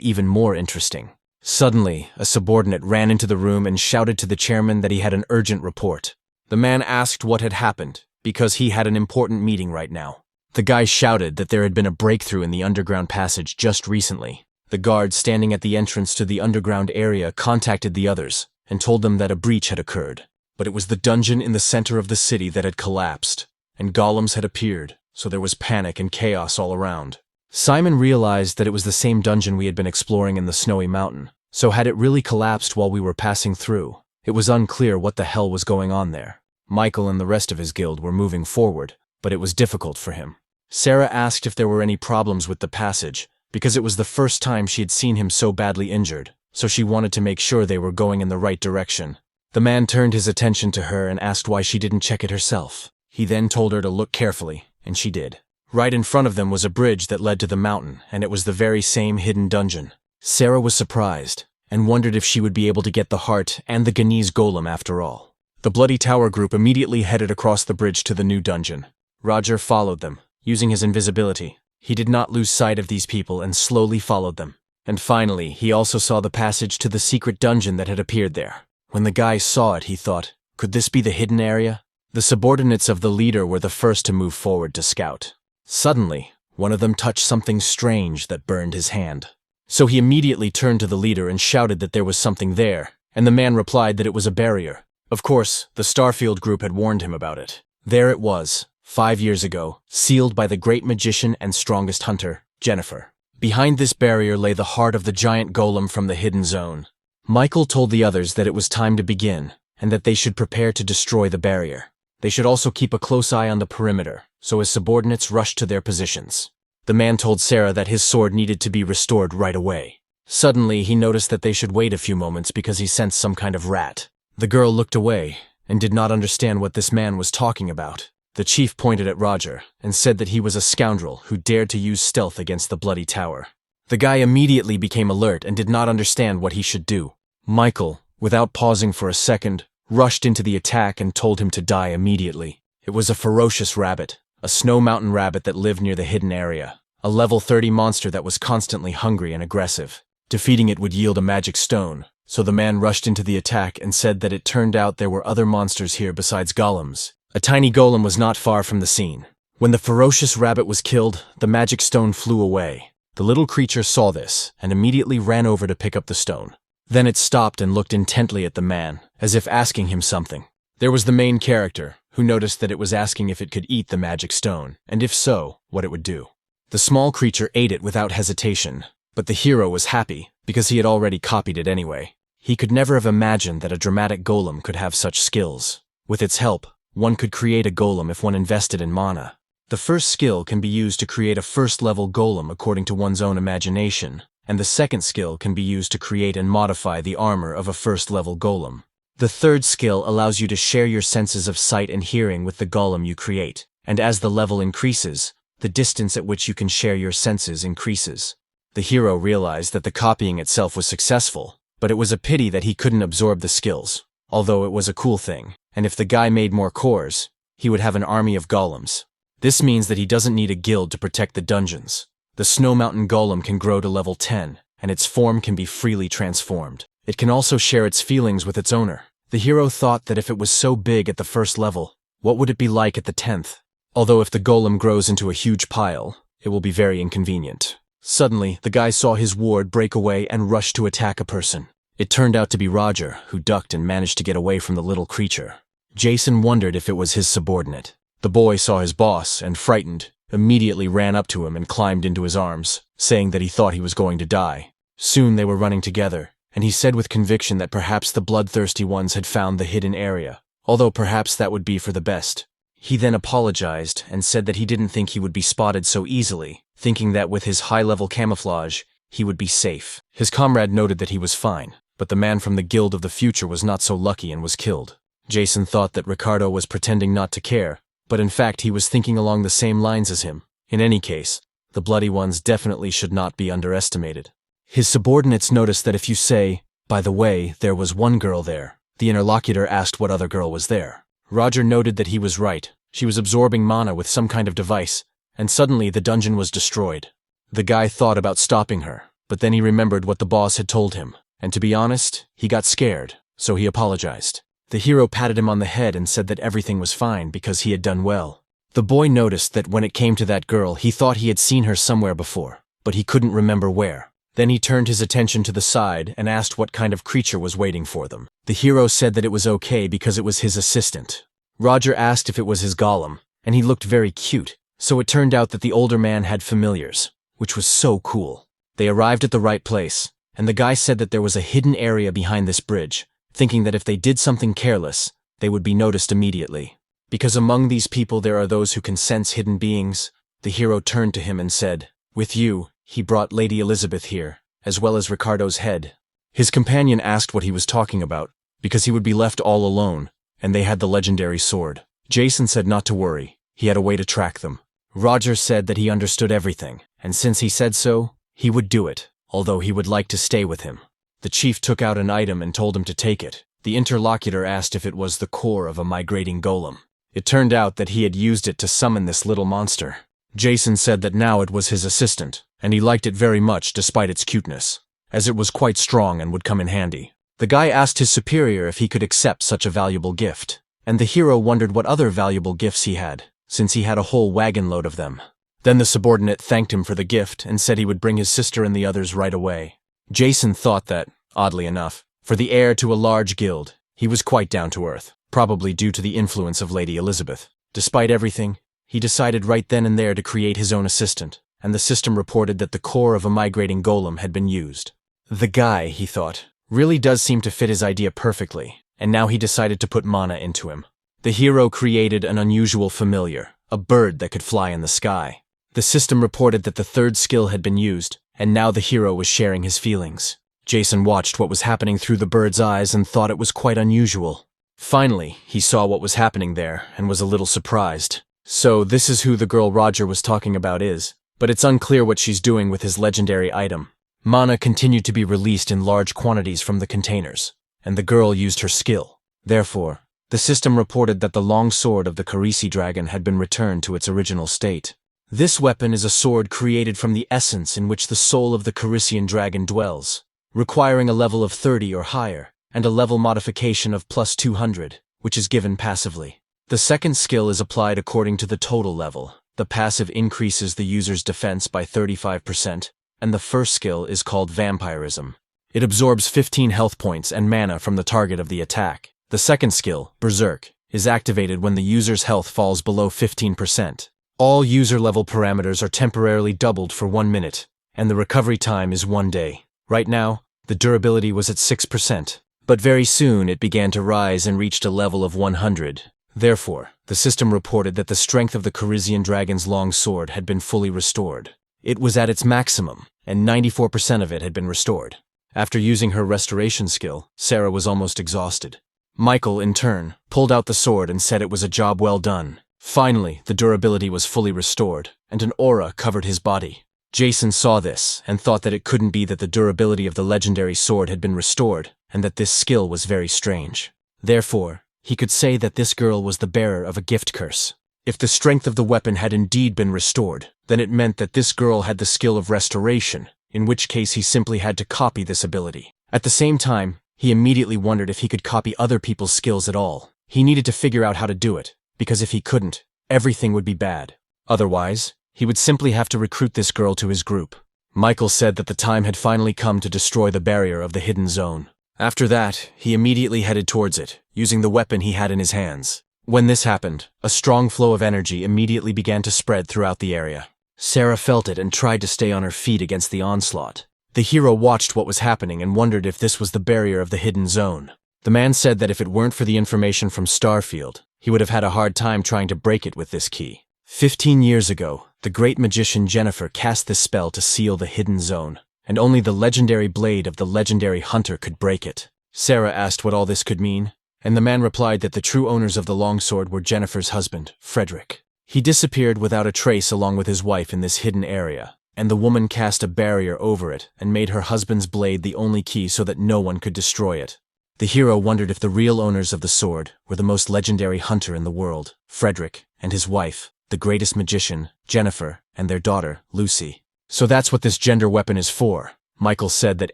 even more interesting. Suddenly, a subordinate ran into the room and shouted to the chairman that he had an urgent report. The man asked what had happened, because he had an important meeting right now. The guy shouted that there had been a breakthrough in the underground passage just recently. The guard standing at the entrance to the underground area contacted the others and told them that a breach had occurred. But it was the dungeon in the center of the city that had collapsed, and golems had appeared, so there was panic and chaos all around. Simon realized that it was the same dungeon we had been exploring in the Snowy Mountain, so had it really collapsed while we were passing through? It was unclear what the hell was going on there. Michael and the rest of his guild were moving forward, but it was difficult for him. Sarah asked if there were any problems with the passage, because it was the first time she had seen him so badly injured, so she wanted to make sure they were going in the right direction. The man turned his attention to her and asked why she didn't check it herself. He then told her to look carefully, and she did. Right in front of them was a bridge that led to the mountain, and it was the very same hidden dungeon. Sarah was surprised, and wondered if she would be able to get the heart and the Ganese golem after all. The Bloody Tower group immediately headed across the bridge to the new dungeon. Roger followed them, using his invisibility. He did not lose sight of these people and slowly followed them. And finally, he also saw the passage to the secret dungeon that had appeared there. When the guy saw it, he thought, could this be the hidden area? The subordinates of the leader were the first to move forward to scout. Suddenly, one of them touched something strange that burned his hand. So he immediately turned to the leader and shouted that there was something there, and the man replied that it was a barrier. Of course, the Starfield group had warned him about it. There it was, 5 years ago, sealed by the great magician and strongest hunter, Jennifer. Behind this barrier lay the heart of the giant golem from the hidden zone. Michael told the others that it was time to begin, and that they should prepare to destroy the barrier. They should also keep a close eye on the perimeter, so his subordinates rushed to their positions. The man told Sarah that his sword needed to be restored right away. Suddenly, he noticed that they should wait a few moments because he sensed some kind of rat. The girl looked away, and did not understand what this man was talking about. The chief pointed at Roger, and said that he was a scoundrel who dared to use stealth against the Bloody Tower. The guy immediately became alert and did not understand what he should do. Michael, without pausing for a second, rushed into the attack and told him to die immediately. It was a ferocious rabbit, a Snow Mountain rabbit that lived near the hidden area, a level 30 monster that was constantly hungry and aggressive. Defeating it would yield a magic stone, so the man rushed into the attack and said that it turned out there were other monsters here besides golems. A tiny golem was not far from the scene. When the ferocious rabbit was killed, the magic stone flew away. The little creature saw this and immediately ran over to pick up the stone. Then it stopped and looked intently at the man, as if asking him something. There was the main character, who noticed that it was asking if it could eat the magic stone, and if so, what it would do. The small creature ate it without hesitation, but the hero was happy, because he had already copied it anyway. He could never have imagined that a dramatic golem could have such skills. With its help, one could create a golem if one invested in mana. The first skill can be used to create a first-level golem according to one's own imagination, and the second skill can be used to create and modify the armor of a first-level golem. The third skill allows you to share your senses of sight and hearing with the golem you create, and as the level increases, the distance at which you can share your senses increases. The hero realized that the copying itself was successful, but it was a pity that he couldn't absorb the skills, although it was a cool thing, and if the guy made more cores, he would have an army of golems. This means that he doesn't need a guild to protect the dungeons. The Snow Mountain Golem can grow to level 10, and its form can be freely transformed. It can also share its feelings with its owner. The hero thought that if it was so big at the first level, what would it be like at the 10th? Although if the golem grows into a huge pile, it will be very inconvenient. Suddenly, the guy saw his ward break away and rush to attack a person. It turned out to be Roger, who ducked and managed to get away from the little creature. Jason wondered if it was his subordinate. The boy saw his boss and, frightened, immediately ran up to him and climbed into his arms, saying that he thought he was going to die. Soon they were running together, and he said with conviction that perhaps the bloodthirsty ones had found the hidden area, although perhaps that would be for the best. He then apologized and said that he didn't think he would be spotted so easily, thinking that with his high-level camouflage, he would be safe. His comrade noted that he was fine, but the man from the Guild of the Future was not so lucky and was killed. Jason thought that Ricardo was pretending not to care, but in fact he was thinking along the same lines as him. In any case, the bloody ones definitely should not be underestimated. His subordinates noticed that if you say, "By the way, there was one girl there," the interlocutor asked what other girl was there. Roger noted that he was right. She was absorbing mana with some kind of device, and suddenly the dungeon was destroyed. The guy thought about stopping her, but then he remembered what the boss had told him, and to be honest, he got scared, so he apologized. The hero patted him on the head and said that everything was fine because he had done well. The boy noticed that when it came to that girl, he thought he had seen her somewhere before, but he couldn't remember where. Then he turned his attention to the side and asked what kind of creature was waiting for them. The hero said that it was okay because it was his assistant. Roger asked if it was his golem, and he looked very cute, so it turned out that the older man had familiars, which was so cool. They arrived at the right place, and the guy said that there was a hidden area behind this bridge, thinking that if they did something careless, they would be noticed immediately. Because among these people there are those who can sense hidden beings, the hero turned to him and said, "With you, he brought Lady Elizabeth here, as well as Ricardo's head." His companion asked what he was talking about, because he would be left all alone, and they had the legendary sword. Jason said not to worry, he had a way to track them. Roger said that he understood everything, and since he said so, he would do it, although he would like to stay with him. The chief took out an item and told him to take it. The interlocutor asked if it was the core of a migrating golem. It turned out that he had used it to summon this little monster. Jason said that now it was his assistant, and he liked it very much despite its cuteness, as it was quite strong and would come in handy. The guy asked his superior if he could accept such a valuable gift, and the hero wondered what other valuable gifts he had, since he had a whole wagon load of them. Then the subordinate thanked him for the gift and said he would bring his sister and the others right away. Jason thought that, oddly enough, for the heir to a large guild, he was quite down to earth, probably due to the influence of Lady Elizabeth. Despite everything, he decided right then and there to create his own assistant, and the system reported that the core of a migrating golem had been used. The guy, he thought, really does seem to fit his idea perfectly, and now he decided to put mana into him. The hero created an unusual familiar, a bird that could fly in the sky. The system reported that the third skill had been used, and now the hero was sharing his feelings. Jason watched what was happening through the bird's eyes and thought it was quite unusual. Finally, he saw what was happening there and was a little surprised. So this is who the girl Roger was talking about is, but it's unclear what she's doing with his legendary item. Mana continued to be released in large quantities from the containers, and the girl used her skill. Therefore, the system reported that the long sword of the Carisi dragon had been returned to its original state. This weapon is a sword created from the essence in which the soul of the Carisian dragon dwells, requiring a level of 30 or higher, and a level modification of plus 200, which is given passively. The second skill is applied according to the total level. The passive increases the user's defense by 35%, and the first skill is called vampirism. It absorbs 15 health points and mana from the target of the attack. The second skill, Berserk, is activated when the user's health falls below 15%. All user-level parameters are temporarily doubled for 1 minute, and the recovery time is 1 day. Right now, the durability was at 6%, but very soon it began to rise and reached a level of 100. Therefore, the system reported that the strength of the Carizian dragon's long sword had been fully restored. It was at its maximum, and 94% of it had been restored. After using her restoration skill, Sarah was almost exhausted. Michael, in turn, pulled out the sword and said it was a job well done. Finally, the durability was fully restored, and an aura covered his body. Jason saw this and thought that it couldn't be that the durability of the legendary sword had been restored, and that this skill was very strange. Therefore, he could say that this girl was the bearer of a gift curse. If the strength of the weapon had indeed been restored, then it meant that this girl had the skill of restoration, in which case he simply had to copy this ability. At the same time, he immediately wondered if he could copy other people's skills at all. He needed to figure out how to do it, because if he couldn't, everything would be bad. Otherwise, he would simply have to recruit this girl to his group. Michael said that the time had finally come to destroy the barrier of the hidden zone. After that, he immediately headed towards it, using the weapon he had in his hands. When this happened, a strong flow of energy immediately began to spread throughout the area. Sarah felt it and tried to stay on her feet against the onslaught. The hero watched what was happening and wondered if this was the barrier of the hidden zone. The man said that if it weren't for the information from Starfield, he would have had a hard time trying to break it with this key. 15 years ago, the great magician Jennifer cast this spell to seal the hidden zone, and only the legendary blade of the legendary hunter could break it. Sarah asked what all this could mean, and the man replied that the true owners of the longsword were Jennifer's husband, Frederick. He disappeared without a trace along with his wife in this hidden area, and the woman cast a barrier over it and made her husband's blade the only key so that no one could destroy it. The hero wondered if the real owners of the sword were the most legendary hunter in the world, Frederick, and his wife, the greatest magician, Jennifer, and their daughter, Lucy. So that's what this gender weapon is for. Michael said that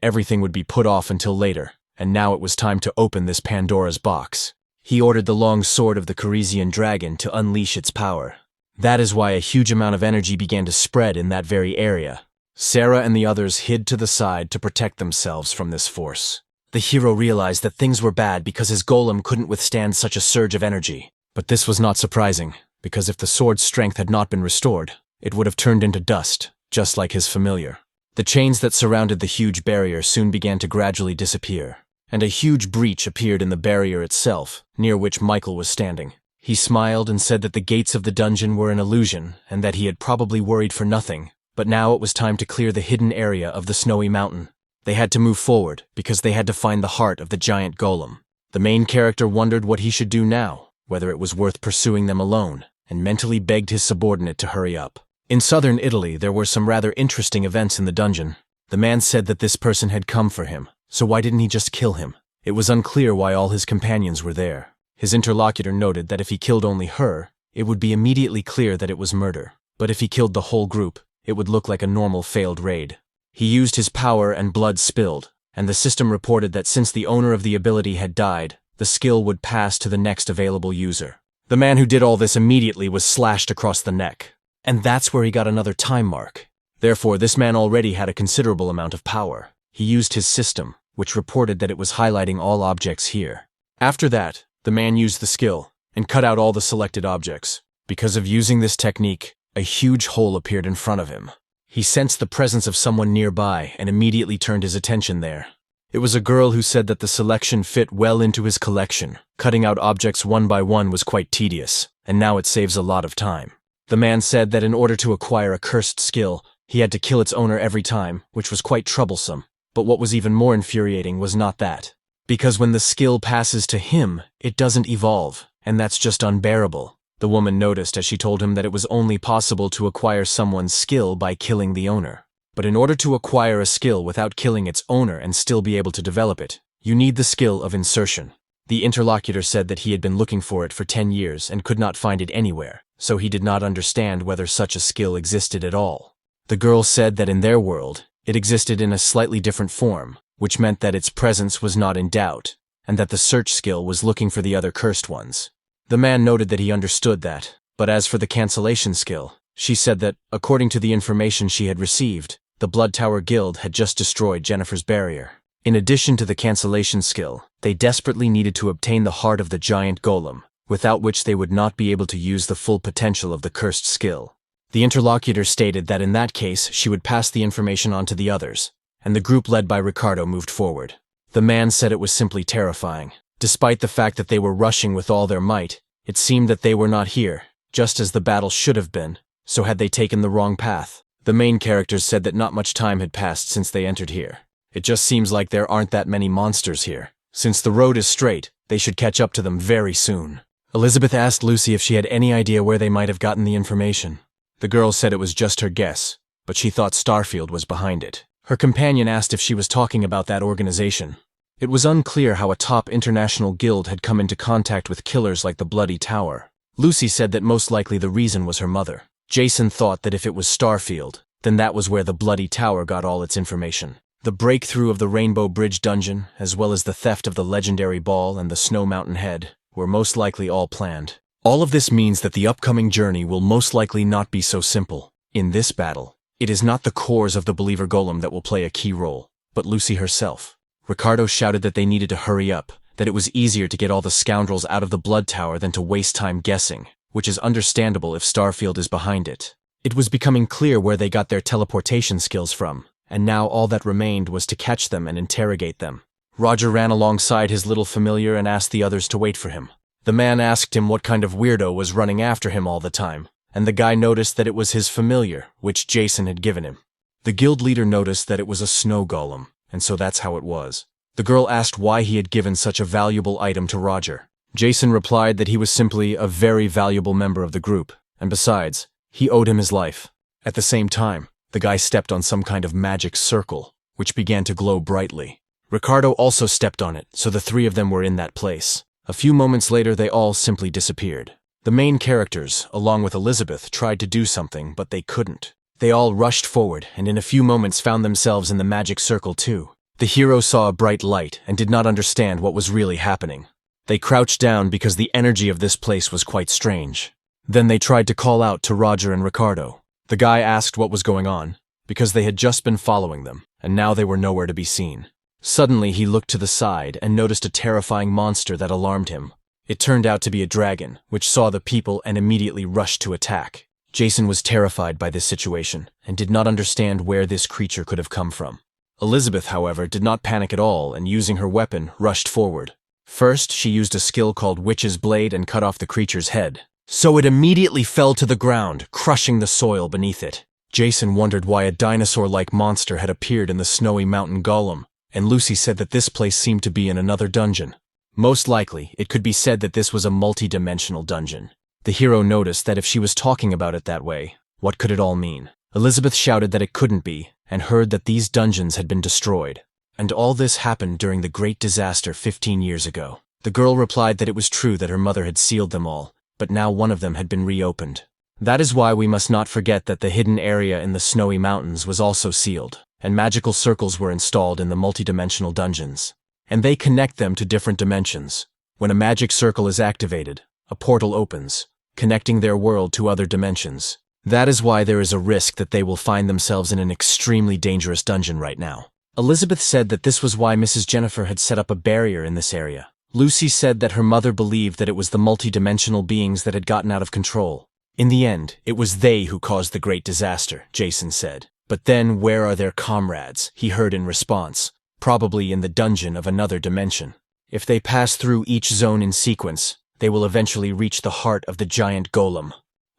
everything would be put off until later, and now it was time to open this Pandora's box. He ordered the long sword of the Carizian dragon to unleash its power. That is why a huge amount of energy began to spread in that very area. Sarah and the others hid to the side to protect themselves from this force. The hero realized that things were bad because his golem couldn't withstand such a surge of energy. But this was not surprising, because if the sword's strength had not been restored, it would have turned into dust, just like his familiar. The chains that surrounded the huge barrier soon began to gradually disappear, and a huge breach appeared in the barrier itself, near which Michael was standing. He smiled and said that the gates of the dungeon were an illusion, and that he had probably worried for nothing, but now it was time to clear the hidden area of the snowy mountain. They had to move forward, because they had to find the heart of the giant golem. The main character wondered what he should do now, whether it was worth pursuing them alone, and mentally begged his subordinate to hurry up. In southern Italy, there were some rather interesting events in the dungeon. The man said that this person had come for him, so why didn't he just kill him? It was unclear why all his companions were there. His interlocutor noted that if he killed only her, it would be immediately clear that it was murder. But if he killed the whole group, it would look like a normal failed raid. He used his power and blood spilled, and the system reported that since the owner of the ability had died, the skill would pass to the next available user. The man who did all this immediately was slashed across the neck. And that's where he got another time mark. Therefore, this man already had a considerable amount of power. He used his system, which reported that it was highlighting all objects here. After that, the man used the skill and cut out all the selected objects. Because of using this technique, a huge hole appeared in front of him. He sensed the presence of someone nearby and immediately turned his attention there. It was a girl who said that the selection fit well into his collection. Cutting out objects one by one was quite tedious, and now it saves a lot of time. The man said that in order to acquire a cursed skill, he had to kill its owner every time, which was quite troublesome. But what was even more infuriating was not that. Because when the skill passes to him, it doesn't evolve, and that's just unbearable. The woman noticed as she told him that it was only possible to acquire someone's skill by killing the owner. But in order to acquire a skill without killing its owner and still be able to develop it, you need the skill of insertion. The interlocutor said that he had been looking for it for 10 years and could not find it anywhere, so he did not understand whether such a skill existed at all. The girl said that in their world, it existed in a slightly different form, which meant that its presence was not in doubt, and that the search skill was looking for the other cursed ones. The man noted that he understood that, but as for the cancellation skill, she said that, according to the information she had received, the Blood Tower Guild had just destroyed Jennifer's barrier. In addition to the cancellation skill, they desperately needed to obtain the heart of the giant golem, without which they would not be able to use the full potential of the cursed skill. The interlocutor stated that in that case she would pass the information on to the others, and the group led by Ricardo moved forward. The man said it was simply terrifying. Despite the fact that they were rushing with all their might, it seemed that they were not here, just as the battle should have been, so had they taken the wrong path. The main characters said that not much time had passed since they entered here. It just seems like there aren't that many monsters here. Since the road is straight, they should catch up to them very soon. Elizabeth asked Lucy if she had any idea where they might have gotten the information. The girl said it was just her guess, but she thought Starfield was behind it. Her companion asked if she was talking about that organization. It was unclear how a top international guild had come into contact with killers like the Bloody Tower. Lucy said that most likely the reason was her mother. Jason thought that if it was Starfield, then that was where the Bloody Tower got all its information. The breakthrough of the Rainbow Bridge dungeon, as well as the theft of the legendary ball and the Snow Mountain Head, were most likely all planned. All of this means that the upcoming journey will most likely not be so simple. In this battle, it is not the cores of the Believer Golem that will play a key role, but Lucy herself. Ricardo shouted that they needed to hurry up, that it was easier to get all the scoundrels out of the Blood Tower than to waste time guessing, which is understandable if Starfield is behind it. It was becoming clear where they got their teleportation skills from, and now all that remained was to catch them and interrogate them. Roger ran alongside his little familiar and asked the others to wait for him. The man asked him what kind of weirdo was running after him all the time, and the guy noticed that it was his familiar, which Jason had given him. The guild leader noticed that it was a snow golem, and so that's how it was. The girl asked why he had given such a valuable item to Roger. Jason replied that he was simply a very valuable member of the group, and besides, he owed him his life. At the same time, the guy stepped on some kind of magic circle, which began to glow brightly. Ricardo also stepped on it, so the three of them were in that place. A few moments later, they all simply disappeared. The main characters, along with Elizabeth, tried to do something, but they couldn't. They all rushed forward, and in a few moments found themselves in the magic circle too. The hero saw a bright light and did not understand what was really happening. They crouched down because the energy of this place was quite strange. Then they tried to call out to Roger and Ricardo. The guy asked what was going on, because they had just been following them, and now they were nowhere to be seen. Suddenly he looked to the side and noticed a terrifying monster that alarmed him. It turned out to be a dragon, which saw the people and immediately rushed to attack. Jason was terrified by this situation, and did not understand where this creature could have come from. Elizabeth, however, did not panic at all, and using her weapon, rushed forward. First, she used a skill called Witch's Blade and cut off the creature's head. So it immediately fell to the ground, crushing the soil beneath it. Jason wondered why a dinosaur-like monster had appeared in the snowy mountain golem, and Lucy said that this place seemed to be in another dungeon. Most likely, it could be said that this was a multi-dimensional dungeon. The hero noticed that if she was talking about it that way, what could it all mean? Elizabeth shouted that it couldn't be, and heard that these dungeons had been destroyed. And all this happened during the Great Disaster 15 years ago. The girl replied that it was true that her mother had sealed them all, but now one of them had been reopened. That is why we must not forget that the hidden area in the snowy mountains was also sealed, and magical circles were installed in the multidimensional dungeons. And they connect them to different dimensions. When a magic circle is activated, a portal opens, connecting their world to other dimensions. That is why there is a risk that they will find themselves in an extremely dangerous dungeon right now. Elizabeth said that this was why Mrs. Jennifer had set up a barrier in this area. Lucy said that her mother believed that it was the multidimensional beings that had gotten out of control. In the end, it was they who caused the great disaster, Jason said. But then where are their comrades? He heard in response. Probably in the dungeon of another dimension. If they pass through each zone in sequence, they will eventually reach the heart of the giant golem.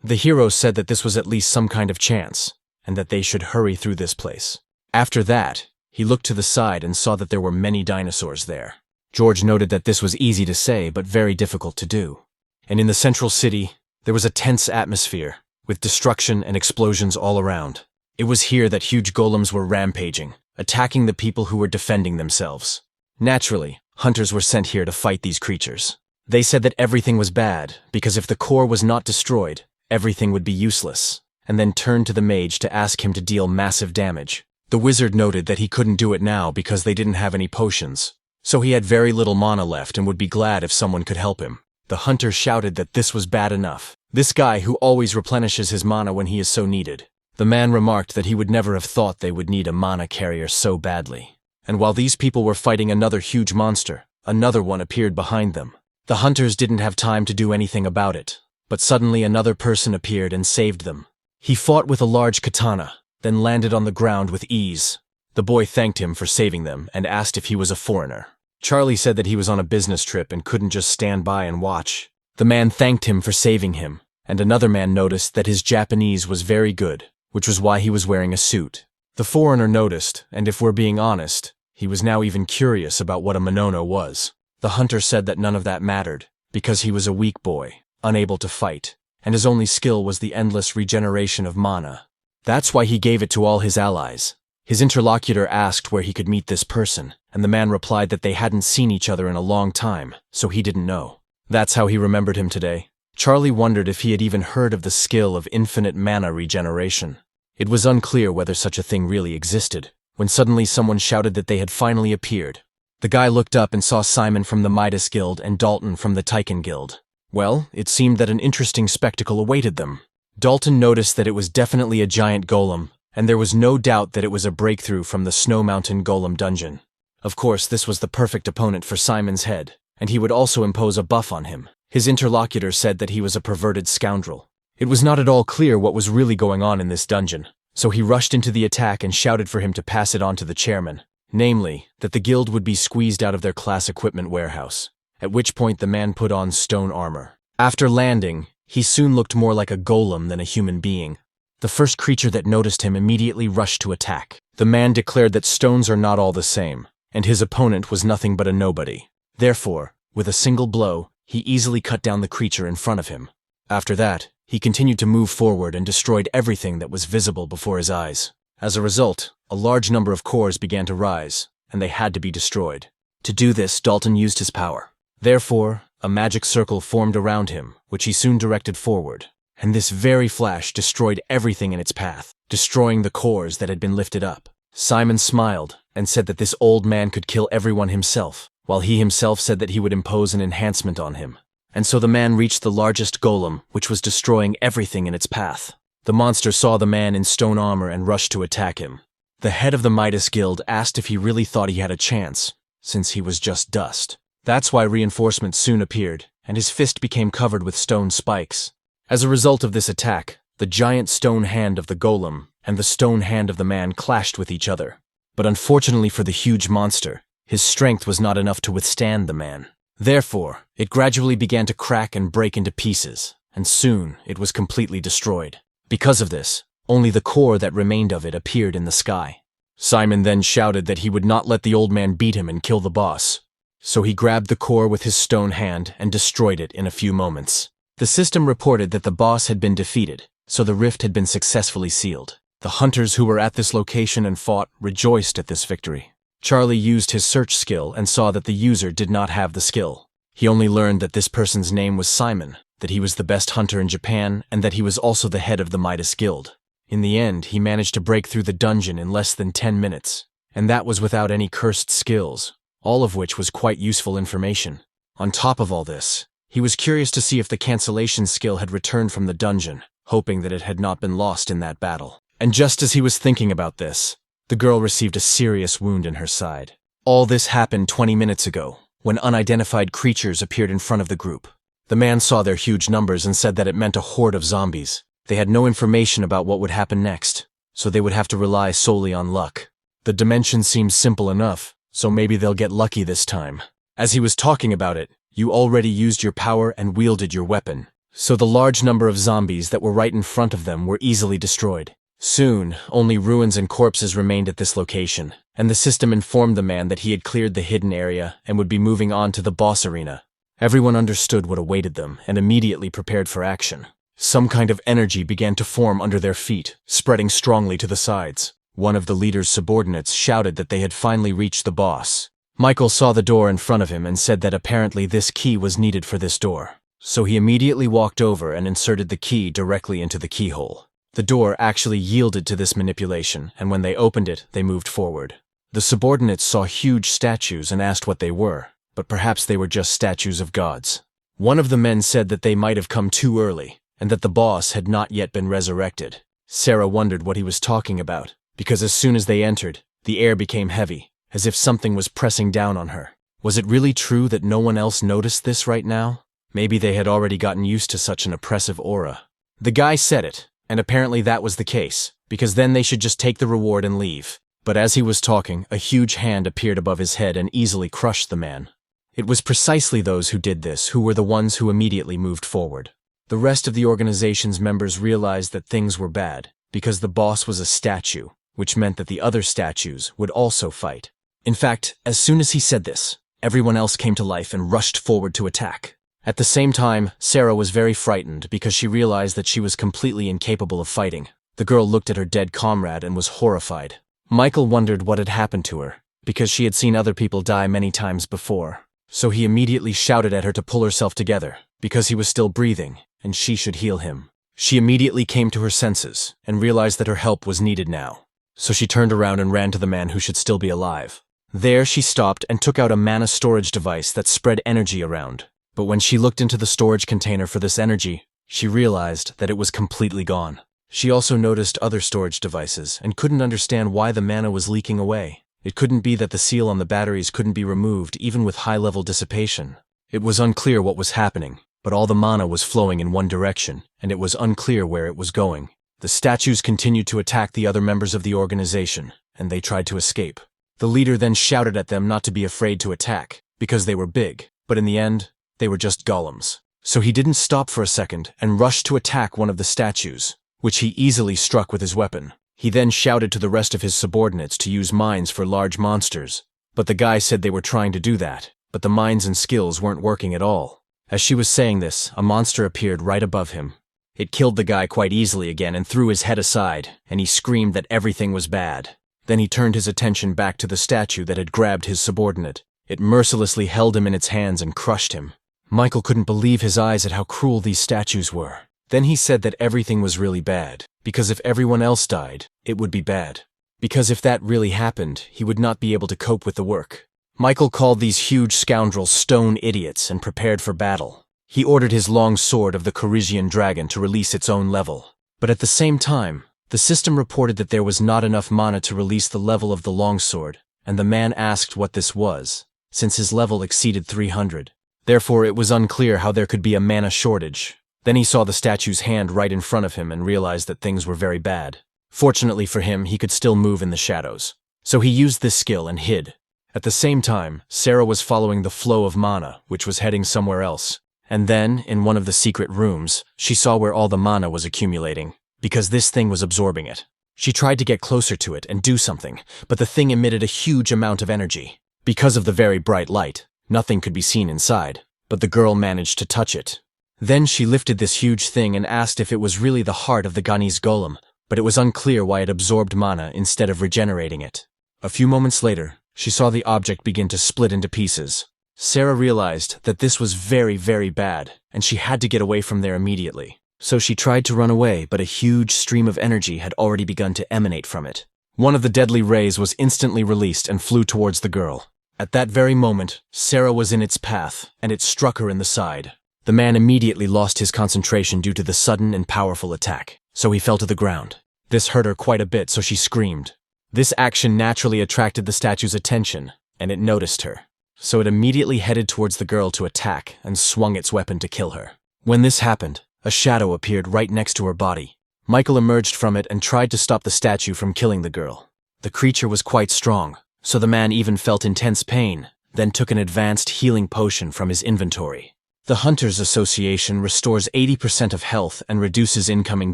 The hero said that this was at least some kind of chance, and that they should hurry through this place. After that, he looked to the side and saw that there were many dinosaurs there. George noted that this was easy to say, but very difficult to do. And in the central city, there was a tense atmosphere, with destruction and explosions all around. It was here that huge golems were rampaging, attacking the people who were defending themselves. Naturally, hunters were sent here to fight these creatures. They said that everything was bad, because if the core was not destroyed, everything would be useless, and then turned to the mage to ask him to deal massive damage. The wizard noted that he couldn't do it now because they didn't have any potions, so he had very little mana left and would be glad if someone could help him. The hunter shouted that this was bad enough. This guy who always replenishes his mana when he is so needed. The man remarked that he would never have thought they would need a mana carrier so badly. And while these people were fighting another huge monster, another one appeared behind them. The hunters didn't have time to do anything about it, but suddenly another person appeared and saved them. He fought with a large katana, then landed on the ground with ease. The boy thanked him for saving them and asked if he was a foreigner. Charlie said that he was on a business trip and couldn't just stand by and watch. The man thanked him for saving him, and another man noticed that his Japanese was very good, which was why he was wearing a suit. The foreigner noticed, and if we're being honest, he was now even curious about what a Monono was. The hunter said that none of that mattered, because he was a weak boy, unable to fight, and his only skill was the endless regeneration of mana. That's why he gave it to all his allies. His interlocutor asked where he could meet this person, and the man replied that they hadn't seen each other in a long time, so he didn't know. That's how he remembered him today. Charlie wondered if he had even heard of the skill of infinite mana regeneration. It was unclear whether such a thing really existed, when suddenly someone shouted that they had finally appeared. The guy looked up and saw Simon from the Midas Guild and Dalton from the Tychon Guild. Well, it seemed that an interesting spectacle awaited them. Dalton noticed that it was definitely a giant golem, and there was no doubt that it was a breakthrough from the Snow Mountain Golem dungeon. Of course, this was the perfect opponent for Simon's head, and he would also impose a buff on him. His interlocutor said that he was a perverted scoundrel. It was not at all clear what was really going on in this dungeon, so he rushed into the attack and shouted for him to pass it on to the chairman, namely, that the guild would be squeezed out of their class equipment warehouse, at which point the man put on stone armor. After landing, he soon looked more like a golem than a human being. The first creature that noticed him immediately rushed to attack. The man declared that stones are not all the same, and his opponent was nothing but a nobody. Therefore, with a single blow, he easily cut down the creature in front of him. After that, he continued to move forward and destroyed everything that was visible before his eyes. As a result, a large number of cores began to rise, and they had to be destroyed. To do this, Dalton used his power. Therefore, a magic circle formed around him, which he soon directed forward, and this very flash destroyed everything in its path, destroying the cores that had been lifted up. Simon smiled and said that this old man could kill everyone himself, while he himself said that he would impose an enhancement on him. And so the man reached the largest golem, which was destroying everything in its path. The monster saw the man in stone armor and rushed to attack him. The head of the Midas Guild asked if he really thought he had a chance, since he was just dust. That's why reinforcements soon appeared, and his fist became covered with stone spikes. As a result of this attack, the giant stone hand of the golem and the stone hand of the man clashed with each other. But unfortunately for the huge monster, his strength was not enough to withstand the man. Therefore, it gradually began to crack and break into pieces, and soon it was completely destroyed. Because of this, only the core that remained of it appeared in the sky. Simon then shouted that he would not let the old man beat him and kill the boss. So he grabbed the core with his stone hand and destroyed it in a few moments. The system reported that the boss had been defeated, so the rift had been successfully sealed. The hunters who were at this location and fought rejoiced at this victory. Charlie used his search skill and saw that the user did not have the skill. He only learned that this person's name was Simon, that he was the best hunter in Japan, and that he was also the head of the Midas Guild. In the end, he managed to break through the dungeon in less than 10 minutes, and that was without any cursed skills, all of which was quite useful information. On top of all this, he was curious to see if the cancellation skill had returned from the dungeon, hoping that it had not been lost in that battle. And just as he was thinking about this, the girl received a serious wound in her side. All this happened 20 minutes ago, when unidentified creatures appeared in front of the group. The man saw their huge numbers and said that it meant a horde of zombies. They had no information about what would happen next, so they would have to rely solely on luck. The dimension seems simple enough, so maybe they'll get lucky this time. As he was talking about it, you already used your power and wielded your weapon, so the large number of zombies that were right in front of them were easily destroyed. Soon, only ruins and corpses remained at this location, and the system informed the man that he had cleared the hidden area and would be moving on to the boss arena. Everyone understood what awaited them and immediately prepared for action. Some kind of energy began to form under their feet, spreading strongly to the sides. One of the leader's subordinates shouted that they had finally reached the boss. Michael saw the door in front of him and said that apparently this key was needed for this door. So he immediately walked over and inserted the key directly into the keyhole. The door actually yielded to this manipulation, and when they opened it, they moved forward. The subordinates saw huge statues and asked what they were, but perhaps they were just statues of gods. One of the men said that they might have come too early, and that the boss had not yet been resurrected. Sarah wondered what he was talking about, because as soon as they entered, the air became heavy, as if something was pressing down on her. Was it really true that no one else noticed this right now? Maybe they had already gotten used to such an oppressive aura. The guy said it, and apparently that was the case, because then they should just take the reward and leave. But as he was talking, a huge hand appeared above his head and easily crushed the man. It was precisely those who did this who were the ones who immediately moved forward. The rest of the organization's members realized that things were bad, because the boss was a statue, which meant that the other statues would also fight. In fact, as soon as he said this, everyone else came to life and rushed forward to attack. At the same time, Sarah was very frightened because she realized that she was completely incapable of fighting. The girl looked at her dead comrade and was horrified. Michael wondered what had happened to her, because she had seen other people die many times before. So he immediately shouted at her to pull herself together, because he was still breathing, and she should heal him. She immediately came to her senses, and realized that her help was needed now. So she turned around and ran to the man who should still be alive. There she stopped and took out a mana storage device that spread energy around. But when she looked into the storage container for this energy, she realized that it was completely gone. She also noticed other storage devices and couldn't understand why the mana was leaking away. It couldn't be that the seal on the batteries couldn't be removed even with high-level dissipation. It was unclear what was happening, but all the mana was flowing in one direction, and it was unclear where it was going. The statues continued to attack the other members of the organization, and they tried to escape. The leader then shouted at them not to be afraid to attack, because they were big, but in the end, they were just golems. So he didn't stop for a second and rushed to attack one of the statues, which he easily struck with his weapon. He then shouted to the rest of his subordinates to use mines for large monsters, but the guy said they were trying to do that, but the mines and skills weren't working at all. As she was saying this, a monster appeared right above him. It killed the guy quite easily again and threw his head aside, and he screamed that everything was bad. Then he turned his attention back to the statue that had grabbed his subordinate. It mercilessly held him in its hands and crushed him. Michael couldn't believe his eyes at how cruel these statues were. Then he said that everything was really bad, because if everyone else died, it would be bad. Because if that really happened, he would not be able to cope with the work. Michael called these huge scoundrels stone idiots and prepared for battle. He ordered his long sword of the Corisian dragon to release its own level. But at the same time, the system reported that there was not enough mana to release the level of the longsword, and the man asked what this was, since his level exceeded 300. Therefore, it was unclear how there could be a mana shortage. Then he saw the statue's hand right in front of him and realized that things were very bad. Fortunately for him, he could still move in the shadows. So he used this skill and hid. At the same time, Sarah was following the flow of mana, which was heading somewhere else. And then, in one of the secret rooms, she saw where all the mana was accumulating, because this thing was absorbing it. She tried to get closer to it and do something, but the thing emitted a huge amount of energy. Because of the very bright light, nothing could be seen inside, but the girl managed to touch it. Then she lifted this huge thing and asked if it was really the heart of the Ganese golem, but it was unclear why it absorbed mana instead of regenerating it. A few moments later, she saw the object begin to split into pieces. Sarah realized that this was very, very bad, and she had to get away from there immediately. So she tried to run away, but a huge stream of energy had already begun to emanate from it. One of the deadly rays was instantly released and flew towards the girl. At that very moment, Sarah was in its path, and it struck her in the side. The man immediately lost his concentration due to the sudden and powerful attack, so he fell to the ground. This hurt her quite a bit, so she screamed. This action naturally attracted the statue's attention, and it noticed her. So it immediately headed towards the girl to attack and swung its weapon to kill her. When this happened, a shadow appeared right next to her body. Michael emerged from it and tried to stop the statue from killing the girl. The creature was quite strong, so the man even felt intense pain, then took an advanced healing potion from his inventory. The Hunters Association restores 80% of health and reduces incoming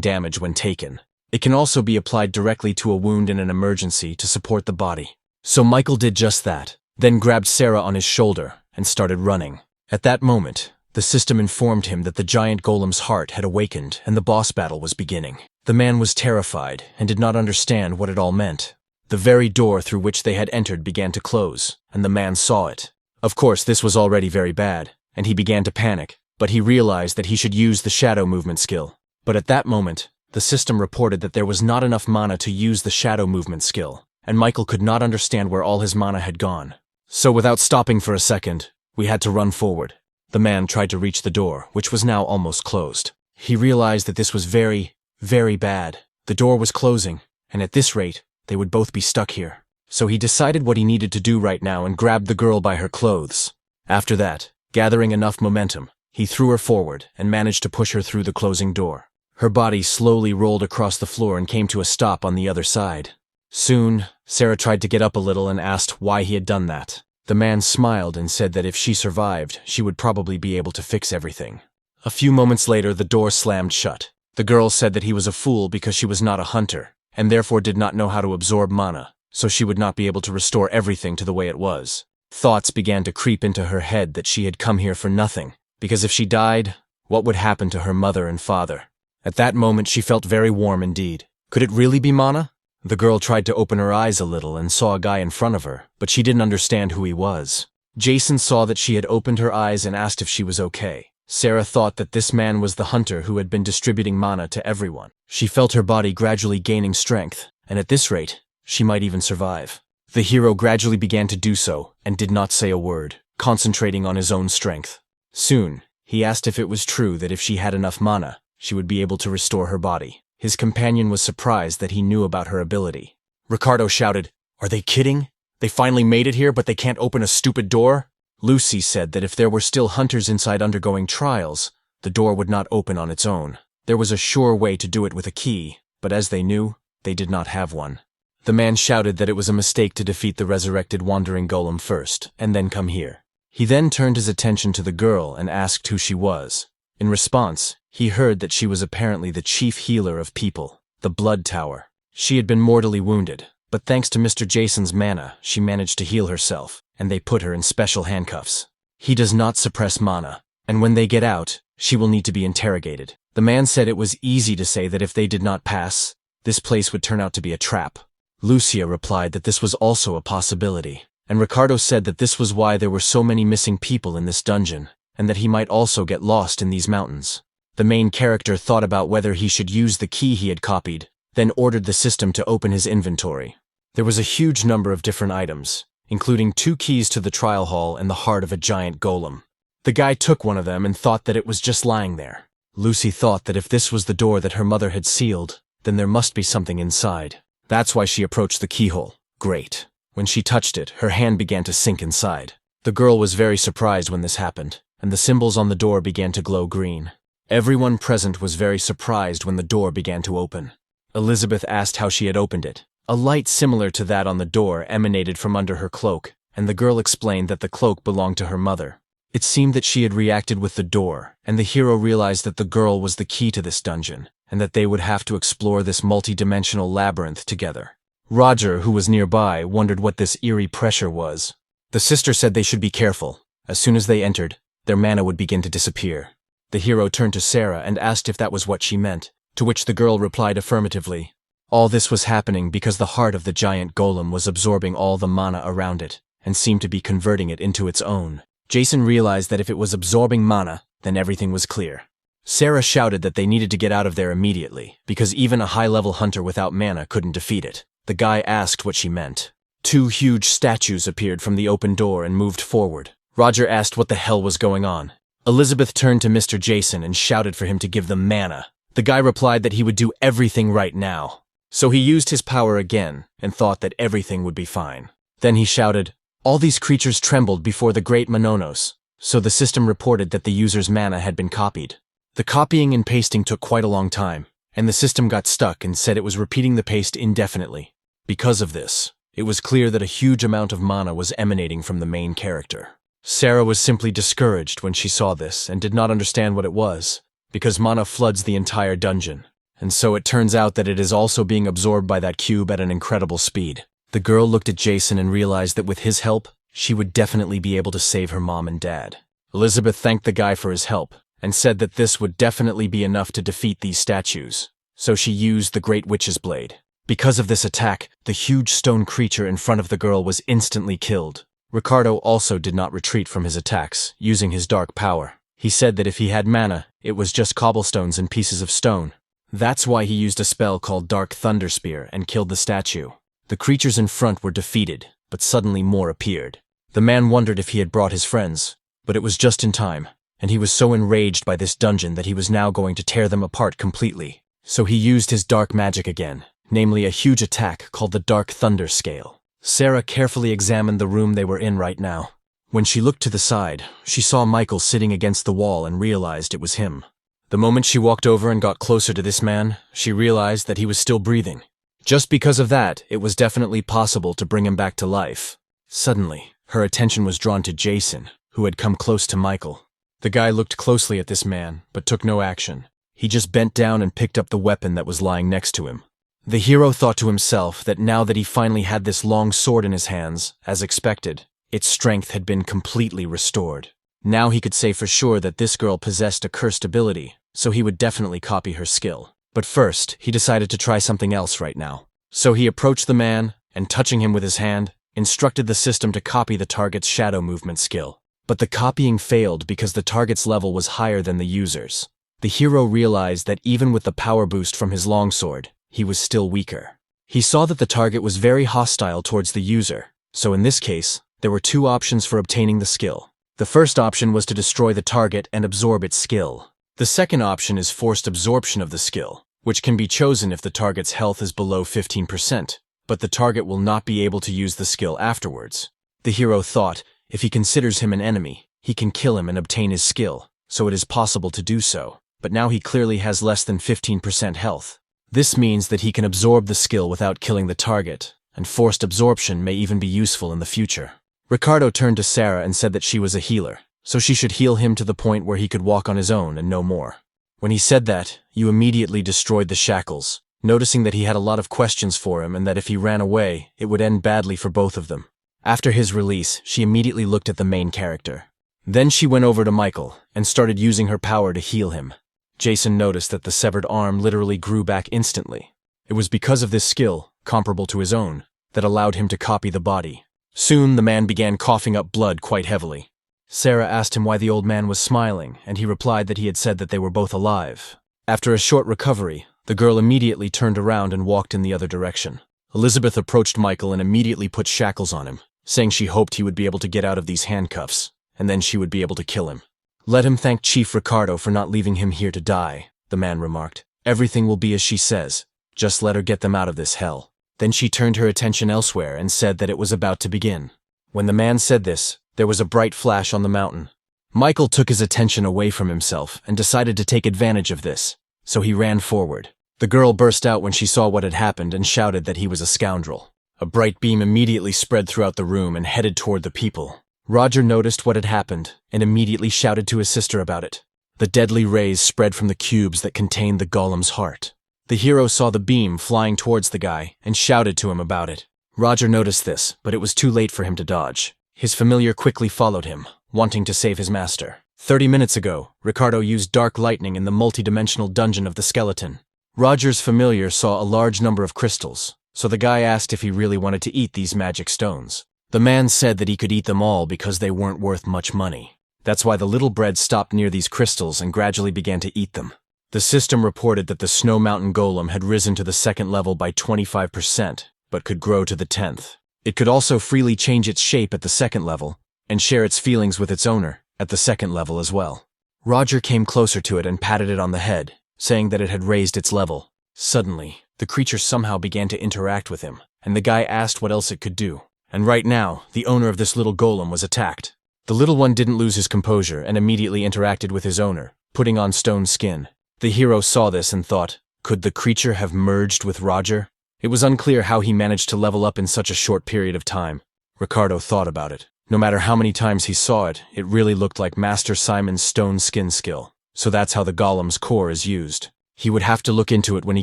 damage when taken. It can also be applied directly to a wound in an emergency to support the body. So Michael did just that, then grabbed Sarah on his shoulder and started running. At that moment, the system informed him that the giant golem's heart had awakened and the boss battle was beginning. The man was terrified and did not understand what it all meant. The very door through which they had entered began to close, and the man saw it. Of course, this was already very bad, and he began to panic, but he realized that he should use the shadow movement skill. But at that moment, the system reported that there was not enough mana to use the shadow movement skill, and Michael could not understand where all his mana had gone. So without stopping for a second, we had to run forward. The man tried to reach the door, which was now almost closed. He realized that this was very, very bad. The door was closing, and at this rate, they would both be stuck here. So he decided what he needed to do right now and grabbed the girl by her clothes. After that, gathering enough momentum, he threw her forward and managed to push her through the closing door. Her body slowly rolled across the floor and came to a stop on the other side. Soon, Sarah tried to get up a little and asked why he had done that. The man smiled and said that if she survived, she would probably be able to fix everything. A few moments later, the door slammed shut. The girl said that he was a fool because she was not a hunter, and therefore did not know how to absorb mana, so she would not be able to restore everything to the way it was. Thoughts began to creep into her head that she had come here for nothing, because if she died, what would happen to her mother and father? At that moment, she felt very warm indeed. Could it really be mana? The girl tried to open her eyes a little and saw a guy in front of her, but she didn't understand who he was. Jason saw that she had opened her eyes and asked if she was okay. Sarah thought that this man was the hunter who had been distributing mana to everyone. She felt her body gradually gaining strength, and at this rate, she might even survive. The hero gradually began to do so and did not say a word, concentrating on his own strength. Soon, he asked if it was true that if she had enough mana, she would be able to restore her body. His companion was surprised that he knew about her ability. Ricardo shouted, "Are they kidding? They finally made it here, but they can't open a stupid door?" Lucy said that if there were still hunters inside undergoing trials, the door would not open on its own. There was a sure way to do it with a key, but as they knew, they did not have one. The man shouted that it was a mistake to defeat the resurrected wandering golem first, and then come here. He then turned his attention to the girl and asked who she was. In response, he heard that she was apparently the chief healer of people, the Blood Tower. She had been mortally wounded, but thanks to Mr. Jason's mana, she managed to heal herself, and they put her in special handcuffs. He does not suppress mana, and when they get out, she will need to be interrogated. The man said it was easy to say that if they did not pass, this place would turn out to be a trap. Lucia replied that this was also a possibility, and Ricardo said that this was why there were so many missing people in this dungeon, and that he might also get lost in these mountains. The main character thought about whether he should use the key he had copied, then ordered the system to open his inventory. There was a huge number of different items, including 2 keys to the trial hall and the heart of a giant golem. The guy took one of them and thought that it was just lying there. Lucy thought that if this was the door that her mother had sealed, then there must be something inside. That's why she approached the keyhole. Great. When she touched it, her hand began to sink inside. The girl was very surprised when this happened, and the symbols on the door began to glow green. Everyone present was very surprised when the door began to open. Elizabeth asked how she had opened it. A light similar to that on the door emanated from under her cloak, and the girl explained that the cloak belonged to her mother. It seemed that she had reacted with the door, and the hero realized that the girl was the key to this dungeon, and that they would have to explore this multi-dimensional labyrinth together. Roger, who was nearby, wondered what this eerie pressure was. The sister said they should be careful. As soon as they entered, their mana would begin to disappear. The hero turned to Sarah and asked if that was what she meant, to which the girl replied affirmatively. All this was happening because the heart of the giant golem was absorbing all the mana around it, and seemed to be converting it into its own. Jason realized that if it was absorbing mana, then everything was clear. Sarah shouted that they needed to get out of there immediately, because even a high-level hunter without mana couldn't defeat it. The guy asked what she meant. 2 huge statues appeared from the open door and moved forward. Roger asked what the hell was going on. Elizabeth turned to Mr. Jason and shouted for him to give them mana. The guy replied that he would do everything right now. So he used his power again and thought that everything would be fine. Then he shouted, "All these creatures trembled before the great Mononos," so the system reported that the user's mana had been copied. The copying and pasting took quite a long time, and the system got stuck and said it was repeating the paste indefinitely. Because of this, it was clear that a huge amount of mana was emanating from the main character. Sarah was simply discouraged when she saw this and did not understand what it was, because mana floods the entire dungeon, and so it turns out that it is also being absorbed by that cube at an incredible speed. The girl looked at Jason and realized that with his help, she would definitely be able to save her mom and dad. Elizabeth thanked the guy for his help, and said that this would definitely be enough to defeat these statues, so she used the Great Witch's Blade. Because of this attack, the huge stone creature in front of the girl was instantly killed. Ricardo also did not retreat from his attacks, using his dark power. He said that if he had mana, it was just cobblestones and pieces of stone. That's why he used a spell called Dark Thunder Spear and killed the statue. The creatures in front were defeated, but suddenly more appeared. The man wondered if he had brought his friends, but it was just in time, and he was so enraged by this dungeon that he was now going to tear them apart completely. So he used his dark magic again, namely a huge attack called the Dark Thunder Scale. Sarah carefully examined the room they were in right now. When she looked to the side, she saw Michael sitting against the wall and realized it was him. The moment she walked over and got closer to this man, she realized that he was still breathing. Just because of that, it was definitely possible to bring him back to life. Suddenly, her attention was drawn to Jason, who had come close to Michael. The guy looked closely at this man, but took no action. He just bent down and picked up the weapon that was lying next to him. The hero thought to himself that now that he finally had this long sword in his hands, as expected, its strength had been completely restored. Now he could say for sure that this girl possessed a cursed ability, so he would definitely copy her skill. But first, he decided to try something else right now. So he approached the man, and touching him with his hand, instructed the system to copy the target's shadow movement skill. But the copying failed because the target's level was higher than the user's. The hero realized that even with the power boost from his longsword, he was still weaker. He saw that the target was very hostile towards the user, so in this case, there were two options for obtaining the skill. The first option was to destroy the target and absorb its skill. The second option is forced absorption of the skill, which can be chosen if the target's health is below 15%, but the target will not be able to use the skill afterwards. The hero thought, if he considers him an enemy, he can kill him and obtain his skill, so it is possible to do so. But now he clearly has less than 15% health. This means that he can absorb the skill without killing the target, and forced absorption may even be useful in the future. Ricardo turned to Sarah and said that she was a healer, so she should heal him to the point where he could walk on his own and no more. When he said that, you immediately destroyed the shackles, noticing that he had a lot of questions for him and that if he ran away, it would end badly for both of them. After his release, she immediately looked at the main character. Then she went over to Michael and started using her power to heal him. Jason noticed that the severed arm literally grew back instantly. It was because of this skill, comparable to his own, that allowed him to copy the body. Soon the man began coughing up blood quite heavily. Sarah asked him why the old man was smiling, and he replied that he had said that they were both alive. After a short recovery, the girl immediately turned around and walked in the other direction. Elizabeth approached Michael and immediately put shackles on him, saying she hoped he would be able to get out of these handcuffs, and then she would be able to kill him. "Let him thank Chief Ricardo for not leaving him here to die," the man remarked. "Everything will be as she says. Just let her get them out of this hell." Then she turned her attention elsewhere and said that it was about to begin. When the man said this, there was a bright flash on the mountain. Michael took his attention away from himself and decided to take advantage of this, so he ran forward. The girl burst out when she saw what had happened and shouted that he was a scoundrel. A bright beam immediately spread throughout the room and headed toward the people. Roger noticed what had happened and immediately shouted to his sister about it. The deadly rays spread from the cubes that contained the golem's heart. The hero saw the beam flying towards the guy and shouted to him about it. Roger noticed this, but it was too late for him to dodge. His familiar quickly followed him, wanting to save his master. 30 minutes ago, Ricardo used dark lightning in the multi-dimensional dungeon of the skeleton. Roger's familiar saw a large number of crystals, so the guy asked if he really wanted to eat these magic stones. The man said that he could eat them all because they weren't worth much money. That's why the little bread stopped near these crystals and gradually began to eat them. The system reported that the Snow Mountain Golem had risen to the second level by 25%, but could grow to the 10th. It could also freely change its shape at the second level, and share its feelings with its owner at the second level as well. Roger came closer to it and patted it on the head, saying that it had raised its level. Suddenly, the creature somehow began to interact with him, and the guy asked what else it could do. And right now, the owner of this little golem was attacked. The little one didn't lose his composure and immediately interacted with his owner, putting on stone skin. The hero saw this and thought, could the creature have merged with Roger? It was unclear how he managed to level up in such a short period of time. Ricardo thought about it. No matter how many times he saw it, it really looked like Master Simon's stone skin skill. So that's how the golem's core is used. He would have to look into it when he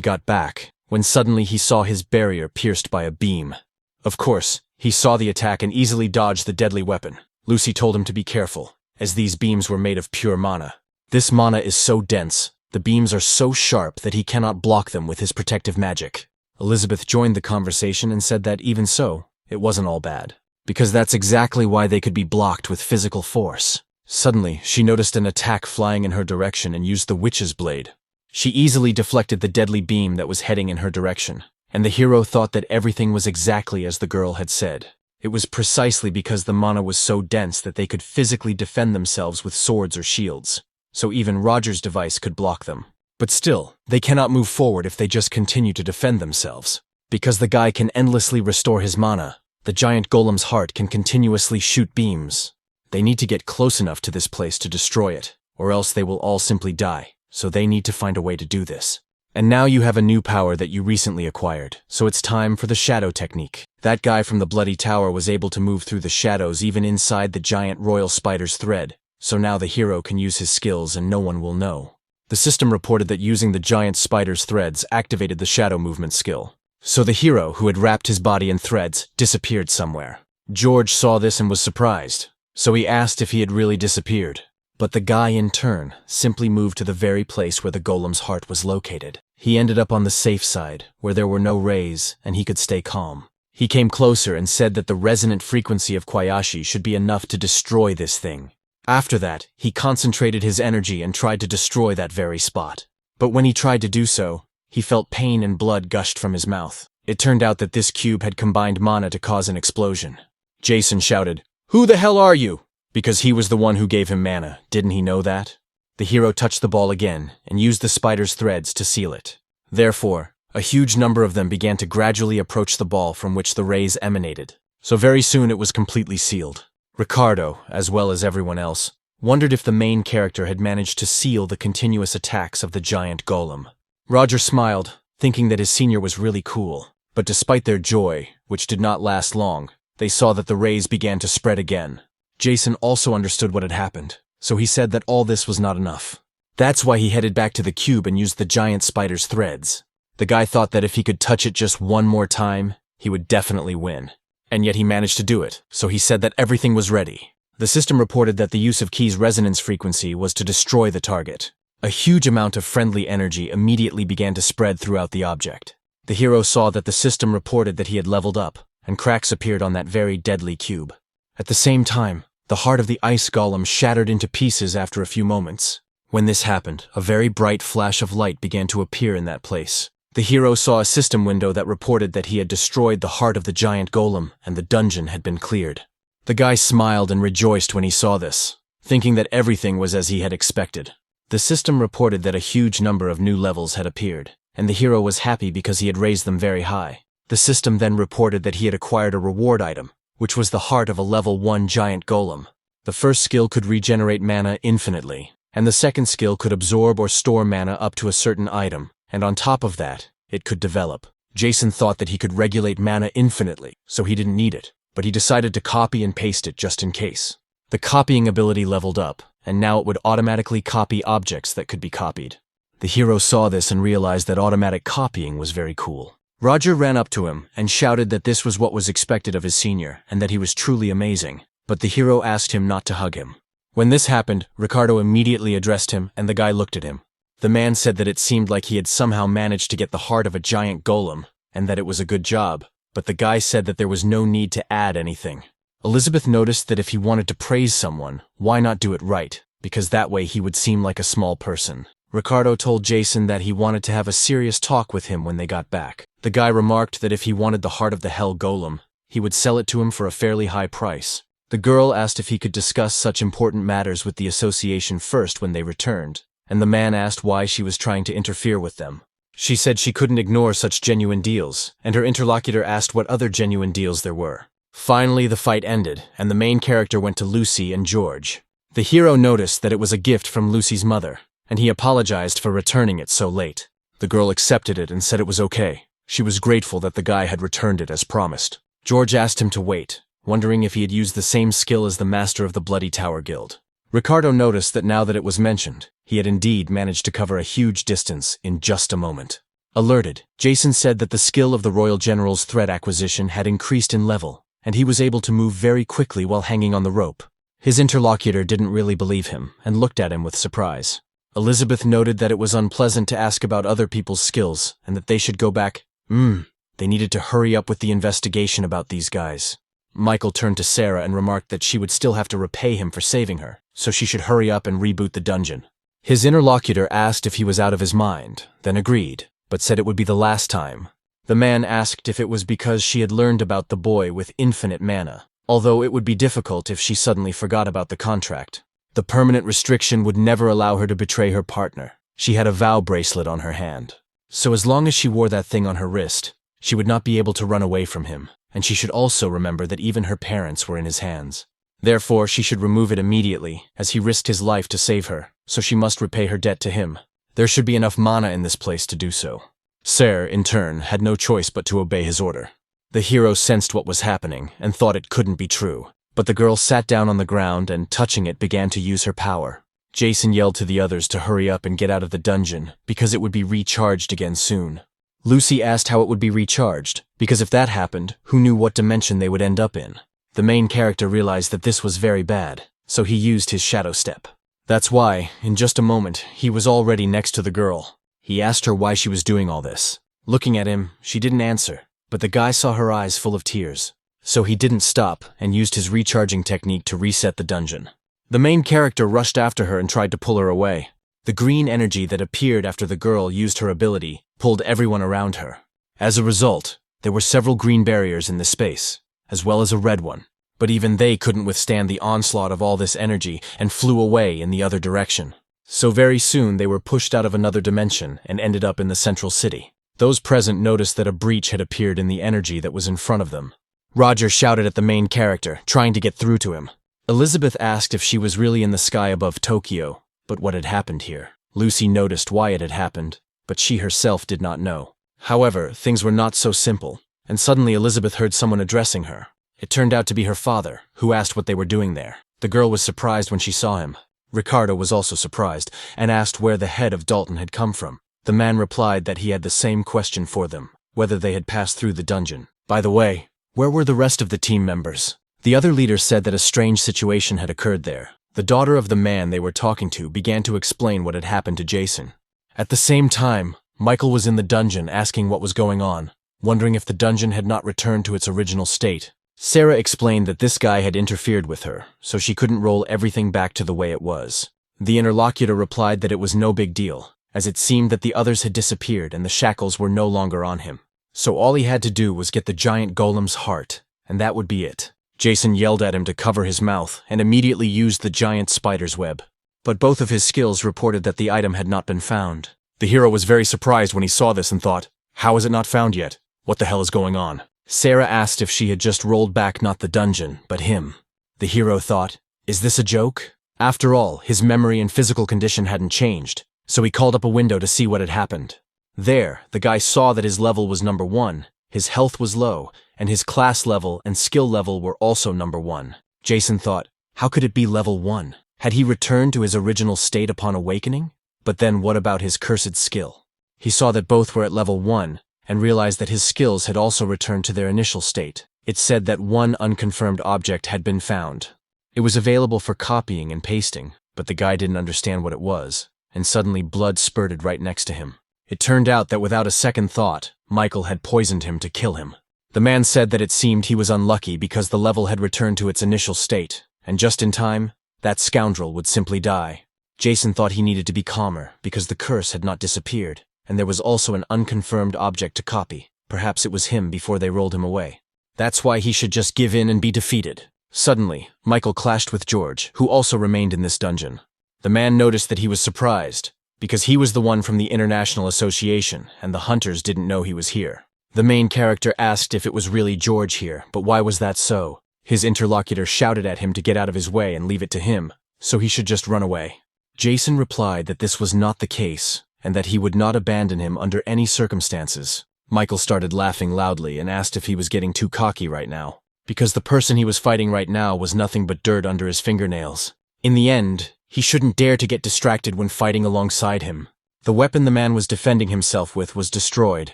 got back, when suddenly he saw his barrier pierced by a beam. Of course, he saw the attack and easily dodged the deadly weapon. Lucy told him to be careful, as these beams were made of pure mana. This mana is so dense, the beams are so sharp that he cannot block them with his protective magic. Elizabeth joined the conversation and said that even so, it wasn't all bad, because that's exactly why they could be blocked with physical force. Suddenly, she noticed an attack flying in her direction and used the witch's blade. She easily deflected the deadly beam that was heading in her direction, and the hero thought that everything was exactly as the girl had said. It was precisely because the mana was so dense that they could physically defend themselves with swords or shields, so even Roger's device could block them. But still, they cannot move forward if they just continue to defend themselves. Because the guy can endlessly restore his mana, the giant golem's heart can continuously shoot beams. They need to get close enough to this place to destroy it, or else they will all simply die, so they need to find a way to do this. And now you have a new power that you recently acquired, so it's time for the shadow technique. That guy from the Bloody Tower was able to move through the shadows even inside the giant royal spider's thread, so now the hero can use his skills and no one will know. The system reported that using the giant spider's threads activated the shadow movement skill. So the hero, who had wrapped his body in threads, disappeared somewhere. George saw this and was surprised, so he asked if he had really disappeared. But the guy, in turn, simply moved to the very place where the golem's heart was located. He ended up on the safe side, where there were no rays, and he could stay calm. He came closer and said that the resonant frequency of Kwayashi should be enough to destroy this thing. After that, he concentrated his energy and tried to destroy that very spot. But when he tried to do so, he felt pain and blood gushed from his mouth. It turned out that this cube had combined mana to cause an explosion. Jason shouted, "Who the hell are you?" Because he was the one who gave him mana, didn't he know that? The hero touched the ball again and used the spider's threads to seal it. Therefore, a huge number of them began to gradually approach the ball from which the rays emanated. So very soon it was completely sealed. Ricardo, as well as everyone else, wondered if the main character had managed to seal the continuous attacks of the giant golem. Roger smiled, thinking that his senior was really cool. But despite their joy, which did not last long, they saw that the rays began to spread again. Jason also understood what had happened, so he said that all this was not enough. That's why he headed back to the cube and used the giant spider's threads. The guy thought that if he could touch it just one more time, he would definitely win. And yet he managed to do it, so he said that everything was ready. The system reported that the use of Key's resonance frequency was to destroy the target. A huge amount of friendly energy immediately began to spread throughout the object. The hero saw that the system reported that he had leveled up, and cracks appeared on that very deadly cube. At the same time, the heart of the ice golem shattered into pieces after a few moments. When this happened, a very bright flash of light began to appear in that place. The hero saw a system window that reported that he had destroyed the heart of the giant golem and the dungeon had been cleared. The guy smiled and rejoiced when he saw this, thinking that everything was as he had expected. The system reported that a huge number of new levels had appeared, and the hero was happy because he had raised them very high. The system then reported that he had acquired a reward item, which was the heart of a level 1 giant golem. The first skill could regenerate mana infinitely, and the second skill could absorb or store mana up to a certain item, and on top of that, it could develop. Jason thought that he could regulate mana infinitely, so he didn't need it, but he decided to copy and paste it just in case. The copying ability leveled up, and now it would automatically copy objects that could be copied. The hero saw this and realized that automatic copying was very cool. Roger ran up to him and shouted that this was what was expected of his senior and that he was truly amazing, but the hero asked him not to hug him. When this happened, Ricardo immediately addressed him and the guy looked at him. The man said that it seemed like he had somehow managed to get the heart of a giant golem and that it was a good job, but the guy said that there was no need to add anything. Elizabeth noticed that if he wanted to praise someone, why not do it right, because that way he would seem like a small person. Ricardo told Jason that he wanted to have a serious talk with him when they got back. The guy remarked that if he wanted the heart of the Hell Golem, he would sell it to him for a fairly high price. The girl asked if he could discuss such important matters with the association first when they returned, and the man asked why she was trying to interfere with them. She said she couldn't ignore such genuine deals, and her interlocutor asked what other genuine deals there were. Finally, the fight ended, and the main character went to Lucy and George. The hero noticed that it was a gift from Lucy's mother, and he apologized for returning it so late. The girl accepted it and said it was okay. She was grateful that the guy had returned it as promised. George asked him to wait, wondering if he had used the same skill as the master of the Bloody Tower Guild. Ricardo noticed that now that it was mentioned, he had indeed managed to cover a huge distance in just a moment. Alerted, Jason said that the skill of the Royal General's thread acquisition had increased in level, and he was able to move very quickly while hanging on the rope. His interlocutor didn't really believe him and looked at him with surprise. Elizabeth noted that it was unpleasant to ask about other people's skills and that they should go back. They needed to hurry up with the investigation about these guys. Michael turned to Sarah and remarked that she would still have to repay him for saving her, so she should hurry up and reboot the dungeon. His interlocutor asked if he was out of his mind, then agreed, but said it would be the last time. The man asked if it was because she had learned about the boy with infinite mana, although it would be difficult if she suddenly forgot about the contract. The permanent restriction would never allow her to betray her partner, She had a vow bracelet on her hand. So as long as she wore that thing on her wrist, she would not be able to run away from him, and she should also remember that even her parents were in his hands. Therefore, she should remove it immediately, as he risked his life to save her, so she must repay her debt to him. There should be enough mana in this place to do so. Ser, in turn, had no choice but to obey his order. The hero sensed what was happening and thought it couldn't be true, but the girl sat down on the ground and, touching it, began to use her power. Jason yelled to the others to hurry up and get out of the dungeon, because it would be recharged again soon. Lucy asked how it would be recharged, because if that happened, who knew what dimension they would end up in? The main character realized that this was very bad, so he used his shadow step. That's why, in just a moment, he was already next to the girl. He asked her why she was doing all this. Looking at him, she didn't answer, but the guy saw her eyes full of tears. So he didn't stop and used his recharging technique to reset the dungeon. The main character rushed after her and tried to pull her away. The green energy that appeared after the girl used her ability pulled everyone around her. As a result, there were several green barriers in this space, as well as a red one. But even they couldn't withstand the onslaught of all this energy and flew away in the other direction. So very soon they were pushed out of another dimension and ended up in the central city. Those present noticed that a breach had appeared in the energy that was in front of them. Roger shouted at the main character, trying to get through to him. Elizabeth asked if she was really in the sky above Tokyo, but what had happened here. Lucy noticed why it had happened, but she herself did not know. However, things were not so simple, and suddenly Elizabeth heard someone addressing her. It turned out to be her father, who asked what they were doing there. The girl was surprised when she saw him. Ricardo was also surprised, and asked where the head of Dalton had come from. The man replied that he had the same question for them, whether they had passed through the dungeon. By the way, where were the rest of the team members? The other leader said that a strange situation had occurred there. The daughter of the man they were talking to began to explain what had happened to Jason. At the same time, Michael was in the dungeon asking what was going on, wondering if the dungeon had not returned to its original state. Sarah explained that this guy had interfered with her, so she couldn't roll everything back to the way it was. The interlocutor replied that it was no big deal, as it seemed that the others had disappeared and the shackles were no longer on him. So all he had to do was get the giant golem's heart, and that would be it. Jason yelled at him to cover his mouth and immediately used the giant spider's web. But both of his skills reported that the item had not been found. The hero was very surprised when he saw this and thought, how is it not found yet? What the hell is going on? Sarah asked if she had just rolled back not the dungeon, but him. The hero thought, is this a joke? After all, his memory and physical condition hadn't changed, so he called up a window to see what had happened. There, the guy saw that his level was number 1, his health was low, and his class level and skill level were also number 1. Jason thought, how could it be level 1? Had he returned to his original state upon awakening? But then what about his cursed skill? He saw that both were at level 1, and realized that his skills had also returned to their initial state. It said that one unconfirmed object had been found. It was available for copying and pasting, but the guy didn't understand what it was, and suddenly blood spurted right next to him. It turned out that without a second thought, Michael had poisoned him to kill him. The man said that it seemed he was unlucky because the level had returned to its initial state, and just in time, that scoundrel would simply die. Jason thought he needed to be calmer because the curse had not disappeared, and there was also an unconfirmed object to copy. Perhaps it was him before they rolled him away. That's why he should just give in and be defeated. Suddenly, Michael clashed with George, who also remained in this dungeon. The man noticed that he was surprised, because he was the one from the International Association, and the hunters didn't know he was here. The main character asked if it was really George here, but why was that so? His interlocutor shouted at him to get out of his way and leave it to him, so he should just run away. Jason replied that this was not the case, and that he would not abandon him under any circumstances. Michael started laughing loudly and asked if he was getting too cocky right now, because the person he was fighting right now was nothing but dirt under his fingernails. In the end, he shouldn't dare to get distracted when fighting alongside him. The weapon the man was defending himself with was destroyed,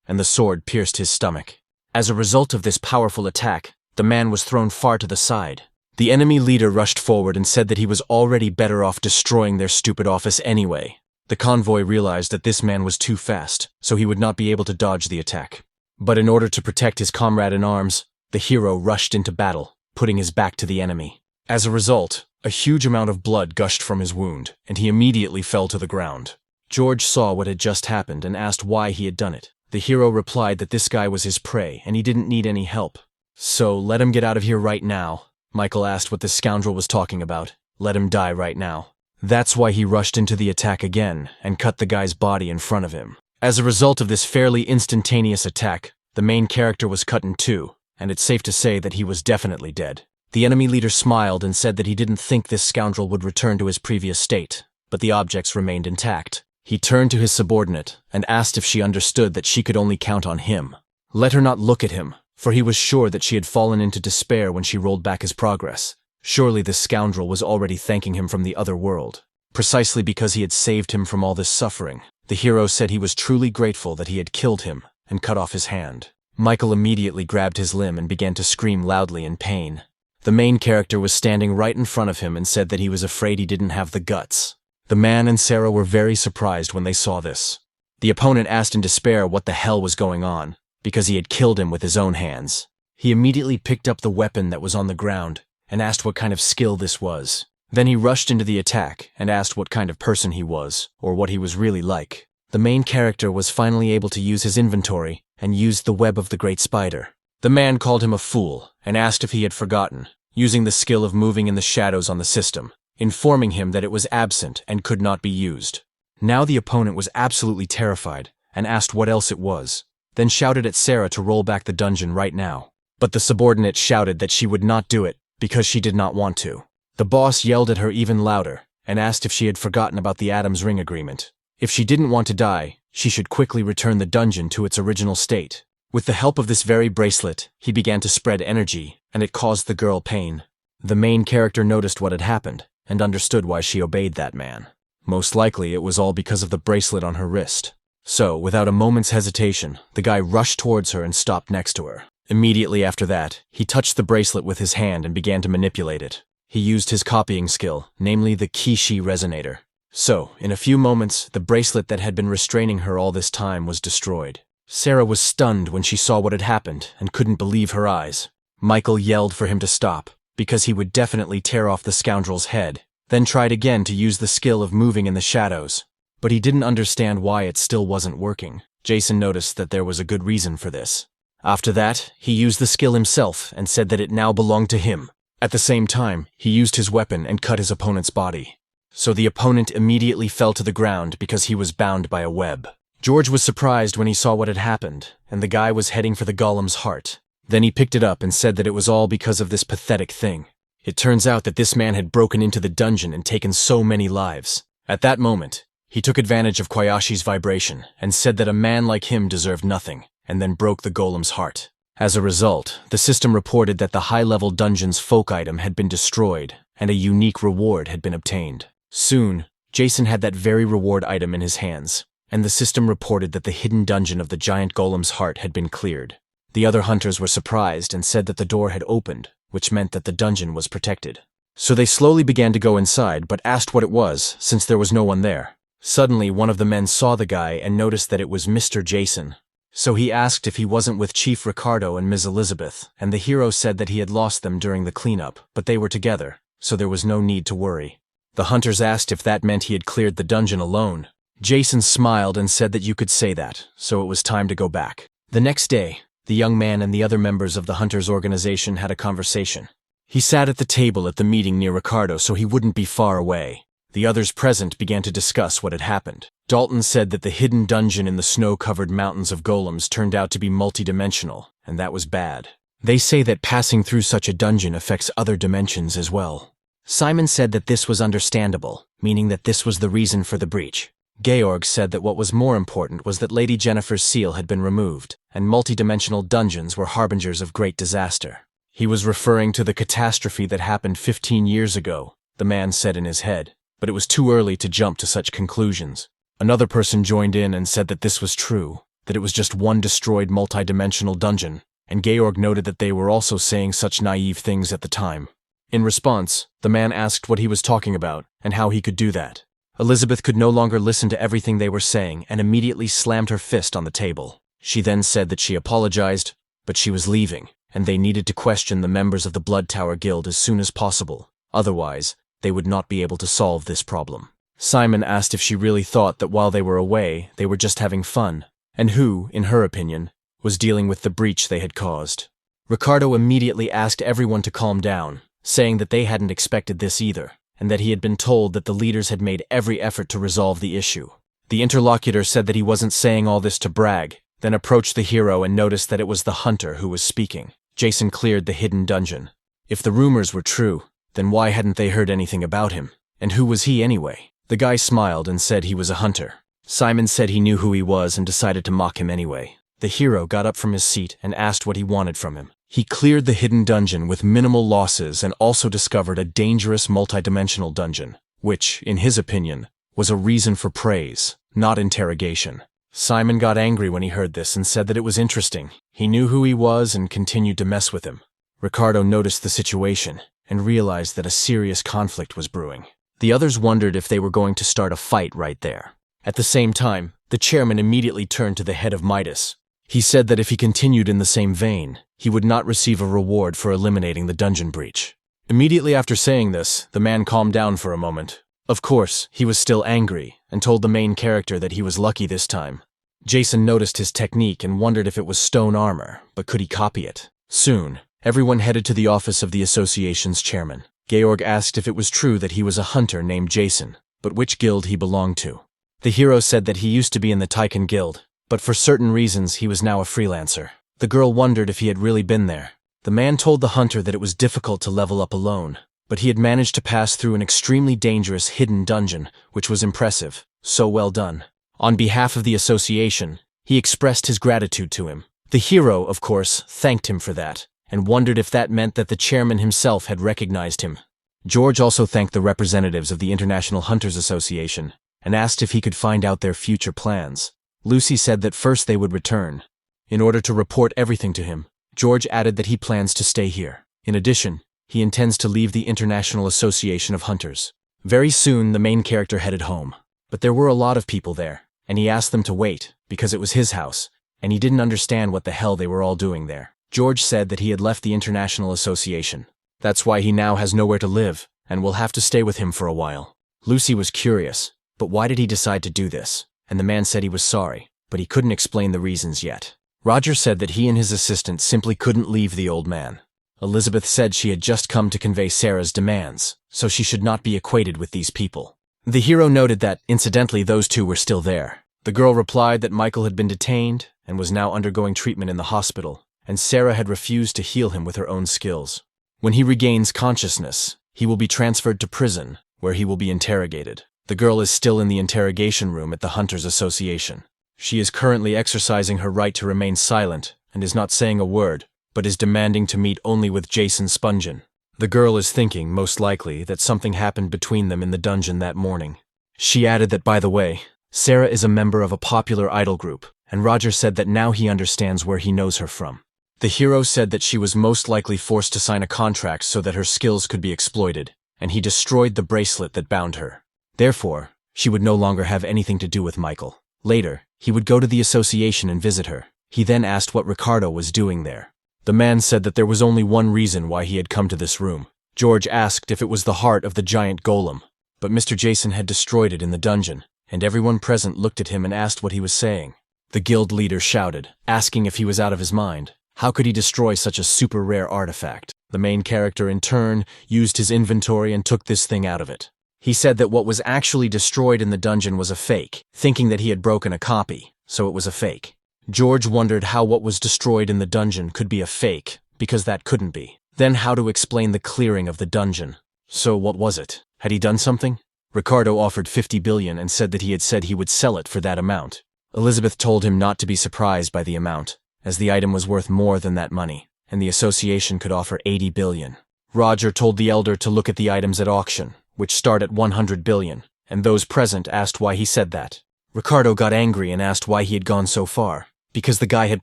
and the sword pierced his stomach. As a result of this powerful attack, the man was thrown far to the side. The enemy leader rushed forward and said that he was already better off destroying their stupid office anyway. The convoy realized that this man was too fast, so he would not be able to dodge the attack. But in order to protect his comrade in arms, the hero rushed into battle, putting his back to the enemy. As a result, a huge amount of blood gushed from his wound, and he immediately fell to the ground. George saw what had just happened and asked why he had done it. The hero replied that this guy was his prey and he didn't need any help. So, let him get out of here right now. Michael asked what this scoundrel was talking about. Let him die right now. That's why he rushed into the attack again and cut the guy's body in front of him. As a result of this fairly instantaneous attack, the main character was cut in two, and it's safe to say that he was definitely dead. The enemy leader smiled and said that he didn't think this scoundrel would return to his previous state, but the objects remained intact. He turned to his subordinate and asked if she understood that she could only count on him. Let her not look at him, for he was sure that she had fallen into despair when she rolled back his progress. Surely this scoundrel was already thanking him from the other world. Precisely because he had saved him from all this suffering, the hero said he was truly grateful that he had killed him and cut off his hand. Michael immediately grabbed his limb and began to scream loudly in pain. The main character was standing right in front of him and said that he was afraid he didn't have the guts. The man and Sarah were very surprised when they saw this. The opponent asked in despair what the hell was going on, because he had killed him with his own hands. He immediately picked up the weapon that was on the ground and asked what kind of skill this was. Then he rushed into the attack and asked what kind of person he was, or what he was really like. The main character was finally able to use his inventory and used the web of the great spider. The man called him a fool and asked if he had forgotten, using the skill of moving in the shadows on the system, informing him that it was absent and could not be used. Now the opponent was absolutely terrified and asked what else it was, then shouted at Sarah to roll back the dungeon right now. But the subordinate shouted that she would not do it because she did not want to. The boss yelled at her even louder and asked if she had forgotten about the Adam's Ring agreement. If she didn't want to die, she should quickly return the dungeon to its original state. With the help of this very bracelet, he began to spread energy, and it caused the girl pain. The main character noticed what had happened and understood why she obeyed that man. Most likely it was all because of the bracelet on her wrist. So, without a moment's hesitation, the guy rushed towards her and stopped next to her. Immediately after that, he touched the bracelet with his hand and began to manipulate it. He used his copying skill, namely the Kishi resonator. So, in a few moments, the bracelet that had been restraining her all this time was destroyed. Sarah was stunned when she saw what had happened and couldn't believe her eyes. Michael yelled for him to stop, because he would definitely tear off the scoundrel's head, then tried again to use the skill of moving in the shadows. But he didn't understand why it still wasn't working. Jason noticed that there was a good reason for this. After that, he used the skill himself and said that it now belonged to him. At the same time, he used his weapon and cut his opponent's body. So the opponent immediately fell to the ground because he was bound by a web. George was surprised when he saw what had happened, and the guy was heading for the golem's heart. Then he picked it up and said that it was all because of this pathetic thing. It turns out that this man had broken into the dungeon and taken so many lives. At that moment, he took advantage of Koyashi's vibration and said that a man like him deserved nothing, and then broke the golem's heart. As a result, the system reported that the high-level dungeon's folk item had been destroyed, and a unique reward had been obtained. Soon, Jason had that very reward item in his hands, and the system reported that the hidden dungeon of the giant golem's heart had been cleared. The other hunters were surprised and said that the door had opened, which meant that the dungeon was protected. So they slowly began to go inside, but asked what it was, since there was no one there. Suddenly, one of the men saw the guy and noticed that it was Mr. Jason. So he asked if he wasn't with Chief Ricardo and Ms. Elizabeth, and the hero said that he had lost them during the cleanup, but they were together, so there was no need to worry. The hunters asked if that meant he had cleared the dungeon alone. Jason smiled and said that you could say that, so it was time to go back. The next day, the young man and the other members of the hunters' organization had a conversation. He sat at the table at the meeting near Ricardo so he wouldn't be far away. The others present began to discuss what had happened. Dalton said that the hidden dungeon in the snow-covered mountains of golems turned out to be multidimensional, and that was bad. They say that passing through such a dungeon affects other dimensions as well. Simon said that this was understandable, meaning that this was the reason for the breach. Georg said that what was more important was that Lady Jennifer's seal had been removed, and multidimensional dungeons were harbingers of great disaster. He was referring to the catastrophe that happened 15 years ago, the man said in his head, but it was too early to jump to such conclusions. Another person joined in and said that this was true, that it was just one destroyed multidimensional dungeon, and Georg noted that they were also saying such naive things at the time. In response, the man asked what he was talking about and how he could do that. Elizabeth could no longer listen to everything they were saying and immediately slammed her fist on the table. She then said that she apologized, but she was leaving, and they needed to question the members of the Blood Tower Guild as soon as possible. Otherwise, they would not be able to solve this problem. Simon asked if she really thought that while they were away, they were just having fun, and who, in her opinion, was dealing with the breach they had caused. Ricardo immediately asked everyone to calm down, saying that they hadn't expected this either, and that he had been told that the leaders had made every effort to resolve the issue. The interlocutor said that he wasn't saying all this to brag, then approached the hero and noticed that it was the hunter who was speaking. Jason cleared the hidden dungeon. If the rumors were true, then why hadn't they heard anything about him? And who was he anyway? The guy smiled and said he was a hunter. Simon said he knew who he was and decided to mock him anyway. The hero got up from his seat and asked what he wanted from him. He cleared the hidden dungeon with minimal losses and also discovered a dangerous multidimensional dungeon, which, in his opinion, was a reason for praise, not interrogation. Simon got angry when he heard this and said that it was interesting. He knew who he was and continued to mess with him. Ricardo noticed the situation and realized that a serious conflict was brewing. The others wondered if they were going to start a fight right there. At the same time, the chairman immediately turned to the head of Midas. He said that if he continued in the same vein, he would not receive a reward for eliminating the dungeon breach. Immediately after saying this, the man calmed down for a moment. Of course, he was still angry and told the main character that he was lucky this time. Jason noticed his technique and wondered if it was stone armor, but could he copy it? Soon, everyone headed to the office of the association's chairman. Georg asked if it was true that he was a hunter named Jason, but which guild he belonged to. The hero said that he used to be in the Taiken Guild, but for certain reasons he was now a freelancer. The girl wondered if he had really been there. The man told the hunter that it was difficult to level up alone, but he had managed to pass through an extremely dangerous hidden dungeon, which was impressive. So well done. On behalf of the association, he expressed his gratitude to him. The hero, of course, thanked him for that, and wondered if that meant that the chairman himself had recognized him. George also thanked the representatives of the International Hunters Association, and asked if he could find out their future plans. Lucy said that first they would return. In order to report everything to him, George added that he plans to stay here. In addition, he intends to leave the International Association of Hunters. Very soon, the main character headed home. But there were a lot of people there, and he asked them to wait, because it was his house, and he didn't understand what the hell they were all doing there. George said that he had left the International Association. That's why he now has nowhere to live, and will have to stay with him for a while. Lucy was curious, but why did he decide to do this? And the man said he was sorry, but he couldn't explain the reasons yet. Roger said that he and his assistant simply couldn't leave the old man. Elizabeth said she had just come to convey Sarah's demands, so she should not be equated with these people. The hero noted that, incidentally, those two were still there. The girl replied that Michael had been detained and was now undergoing treatment in the hospital, and Sarah had refused to heal him with her own skills. When he regains consciousness, he will be transferred to prison, where he will be interrogated. The girl is still in the interrogation room at the Hunters Association. She is currently exercising her right to remain silent and is not saying a word, but is demanding to meet only with Jason Spungen. The girl is thinking, most likely, that something happened between them in the dungeon that morning. She added that, by the way, Sarah is a member of a popular idol group, and Roger said that now he understands where he knows her from. The hero said that she was most likely forced to sign a contract so that her skills could be exploited, and he destroyed the bracelet that bound her. Therefore, she would no longer have anything to do with Michael. Later, he would go to the association and visit her. He then asked what Ricardo was doing there. The man said that there was only one reason why he had come to this room. George asked if it was the heart of the giant golem, but Mr. Jason had destroyed it in the dungeon, and everyone present looked at him and asked what he was saying. The guild leader shouted, asking if he was out of his mind. How could he destroy such a super rare artifact? The main character, in turn, used his inventory and took this thing out of it. He said that what was actually destroyed in the dungeon was a fake, thinking that he had broken a copy, so it was a fake. George wondered how what was destroyed in the dungeon could be a fake, because that couldn't be. Then how to explain the clearing of the dungeon. So what was it? Had he done something? Ricardo offered 50 billion and said that he had said he would sell it for that amount. Elizabeth told him not to be surprised by the amount, as the item was worth more than that money, and the association could offer 80 billion. Roger told the elder to look at the items at auction, which start at 100 billion, and those present asked why he said that. Ricardo got angry and asked why he had gone so far, because the guy had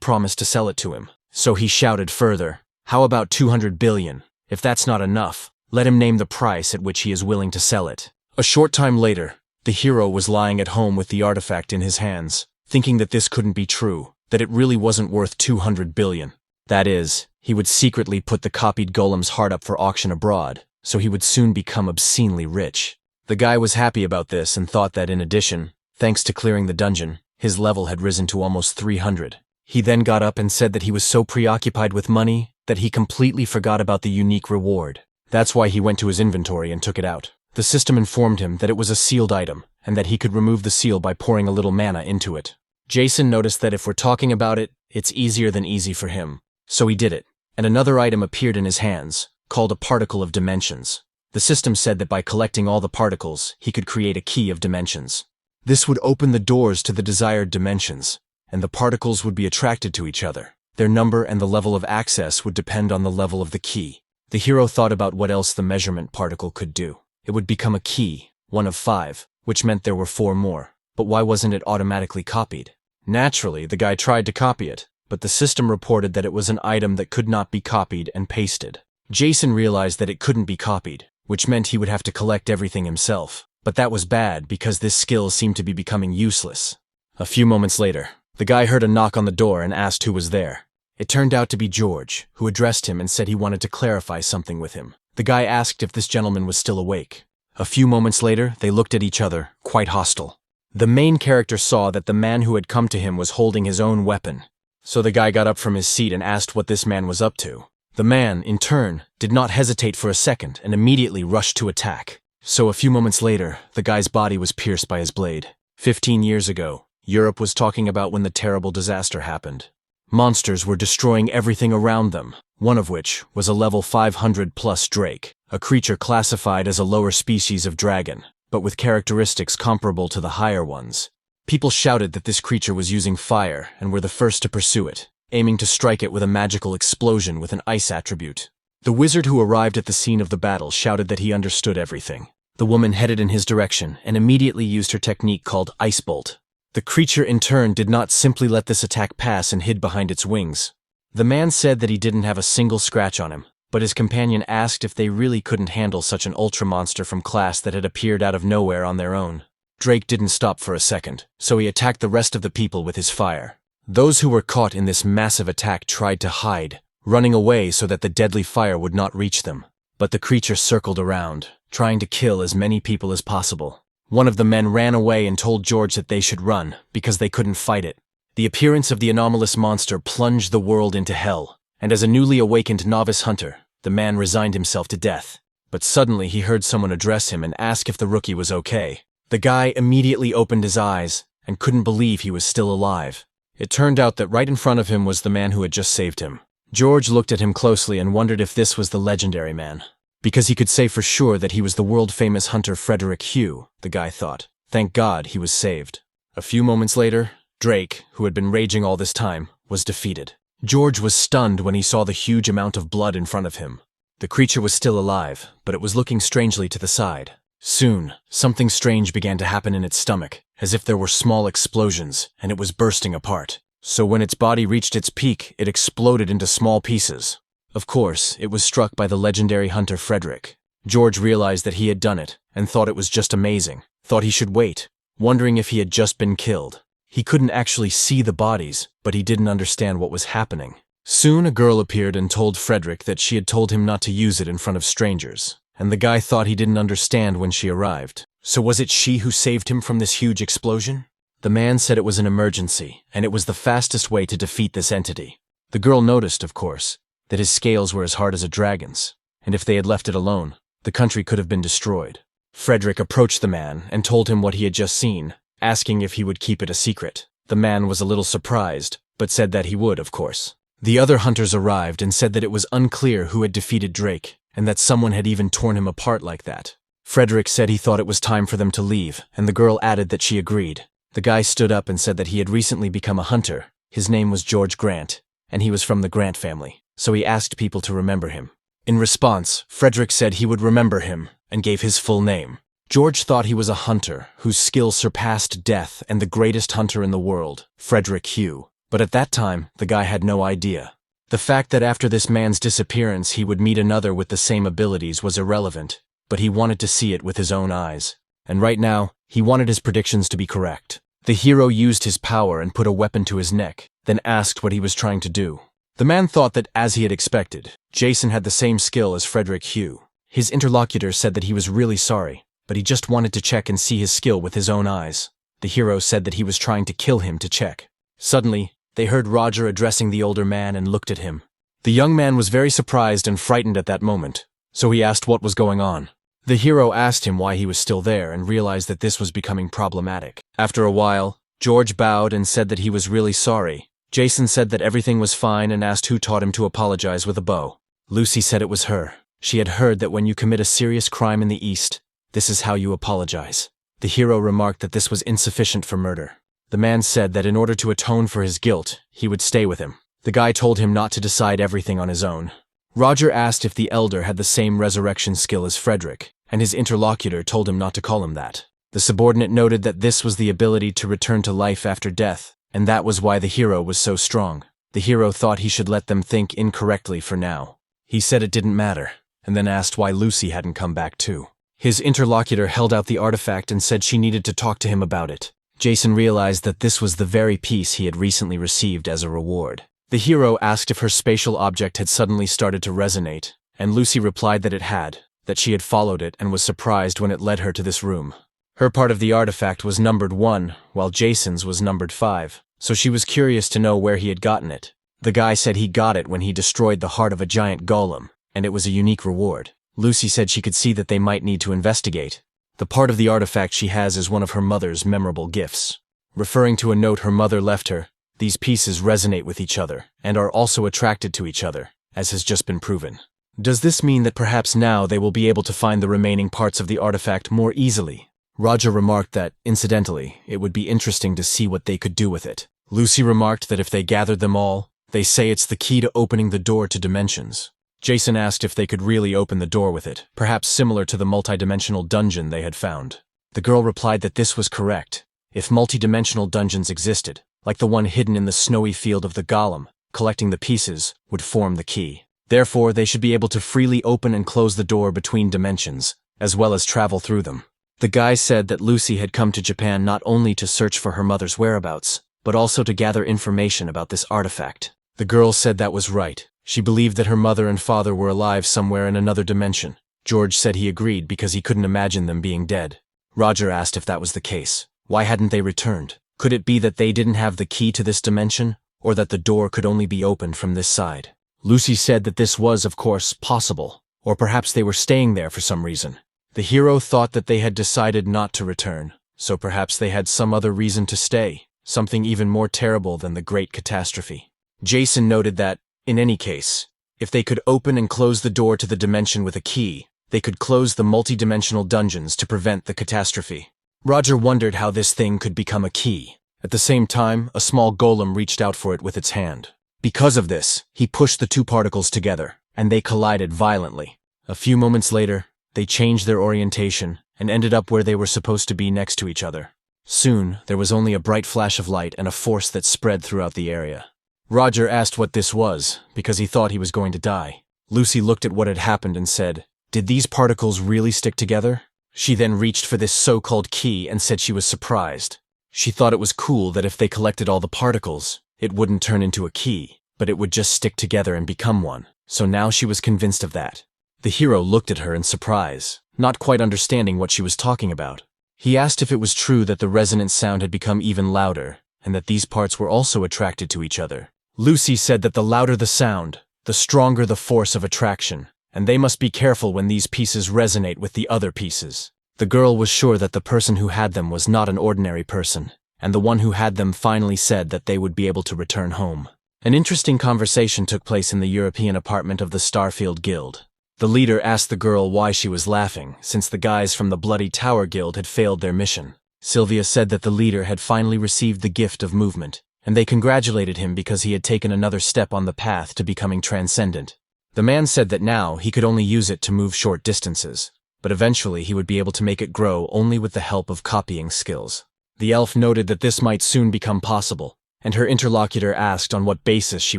promised to sell it to him. So he shouted further, "How about 200 billion? If that's not enough, let him name the price at which he is willing to sell it." A short time later, the hero was lying at home with the artifact in his hands, thinking that this couldn't be true, that it really wasn't worth 200 billion. That is, he would secretly put the copied golem's heart up for auction abroad, so he would soon become obscenely rich. The guy was happy about this and thought that in addition, thanks to clearing the dungeon, his level had risen to almost 300. He then got up and said that he was so preoccupied with money that he completely forgot about the unique reward. That's why he went to his inventory and took it out. The system informed him that it was a sealed item, and that he could remove the seal by pouring a little mana into it. Jason noticed that if we're talking about it, it's easier than easy for him. So he did it, and another item appeared in his hands, called a particle of dimensions. The system said that by collecting all the particles, he could create a key of dimensions. This would open the doors to the desired dimensions, and the particles would be attracted to each other. Their number and the level of access would depend on the level of the key. The hero thought about what else the measurement particle could do. It would become a key, one of 5, which meant there were 4 more. But why wasn't it automatically copied? Naturally, the guy tried to copy it, but the system reported that it was an item that could not be copied and pasted. Jason realized that it couldn't be copied, which meant he would have to collect everything himself. But that was bad because this skill seemed to be becoming useless. A few moments later, the guy heard a knock on the door and asked who was there. It turned out to be George, who addressed him and said he wanted to clarify something with him. The guy asked if this gentleman was still awake. A few moments later, they looked at each other, quite hostile. The main character saw that the man who had come to him was holding his own weapon. So the guy got up from his seat and asked what this man was up to. The man, in turn, did not hesitate for a second and immediately rushed to attack. So a few moments later, the guy's body was pierced by his blade. 15 years ago, Europe was talking about when the terrible disaster happened. Monsters were destroying everything around them, one of which was a level 500+ drake, a creature classified as a lower species of dragon, but with characteristics comparable to the higher ones. People shouted that this creature was using fire and were the first to pursue it, aiming to strike it with a magical explosion with an ice attribute. The wizard who arrived at the scene of the battle shouted that he understood everything. The woman headed in his direction and immediately used her technique called Ice Bolt. The creature in turn did not simply let this attack pass and hid behind its wings. The man said that he didn't have a single scratch on him, but his companion asked if they really couldn't handle such an ultra monster from class that had appeared out of nowhere on their own. Drake didn't stop for a second, so he attacked the rest of the people with his fire. Those who were caught in this massive attack tried to hide, running away so that the deadly fire would not reach them. But the creature circled around, trying to kill as many people as possible. One of the men ran away and told George that they should run, because they couldn't fight it. The appearance of the anomalous monster plunged the world into hell, and as a newly awakened novice hunter, the man resigned himself to death. But suddenly he heard someone address him and ask if the rookie was okay. The guy immediately opened his eyes and couldn't believe he was still alive. It turned out that right in front of him was the man who had just saved him. George looked at him closely and wondered if this was the legendary man. Because he could say for sure that he was the world-famous hunter Frederick Hugh, the guy thought. Thank God he was saved. A few moments later, Drake, who had been raging all this time, was defeated. George was stunned when he saw the huge amount of blood in front of him. The creature was still alive, but it was looking strangely to the side. Soon, something strange began to happen in its stomach, as if there were small explosions, and it was bursting apart. So when its body reached its peak, it exploded into small pieces. Of course, it was struck by the legendary hunter Frederick. George realized that he had done it, and thought it was just amazing. Thought he should wait, wondering if he had just been killed. He couldn't actually see the bodies, but he didn't understand what was happening. Soon a girl appeared and told Frederick that she had told him not to use it in front of strangers, and the guy thought he didn't understand when she arrived. So was it she who saved him from this huge explosion? The man said it was an emergency, and it was the fastest way to defeat this entity. The girl noticed, of course, that his scales were as hard as a dragon's, and if they had left it alone, the country could have been destroyed. Frederick approached the man and told him what he had just seen, asking if he would keep it a secret. The man was a little surprised, but said that he would, of course. The other hunters arrived and said that it was unclear who had defeated Drake, and that someone had even torn him apart like that. Frederick said he thought it was time for them to leave, and the girl added that she agreed. The guy stood up and said that he had recently become a hunter. His name was George Grant, and he was from the Grant family, so he asked people to remember him. In response, Frederick said he would remember him, and gave his full name. George thought he was a hunter whose skill surpassed death and the greatest hunter in the world, Frederick Hugh. But at that time, the guy had no idea. The fact that after this man's disappearance he would meet another with the same abilities was irrelevant, but he wanted to see it with his own eyes. And right now, he wanted his predictions to be correct. The hero used his power and put a weapon to his neck, then asked what he was trying to do. The man thought that, as he had expected, Jason had the same skill as Frederick Hugh. His interlocutor said that he was really sorry, but he just wanted to check and see his skill with his own eyes. The hero said that he was trying to kill him to check. Suddenly, they heard Roger addressing the older man and looked at him. The young man was very surprised and frightened at that moment, so he asked what was going on. The hero asked him why he was still there and realized that this was becoming problematic. After a while, George bowed and said that he was really sorry. Jason said that everything was fine and asked who taught him to apologize with a bow. Lucy said it was her. She had heard that when you commit a serious crime in the East, this is how you apologize. The hero remarked that this was insufficient for murder. The man said that in order to atone for his guilt, he would stay with him. The guy told him not to decide everything on his own. Roger asked if the elder had the same resurrection skill as Frederick, and his interlocutor told him not to call him that. The subordinate noted that this was the ability to return to life after death, and that was why the hero was so strong. The hero thought he should let them think incorrectly for now. He said it didn't matter, and then asked why Lucy hadn't come back too. His interlocutor held out the artifact and said she needed to talk to him about it. Jason realized that this was the very piece he had recently received as a reward. The hero asked if her spatial object had suddenly started to resonate, and Lucy replied that it had, that she had followed it and was surprised when it led her to this room. Her part of the artifact was numbered 1, while Jason's was numbered 5, so she was curious to know where he had gotten it. The guy said he got it when he destroyed the heart of a giant golem, and it was a unique reward. Lucy said she could see that they might need to investigate. The part of the artifact she has is one of her mother's memorable gifts. Referring to a note her mother left her, these pieces resonate with each other, and are also attracted to each other, as has just been proven. Does this mean that perhaps now they will be able to find the remaining parts of the artifact more easily? Roger remarked that, incidentally, it would be interesting to see what they could do with it. Lucy remarked that if they gathered them all, they say it's the key to opening the door to dimensions. Jason asked if they could really open the door with it, perhaps similar to the multidimensional dungeon they had found. The girl replied that this was correct. If multidimensional dungeons existed, like the one hidden in the snowy field of the golem, collecting the pieces would form the key. Therefore, they should be able to freely open and close the door between dimensions, as well as travel through them. The guy said that Lucy had come to Japan not only to search for her mother's whereabouts, but also to gather information about this artifact. The girl said that was right. She believed that her mother and father were alive somewhere in another dimension. George said he agreed because he couldn't imagine them being dead. Roger asked if that was the case. Why hadn't they returned? Could it be that they didn't have the key to this dimension, or that the door could only be opened from this side? Lucy said that this was, of course, possible, or perhaps they were staying there for some reason. The hero thought that they had decided not to return, so perhaps they had some other reason to stay, something even more terrible than the Great Catastrophe. Jason noted that, in any case, if they could open and close the door to the dimension with a key, they could close the multidimensional dungeons to prevent the catastrophe. Roger wondered how this thing could become a key. At the same time, a small golem reached out for it with its hand. Because of this, he pushed the two particles together, and they collided violently. A few moments later, they changed their orientation and ended up where they were supposed to be next to each other. Soon, there was only a bright flash of light and a force that spread throughout the area. Roger asked what this was, because he thought he was going to die. Lucy looked at what had happened and said, "Did these particles really stick together?" She then reached for this so-called key and said she was surprised. She thought it was cool that if they collected all the particles, it wouldn't turn into a key, but it would just stick together and become one. So now she was convinced of that. The hero looked at her in surprise, not quite understanding what she was talking about. He asked if it was true that the resonant sound had become even louder, and that these parts were also attracted to each other. Lucy said that the louder the sound, the stronger the force of attraction, and they must be careful when these pieces resonate with the other pieces. The girl was sure that the person who had them was not an ordinary person, and the one who had them finally said that they would be able to return home. An interesting conversation took place in the European apartment of the Starfield Guild. The leader asked the girl why she was laughing, since the guys from the Bloody Tower Guild had failed their mission. Sylvia said that the leader had finally received the gift of movement, and they congratulated him because he had taken another step on the path to becoming transcendent. The man said that now he could only use it to move short distances, but eventually he would be able to make it grow only with the help of copying skills. The elf noted that this might soon become possible, and her interlocutor asked on what basis she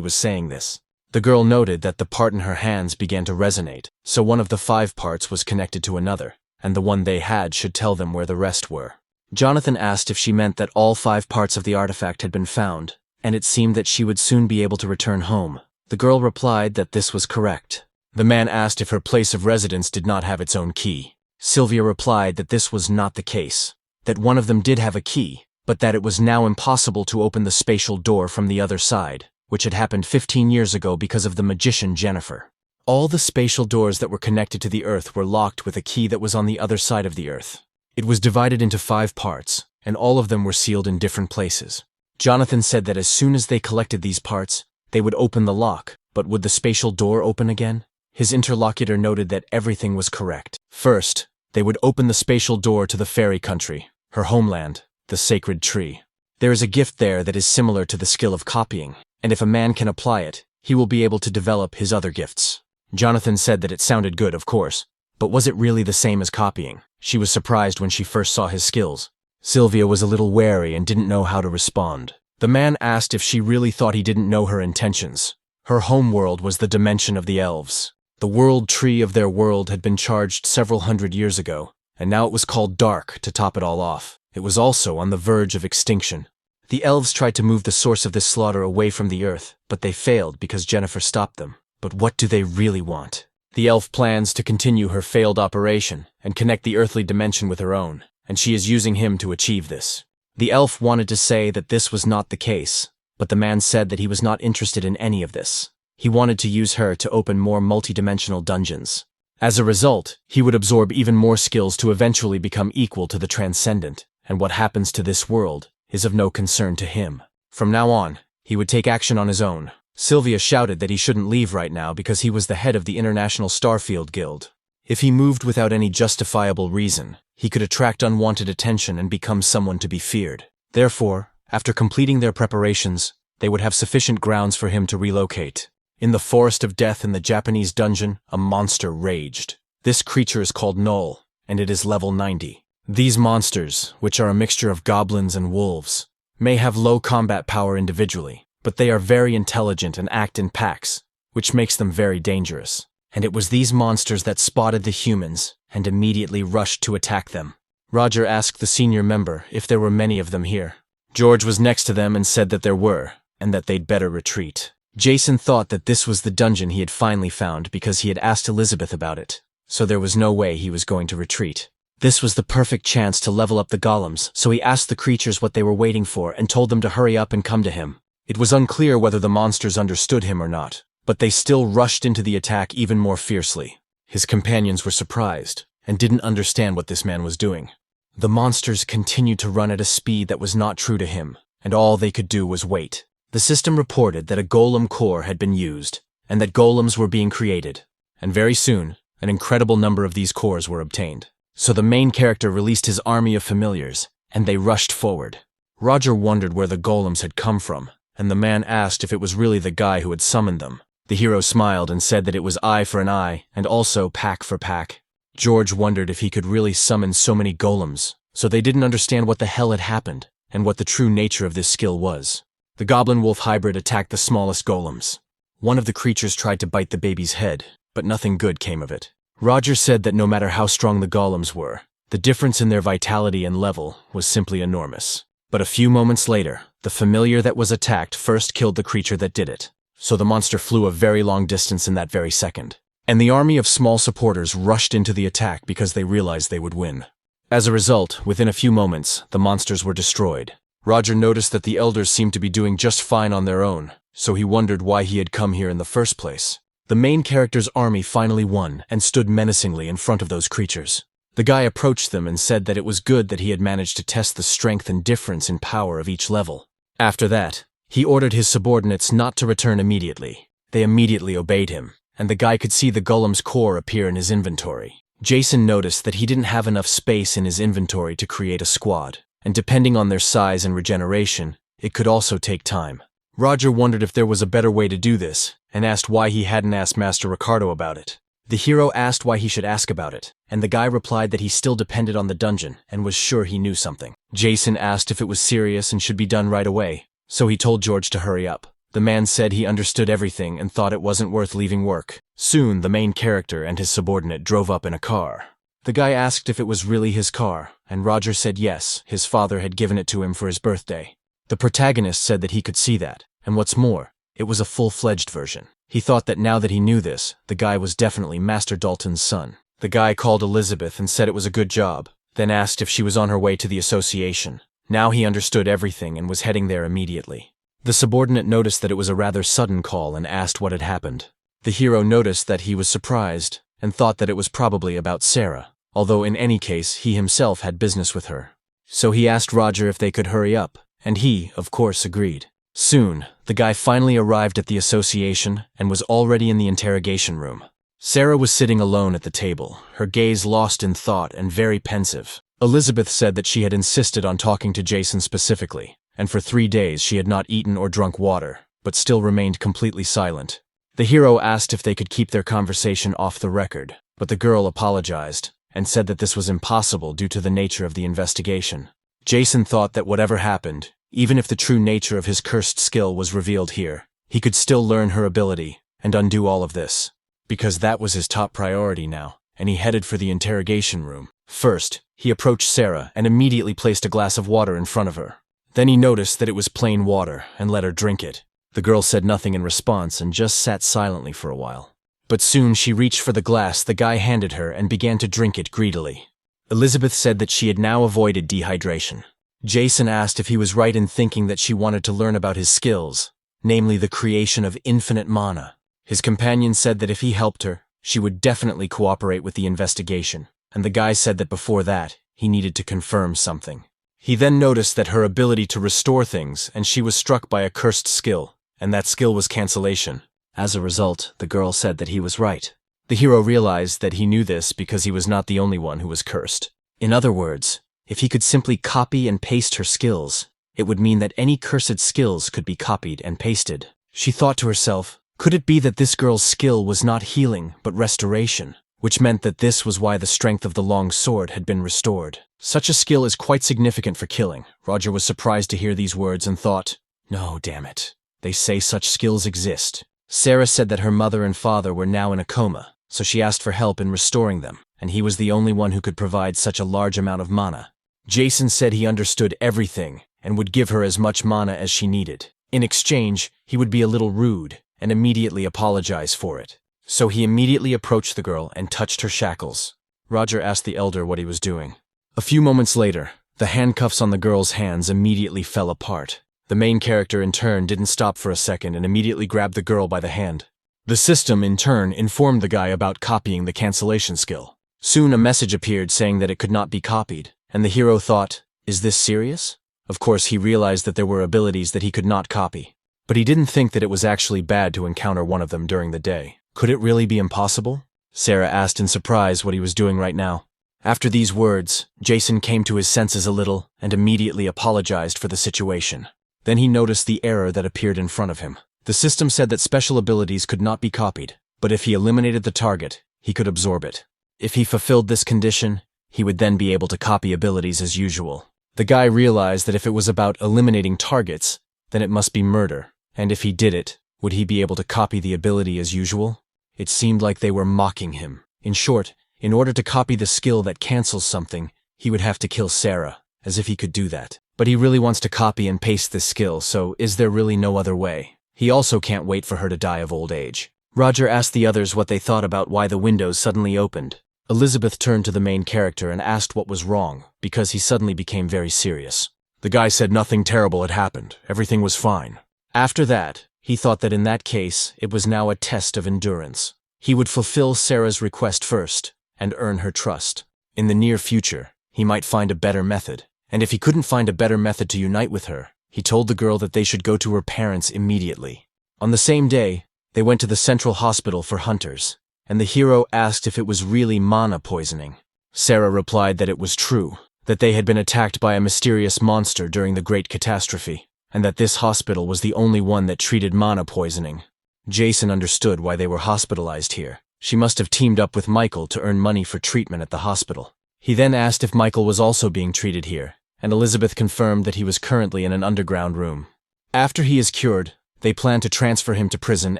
was saying this. The girl noted that the part in her hands began to resonate, so one of the 5 parts was connected to another, and the one they had should tell them where the rest were. Jonathan asked if she meant that all 5 parts of the artifact had been found, and it seemed that she would soon be able to return home. The girl replied that this was correct. The man asked if her place of residence did not have its own key. Sylvia replied that this was not the case, that one of them did have a key, but that it was now impossible to open the spatial door from the other side, which had happened 15 years ago because of the magician Jennifer. All the spatial doors that were connected to the Earth were locked with a key that was on the other side of the Earth. It was divided into 5 parts, and all of them were sealed in different places. Jonathan said that as soon as they collected these parts, they would open the lock, but would the spatial door open again? His interlocutor noted that everything was correct. First, they would open the spatial door to the fairy country, her homeland, the sacred tree. There is a gift there that is similar to the skill of copying, and if a man can apply it, he will be able to develop his other gifts. Jonathan said that it sounded good, of course, but was it really the same as copying? She was surprised when she first saw his skills. Sylvia was a little wary and didn't know how to respond. The man asked if she really thought he didn't know her intentions. Her home world was the dimension of the elves. The world tree of their world had been charged several hundred years ago, and now it was called dark to top it all off. It was also on the verge of extinction. The elves tried to move the source of this slaughter away from the earth, but they failed because Jennifer stopped them. But what do they really want? The elf plans to continue her failed operation and connect the earthly dimension with her own, and she is using him to achieve this. The elf wanted to say that this was not the case, but the man said that he was not interested in any of this. He wanted to use her to open more multidimensional dungeons. As a result, he would absorb even more skills to eventually become equal to the transcendent, and what happens to this world is of no concern to him. From now on, he would take action on his own. Sylvia shouted that he shouldn't leave right now because he was the head of the International Starfield Guild. If he moved without any justifiable reason, he could attract unwanted attention and become someone to be feared. Therefore, after completing their preparations, they would have sufficient grounds for him to relocate. In the Forest of Death in the Japanese dungeon, a monster raged. This creature is called Null, and it is level 90. These monsters, which are a mixture of goblins and wolves, may have low combat power individually, but they are very intelligent and act in packs, which makes them very dangerous. And it was these monsters that spotted the humans and immediately rushed to attack them. Roger asked the senior member if there were many of them here. George was next to them and said that there were, and that they'd better retreat. Jason thought that this was the dungeon he had finally found because he had asked Elizabeth about it, so there was no way he was going to retreat. This was the perfect chance to level up the golems, so he asked the creatures what they were waiting for and told them to hurry up and come to him. It was unclear whether the monsters understood him or not, but they still rushed into the attack even more fiercely. His companions were surprised and didn't understand what this man was doing. The monsters continued to run at a speed that was not true to him, and all they could do was wait. The system reported that a golem core had been used, and that golems were being created, and very soon, an incredible number of these cores were obtained. So the main character released his army of familiars, and they rushed forward. Roger wondered where the golems had come from, and the man asked if it was really the guy who had summoned them. The hero smiled and said that it was eye for an eye, and also pack for pack. George wondered if he could really summon so many golems, so they didn't understand what the hell had happened, and what the true nature of this skill was. The goblin-wolf hybrid attacked the smallest golems. One of the creatures tried to bite the baby's head, but nothing good came of it. Roger said that no matter how strong the golems were, the difference in their vitality and level was simply enormous. But a few moments later, the familiar that was attacked first killed the creature that did it, so the monster flew a very long distance in that very second. And the army of small supporters rushed into the attack because they realized they would win. As a result, within a few moments, the monsters were destroyed. Roger noticed that the elders seemed to be doing just fine on their own, so he wondered why he had come here in the first place. The main character's army finally won and stood menacingly in front of those creatures. The guy approached them and said that it was good that he had managed to test the strength and difference in power of each level. After that, he ordered his subordinates not to return immediately. They immediately obeyed him, and the guy could see the golem's core appear in his inventory. Jason noticed that he didn't have enough space in his inventory to create a squad, and depending on their size and regeneration, it could also take time. Roger wondered if there was a better way to do this, and asked why he hadn't asked Master Ricardo about it. The hero asked why he should ask about it, and the guy replied that he still depended on the dungeon and was sure he knew something. Jason asked if it was serious and should be done right away, so he told George to hurry up. The man said he understood everything and thought it wasn't worth leaving work. Soon, the main character and his subordinate drove up in a car. The guy asked if it was really his car, and Roger said yes, his father had given it to him for his birthday. The protagonist said that he could see that, and what's more, it was a full-fledged version. He thought that now that he knew this, the guy was definitely Master Dalton's son. The guy called Elizabeth and said it was a good job, then asked if she was on her way to the association. Now he understood everything and was heading there immediately. The subordinate noticed that it was a rather sudden call and asked what had happened. The hero noticed that he was surprised and thought that it was probably about Sarah, although in any case he himself had business with her. So he asked Roger if they could hurry up, and he, of course, agreed. Soon, the guy finally arrived at the association and was already in the interrogation room. Sarah was sitting alone at the table, her gaze lost in thought and very pensive. Elizabeth said that she had insisted on talking to Jason specifically, and for 3 days she had not eaten or drunk water, but still remained completely silent. The hero asked if they could keep their conversation off the record, but the girl apologized and said that this was impossible due to the nature of the investigation. Jason thought that whatever happened, even if the true nature of his cursed skill was revealed here, he could still learn her ability and undo all of this, because that was his top priority now, and he headed for the interrogation room. First, he approached Sarah and immediately placed a glass of water in front of her. Then he noticed that it was plain water and let her drink it. The girl said nothing in response and just sat silently for a while. But soon she reached for the glass the guy handed her and began to drink it greedily. Elizabeth said that she had now avoided dehydration. Jason asked if he was right in thinking that she wanted to learn about his skills, namely the creation of infinite mana. His companion said that if he helped her, she would definitely cooperate with the investigation, and the guy said that before that, he needed to confirm something. He then noticed that her ability to restore things, and she was struck by a cursed skill, and that skill was cancellation. As a result, the girl said that he was right. The hero realized that he knew this because he was not the only one who was cursed. In other words, if he could simply copy and paste her skills, it would mean that any cursed skills could be copied and pasted. She thought to herself, could it be that this girl's skill was not healing but restoration, which meant that this was why the strength of the long sword had been restored. Such a skill is quite significant for killing. Roger was surprised to hear these words and thought, no, damn it. They say such skills exist. Sarah said that her mother and father were now in a coma, so she asked for help in restoring them, and he was the only one who could provide such a large amount of mana. Jason said he understood everything and would give her as much mana as she needed. In exchange, he would be a little rude and immediately apologize for it. So he immediately approached the girl and touched her shackles. Roger asked the elder what he was doing. A few moments later, the handcuffs on the girl's hands immediately fell apart. The main character in turn didn't stop for a second and immediately grabbed the girl by the hand. The system in turn informed the guy about copying the cancellation skill. Soon a message appeared saying that it could not be copied, and the hero thought, is this serious? Of course he realized that there were abilities that he could not copy, but he didn't think that it was actually bad to encounter one of them during the day. Could it really be impossible? Sarah asked in surprise what he was doing right now. After these words, Jason came to his senses a little and immediately apologized for the situation. Then he noticed the error that appeared in front of him. The system said that special abilities could not be copied, but if he eliminated the target, he could absorb it. If he fulfilled this condition, he would then be able to copy abilities as usual. The guy realized that if it was about eliminating targets, then it must be murder, and if he did it, would he be able to copy the ability as usual? It seemed like they were mocking him. In short, in order to copy the skill that cancels something, he would have to kill Sarah, as if he could do that. But he really wants to copy and paste this skill, so is there really no other way? He also can't wait for her to die of old age. Roger asked the others what they thought about why the windows suddenly opened. Elizabeth turned to the main character and asked what was wrong, because he suddenly became very serious. The guy said nothing terrible had happened. Everything was fine. After that, he thought that in that case, it was now a test of endurance. He would fulfill Sarah's request first and earn her trust. In the near future, he might find a better method. And if he couldn't find a better method to unite with her, he told the girl that they should go to her parents immediately. On the same day, they went to the central hospital for hunters, and the hero asked if it was really mana poisoning. Sarah replied that it was true, that they had been attacked by a mysterious monster during the Great Catastrophe, and that this hospital was the only one that treated mana poisoning. Jason understood why they were hospitalized here. She must have teamed up with Michael to earn money for treatment at the hospital. He then asked if Michael was also being treated here, and Elizabeth confirmed that he was currently in an underground room. After he is cured, they plan to transfer him to prison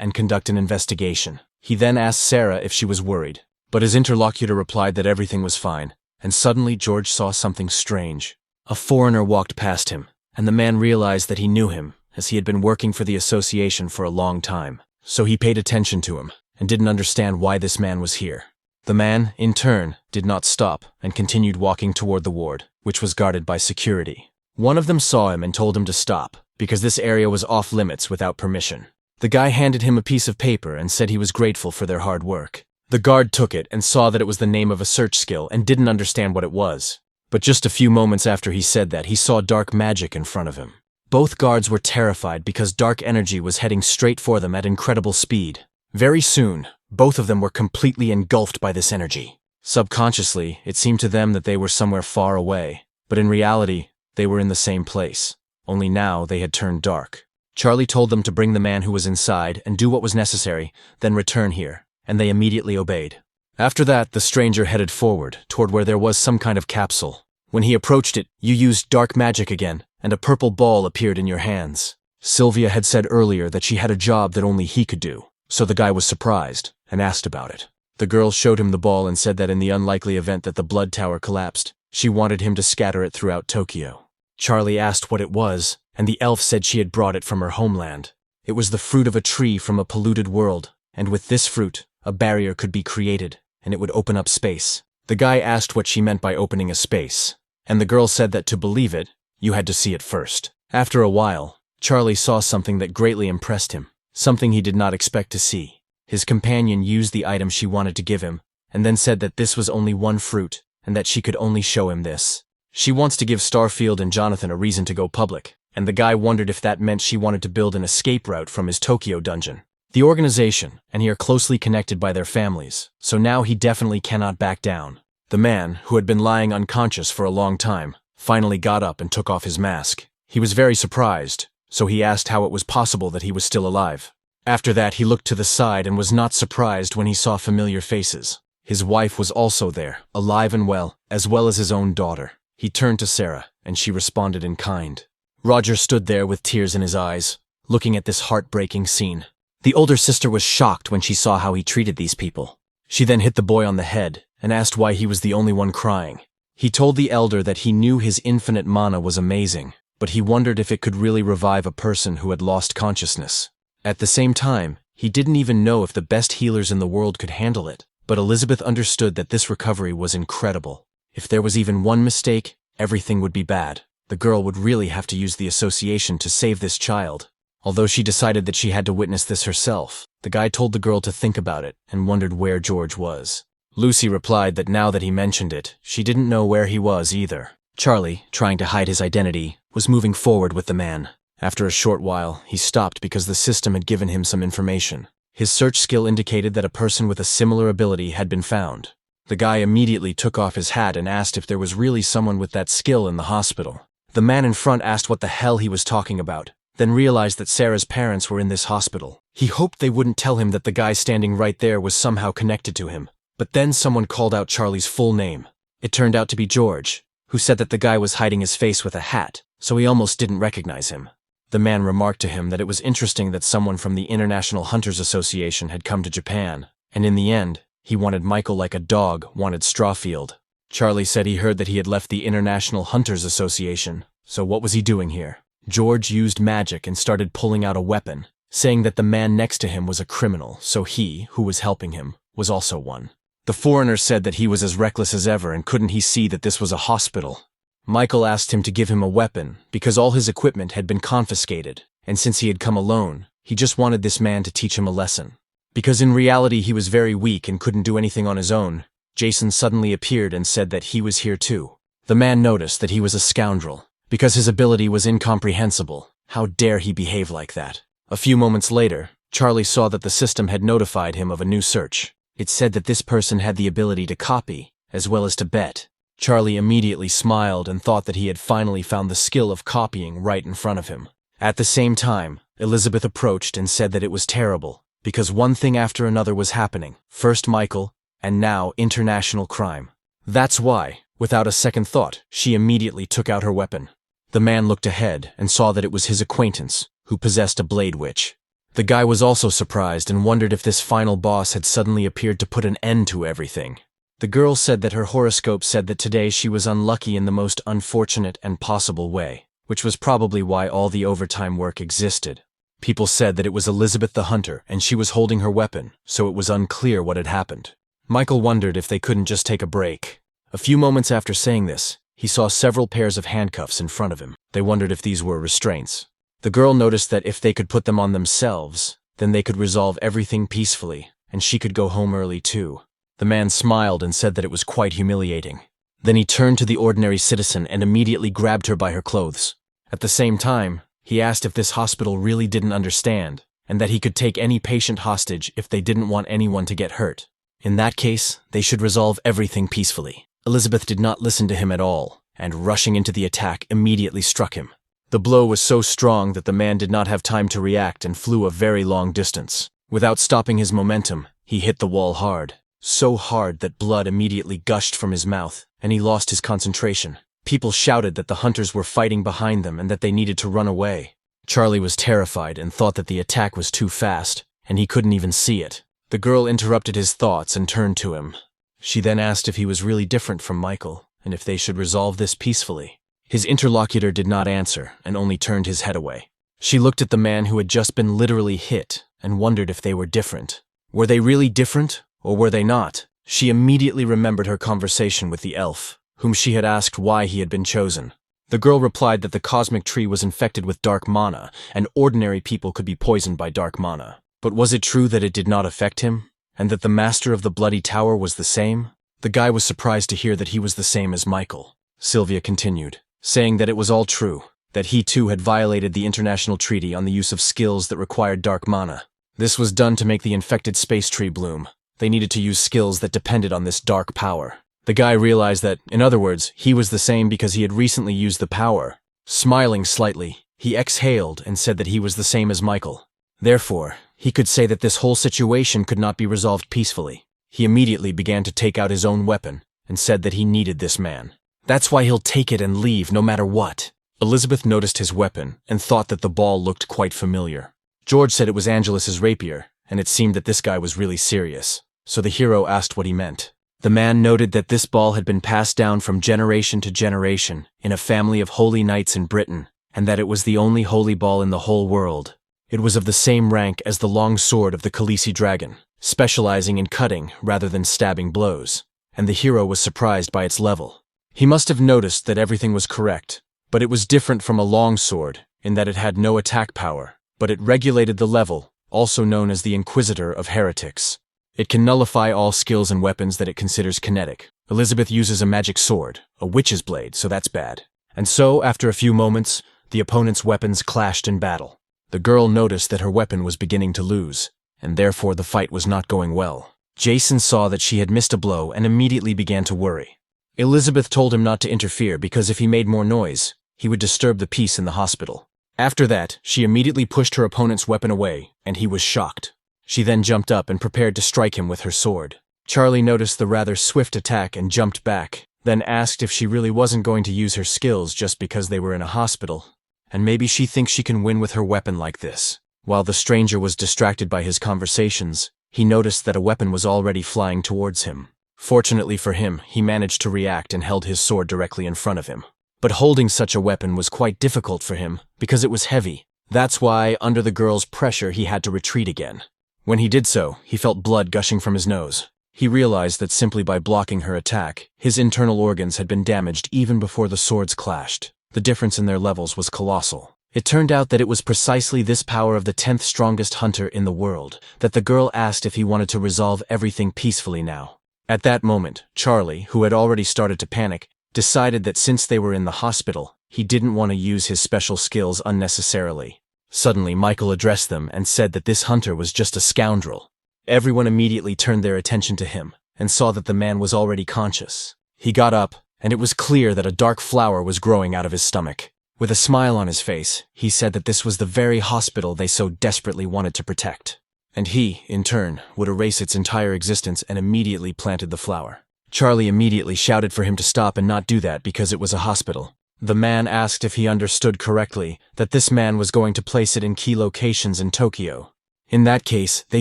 and conduct an investigation. He then asked Sarah if she was worried, but his interlocutor replied that everything was fine, and suddenly George saw something strange. A foreigner walked past him, and the man realized that he knew him, as he had been working for the association for a long time. So he paid attention to him, and didn't understand why this man was here. The man, in turn, did not stop and continued walking toward the ward, which was guarded by security. One of them saw him and told him to stop, because this area was off limits without permission. The guy handed him a piece of paper and said he was grateful for their hard work. The guard took it and saw that it was the name of a search skill and didn't understand what it was. But just a few moments after he said that, he saw dark magic in front of him. Both guards were terrified because dark energy was heading straight for them at incredible speed. Very soon, both of them were completely engulfed by this energy. Subconsciously, it seemed to them that they were somewhere far away, but in reality, they were in the same place. Only now they had turned dark. Charlie told them to bring the man who was inside and do what was necessary, then return here, and they immediately obeyed. After that, the stranger headed forward, toward where there was some kind of capsule. When he approached it, you used dark magic again, and a purple ball appeared in your hands. Sylvia had said earlier that she had a job that only he could do, so the guy was surprised and asked about it. The girl showed him the ball and said that in the unlikely event that the blood tower collapsed, she wanted him to scatter it throughout Tokyo. Charlie asked what it was, and the elf said she had brought it from her homeland. It was the fruit of a tree from a polluted world, and with this fruit, a barrier could be created, and it would open up space. The guy asked what she meant by opening a space, and the girl said that to believe it, you had to see it first. After a while, Charlie saw something that greatly impressed him, something he did not expect to see. His companion used the item she wanted to give him, and then said that this was only one fruit, and that she could only show him this. She wants to give Starfield and Jonathan a reason to go public, and the guy wondered if that meant she wanted to build an escape route from his Tokyo dungeon. The organization and he are closely connected by their families, so now he definitely cannot back down. The man, who had been lying unconscious for a long time, finally got up and took off his mask. He was very surprised, so he asked how it was possible that he was still alive. After that, he looked to the side and was not surprised when he saw familiar faces. His wife was also there, alive and well as his own daughter. He turned to Sarah, and she responded in kind. Roger stood there with tears in his eyes, looking at this heartbreaking scene. The older sister was shocked when she saw how he treated these people. She then hit the boy on the head and asked why he was the only one crying. He told the elder that he knew his infinite mana was amazing, but he wondered if it could really revive a person who had lost consciousness. At the same time, he didn't even know if the best healers in the world could handle it, but Elizabeth understood that this recovery was incredible. If there was even one mistake, everything would be bad. The girl would really have to use the association to save this child. Although she decided that she had to witness this herself, the guy told the girl to think about it and wondered where George was. Lucy replied that now that he mentioned it, she didn't know where he was either. Charlie, trying to hide his identity, was moving forward with the man. After a short while, he stopped because the system had given him some information. His search skill indicated that a person with a similar ability had been found. The guy immediately took off his hat and asked if there was really someone with that skill in the hospital. The man in front asked what the hell he was talking about, then realized that Sarah's parents were in this hospital. He hoped they wouldn't tell him that the guy standing right there was somehow connected to him. But then someone called out Charlie's full name. It turned out to be George, who said that the guy was hiding his face with a hat, so he almost didn't recognize him. The man remarked to him that it was interesting that someone from the International Hunters Association had come to Japan, and in the end, he wanted Michael like a dog wanted Strawfield. Charlie said he heard that he had left the International Hunters Association, so what was he doing here? George used magic and started pulling out a weapon, saying that the man next to him was a criminal, so he, who was helping him, was also one. The foreigner said that he was as reckless as ever and couldn't he see that this was a hospital. Michael asked him to give him a weapon because all his equipment had been confiscated, and since he had come alone, he just wanted this man to teach him a lesson. Because in reality he was very weak and couldn't do anything on his own, Jason suddenly appeared and said that he was here too. The man noticed that he was a scoundrel, because his ability was incomprehensible. How dare he behave like that? A few moments later, Charlie saw that the system had notified him of a new search. It said that this person had the ability to copy, as well as to bet. Charlie immediately smiled and thought that he had finally found the skill of copying right in front of him. At the same time, Elizabeth approached and said that it was terrible, because one thing after another was happening. First Michael, and now international crime. That's why, without a second thought, she immediately took out her weapon. The man looked ahead and saw that it was his acquaintance, who possessed a blade witch. The guy was also surprised and wondered if this final boss had suddenly appeared to put an end to everything. The girl said that her horoscope said that today she was unlucky in the most unfortunate and possible way, which was probably why all the overtime work existed. People said that it was Elizabeth the Hunter and she was holding her weapon, so it was unclear what had happened. Michael wondered if they couldn't just take a break. A few moments after saying this, he saw several pairs of handcuffs in front of him. They wondered if these were restraints. The girl noticed that if they could put them on themselves, then they could resolve everything peacefully, and she could go home early too. The man smiled and said that it was quite humiliating. Then he turned to the ordinary citizen and immediately grabbed her by her clothes. At the same time, he asked if this hospital really didn't understand, and that he could take any patient hostage if they didn't want anyone to get hurt. In that case, they should resolve everything peacefully. Elizabeth did not listen to him at all, and rushing into the attack immediately struck him. The blow was so strong that the man did not have time to react and flew a very long distance. Without stopping his momentum, he hit the wall hard. So hard that blood immediately gushed from his mouth, and he lost his concentration. People shouted that the hunters were fighting behind them and that they needed to run away. Charlie was terrified and thought that the attack was too fast, and he couldn't even see it. The girl interrupted his thoughts and turned to him. She then asked if he was really different from Michael, and if they should resolve this peacefully. His interlocutor did not answer, and only turned his head away. She looked at the man who had just been literally hit, and wondered if they were different. Were they really different, or were they not? She immediately remembered her conversation with the elf, whom she had asked why he had been chosen. The girl replied that the cosmic tree was infected with dark mana, and ordinary people could be poisoned by dark mana. But was it true that it did not affect him, and that the master of the Bloody Tower was the same? The guy was surprised to hear that he was the same as Michael. Sylvia continued, saying that it was all true, that he too had violated the international treaty on the use of skills that required dark mana. This was done to make the infected space tree bloom. They needed to use skills that depended on this dark power. The guy realized that, in other words, he was the same because he had recently used the power. Smiling slightly, he exhaled and said that he was the same as Michael. Therefore, he could say that this whole situation could not be resolved peacefully. He immediately began to take out his own weapon and said that he needed this man. That's why he'll take it and leave no matter what. Elizabeth noticed his weapon and thought that the ball looked quite familiar. George said it was Angelus's rapier, and it seemed that this guy was really serious. So the hero asked what he meant. The man noted that this ball had been passed down from generation to generation in a family of holy knights in Britain, and that it was the only holy ball in the whole world. It was of the same rank as the long sword of the Khaleesi dragon, specializing in cutting rather than stabbing blows, and the hero was surprised by its level. He must have noticed that everything was correct, but it was different from a long sword in that it had no attack power, but it regulated the level, also known as the Inquisitor of Heretics. It can nullify all skills and weapons that it considers kinetic. Elizabeth uses a magic sword, a witch's blade, so that's bad. And so, after a few moments, the opponent's weapons clashed in battle. The girl noticed that her weapon was beginning to lose, and therefore the fight was not going well. Jason saw that she had missed a blow and immediately began to worry. Elizabeth told him not to interfere because if he made more noise, he would disturb the peace in the hospital. After that, she immediately pushed her opponent's weapon away, and he was shocked. She then jumped up and prepared to strike him with her sword. Charlie noticed the rather swift attack and jumped back, then asked if she really wasn't going to use her skills just because they were in a hospital, and maybe she thinks she can win with her weapon like this. While the stranger was distracted by his conversations, he noticed that a weapon was already flying towards him. Fortunately for him, he managed to react and held his sword directly in front of him. But holding such a weapon was quite difficult for him because it was heavy. That's why, under the girl's pressure, he had to retreat again. When he did so, he felt blood gushing from his nose. He realized that simply by blocking her attack, his internal organs had been damaged even before the swords clashed. The difference in their levels was colossal. It turned out that it was precisely this power of the 10th strongest hunter in the world that the girl asked if he wanted to resolve everything peacefully now. At that moment, Charlie, who had already started to panic, decided that since they were in the hospital, he didn't want to use his special skills unnecessarily. Suddenly, Michael addressed them and said that this hunter was just a scoundrel. Everyone immediately turned their attention to him and saw that the man was already conscious. He got up, and it was clear that a dark flower was growing out of his stomach. With a smile on his face, he said that this was the very hospital they so desperately wanted to protect. And he, in turn, would erase its entire existence and immediately planted the flower. Charlie immediately shouted for him to stop and not do that because it was a hospital. The man asked if he understood correctly that this man was going to place it in key locations in Tokyo. In that case, they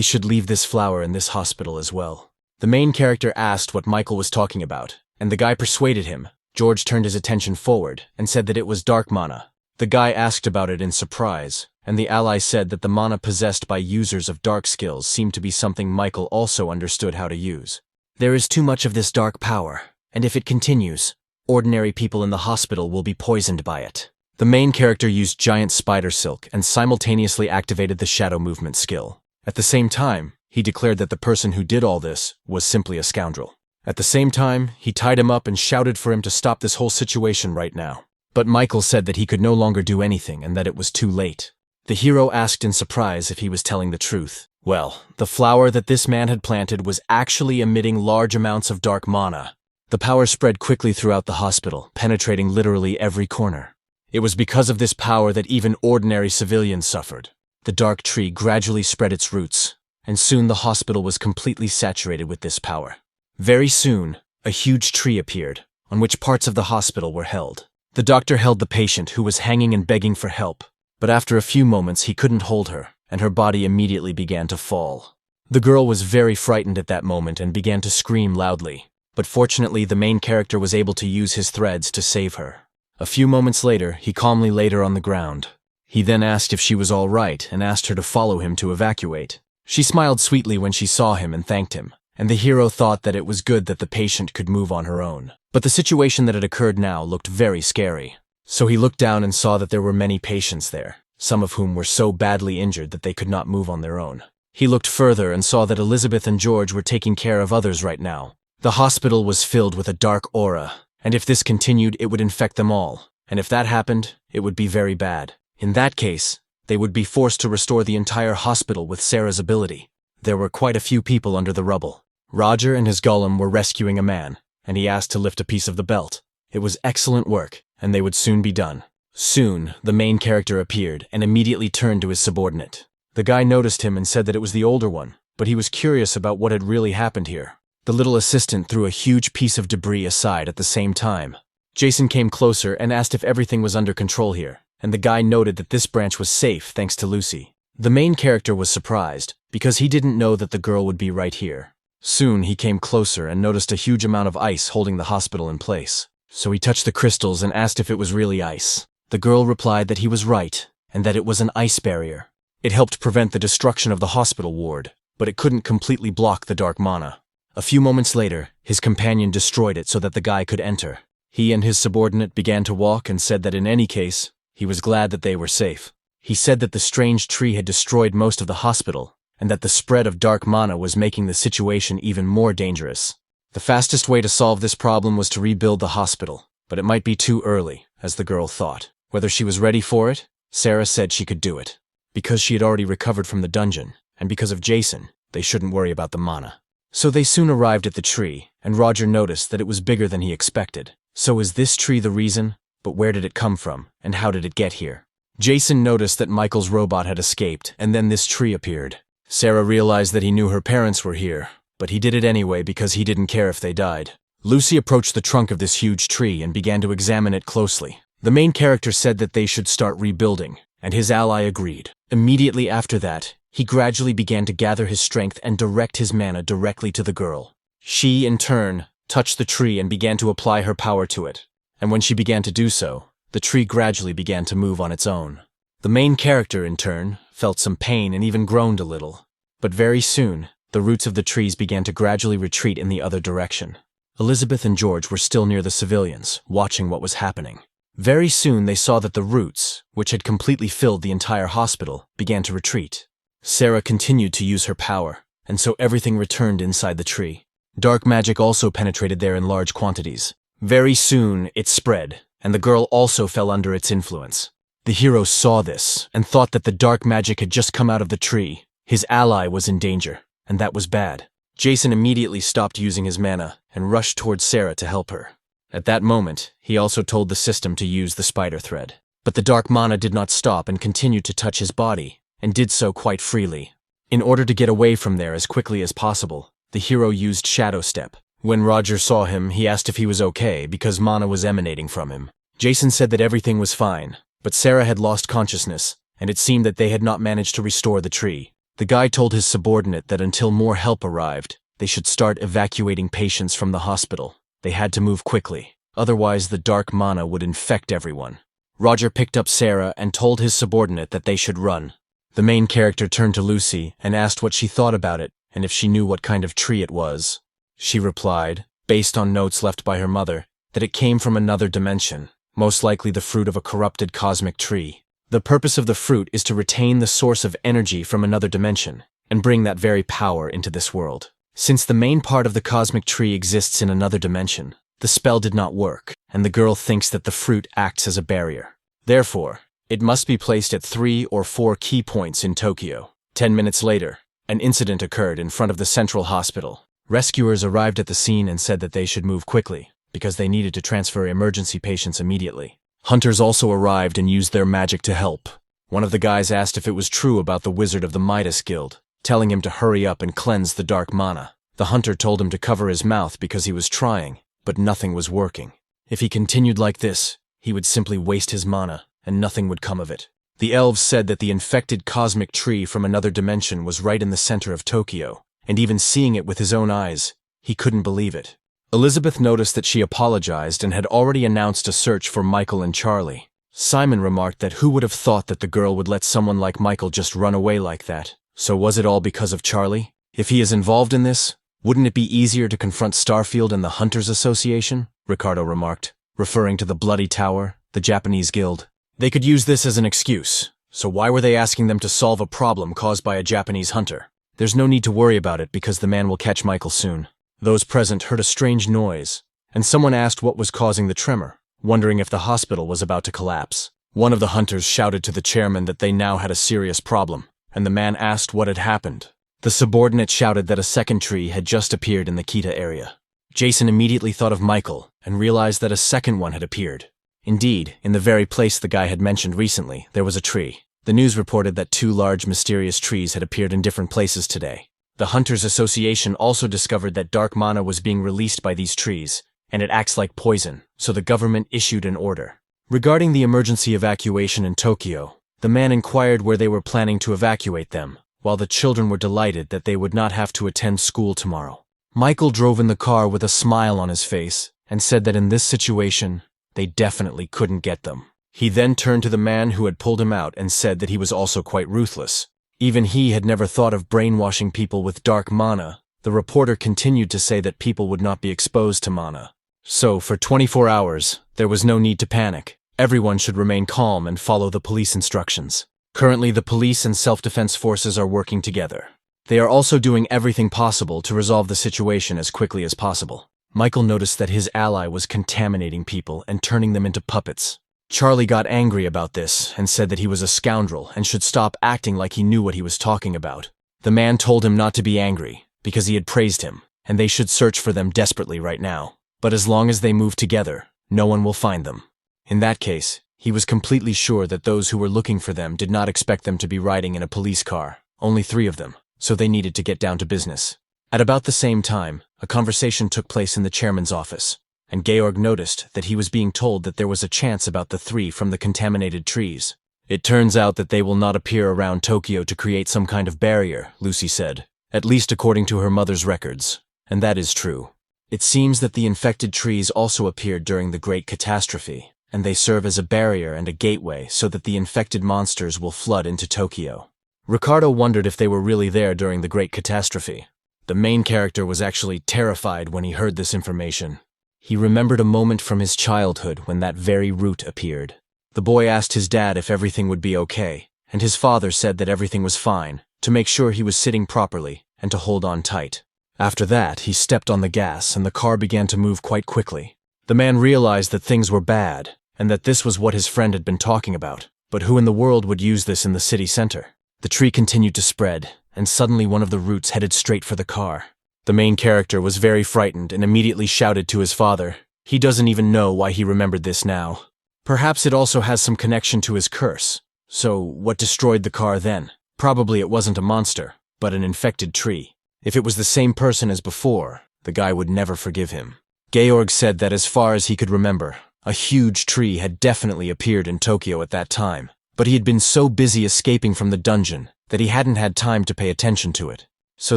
should leave this flower in this hospital as well. The main character asked what Michael was talking about, and the guy persuaded him. George turned his attention forward and said that it was dark mana. The guy asked about it in surprise, and the ally said that the mana possessed by users of dark skills seemed to be something Michael also understood how to use. There is too much of this dark power, and if it continues, ordinary people in the hospital will be poisoned by it. The main character used giant spider silk and simultaneously activated the shadow movement skill. At the same time, he declared that the person who did all this was simply a scoundrel. At the same time, he tied him up and shouted for him to stop this whole situation right now. But Michael said that he could no longer do anything and that it was too late. The hero asked in surprise if he was telling the truth. Well, the flower that this man had planted was actually emitting large amounts of dark mana. The power spread quickly throughout the hospital, penetrating literally every corner. It was because of this power that even ordinary civilians suffered. The dark tree gradually spread its roots, and soon the hospital was completely saturated with this power. Very soon, a huge tree appeared, on which parts of the hospital were held. The doctor held the patient who was hanging and begging for help, but after a few moments he couldn't hold her, and her body immediately began to fall. The girl was very frightened at that moment and began to scream loudly, but fortunately the main character was able to use his threads to save her. A few moments later, he calmly laid her on the ground. He then asked if she was all right and asked her to follow him to evacuate. She smiled sweetly when she saw him and thanked him, and the hero thought that it was good that the patient could move on her own. But the situation that had occurred now looked very scary. So he looked down and saw that there were many patients there, some of whom were so badly injured that they could not move on their own. He looked further and saw that Elizabeth and George were taking care of others right now. The hospital was filled with a dark aura, and if this continued, it would infect them all. And if that happened, it would be very bad. In that case, they would be forced to restore the entire hospital with Sarah's ability. There were quite a few people under the rubble. Roger and his golem were rescuing a man, and he asked to lift a piece of the belt. It was excellent work, and they would soon be done. Soon, the main character appeared and immediately turned to his subordinate. The guy noticed him and said that it was the older one, but he was curious about what had really happened here. The little assistant threw a huge piece of debris aside at the same time. Jason came closer and asked if everything was under control here, and the guy noted that this branch was safe thanks to Lucy. The main character was surprised, because he didn't know that the girl would be right here. Soon he came closer and noticed a huge amount of ice holding the hospital in place. So he touched the crystals and asked if it was really ice. The girl replied that he was right, and that it was an ice barrier. It helped prevent the destruction of the hospital ward, but it couldn't completely block the dark mana. A few moments later, his companion destroyed it so that the guy could enter. He and his subordinate began to walk and said that in any case, he was glad that they were safe. He said that the strange tree had destroyed most of the hospital, and that the spread of dark mana was making the situation even more dangerous. The fastest way to solve this problem was to rebuild the hospital, but it might be too early, as the girl thought. Whether she was ready for it, Sarah said she could do it. Because she had already recovered from the dungeon, and because of Jason, they shouldn't worry about the mana. So they soon arrived at the tree, and Roger noticed that it was bigger than he expected. So is this tree the reason? But where did it come from, and how did it get here? Jason noticed that Michael's robot had escaped, and then this tree appeared. Sarah realized that he knew her parents were here, but he did it anyway because he didn't care if they died. Lucy approached the trunk of this huge tree and began to examine it closely. The main character said that they should start rebuilding, and his ally agreed. Immediately after that, he gradually began to gather his strength and direct his mana directly to the girl. She, in turn, touched the tree and began to apply her power to it. And when she began to do so, the tree gradually began to move on its own. The main character, in turn, felt some pain and even groaned a little. But very soon, the roots of the trees began to gradually retreat in the other direction. Elizabeth and George were still near the civilians, watching what was happening. Very soon they saw that the roots, which had completely filled the entire hospital, began to retreat. Sarah continued to use her power, and so everything returned inside the tree. Dark magic also penetrated there in large quantities. Very soon, it spread, and the girl also fell under its influence. The hero saw this, and thought that the dark magic had just come out of the tree. His ally was in danger, and that was bad. Jason immediately stopped using his mana, and rushed towards Sarah to help her. At that moment, he also told the system to use the spider thread. But the dark mana did not stop and continued to touch his body, and did so quite freely. In order to get away from there as quickly as possible, the hero used Shadow Step. When Roger saw him, he asked if he was okay because mana was emanating from him. Jason said that everything was fine, but Sarah had lost consciousness, and it seemed that they had not managed to restore the tree. The guy told his subordinate that until more help arrived, they should start evacuating patients from the hospital. They had to move quickly, otherwise the dark mana would infect everyone. Roger picked up Sarah and told his subordinate that they should run. The main character turned to Lucy and asked what she thought about it and if she knew what kind of tree it was. She replied, based on notes left by her mother, that it came from another dimension, most likely the fruit of a corrupted cosmic tree. The purpose of the fruit is to retain the source of energy from another dimension, and bring that very power into this world. Since the main part of the cosmic tree exists in another dimension, the spell did not work, and the girl thinks that the fruit acts as a barrier. Therefore, it must be placed at 3 or 4 key points in Tokyo. 10 minutes later, an incident occurred in front of the central hospital. Rescuers arrived at the scene and said that they should move quickly, because they needed to transfer emergency patients immediately. Hunters also arrived and used their magic to help. One of the guys asked if it was true about the wizard of the Midas Guild, telling him to hurry up and cleanse the dark mana. The hunter told him to cover his mouth because he was trying, but nothing was working. If he continued like this, he would simply waste his mana, and nothing would come of it. The elves said that the infected cosmic tree from another dimension was right in the center of Tokyo, and even seeing it with his own eyes, he couldn't believe it. Elizabeth noticed that she apologized and had already announced a search for Michael and Charlie. Simon remarked that who would have thought that the girl would let someone like Michael just run away like that? So was it all because of Charlie? If he is involved in this, wouldn't it be easier to confront Starfield and the Hunters Association? Ricardo remarked, referring to the Bloody Tower, the Japanese guild. They could use this as an excuse, so why were they asking them to solve a problem caused by a Japanese hunter? There's no need to worry about it because the man will catch Michael soon. Those present heard a strange noise, and someone asked what was causing the tremor, wondering if the hospital was about to collapse. One of the hunters shouted to the chairman that they now had a serious problem, and the man asked what had happened. The subordinate shouted that a second tree had just appeared in the Kita area. Jason immediately thought of Michael and realized that a second one had appeared. Indeed, in the very place the guy had mentioned recently, there was a tree. The news reported that 2 large mysterious trees had appeared in different places today. The Hunters Association also discovered that dark mana was being released by these trees, and it acts like poison, so the government issued an order. Regarding the emergency evacuation in Tokyo, the man inquired where they were planning to evacuate them, while the children were delighted that they would not have to attend school tomorrow. Michael drove in the car with a smile on his face and said that in this situation, they definitely couldn't get them. He then turned to the man who had pulled him out and said that he was also quite ruthless. Even he had never thought of brainwashing people with dark mana. The reporter continued to say that people would not be exposed to mana. So, for 24 hours, there was no need to panic. Everyone should remain calm and follow the police instructions. Currently, the police and self-defense forces are working together. They are also doing everything possible to resolve the situation as quickly as possible. Michael noticed that his ally was contaminating people and turning them into puppets. Charlie got angry about this and said that he was a scoundrel and should stop acting like he knew what he was talking about. The man told him not to be angry, because he had praised him, and they should search for them desperately right now. But as long as they move together, no one will find them. In that case, he was completely sure that those who were looking for them did not expect them to be riding in a police car, only 3 of them, so they needed to get down to business. At about the same time, a conversation took place in the chairman's office, and Georg noticed that he was being told that there was a chance about the 3 from the contaminated trees. It turns out that they will not appear around Tokyo to create some kind of barrier, Lucy said, at least according to her mother's records, and that is true. It seems that the infected trees also appeared during the Great Catastrophe, and they serve as a barrier and a gateway so that the infected monsters will flood into Tokyo. Ricardo wondered if they were really there during the Great Catastrophe. The main character was actually terrified when he heard this information. He remembered a moment from his childhood when that very root appeared. The boy asked his dad if everything would be okay, and his father said that everything was fine, to make sure he was sitting properly and to hold on tight. After that, he stepped on the gas and the car began to move quite quickly. The man realized that things were bad, and that this was what his friend had been talking about. But who in the world would use this in the city center? The tree continued to spread, and suddenly one of the roots headed straight for the car. The main character was very frightened and immediately shouted to his father. He doesn't even know why he remembered this now. Perhaps it also has some connection to his curse. So, what destroyed the car then? Probably it wasn't a monster, but an infected tree. If it was the same person as before, the guy would never forgive him. Georg said that as far as he could remember, a huge tree had definitely appeared in Tokyo at that time, but he had been so busy escaping from the dungeon that he hadn't had time to pay attention to it. So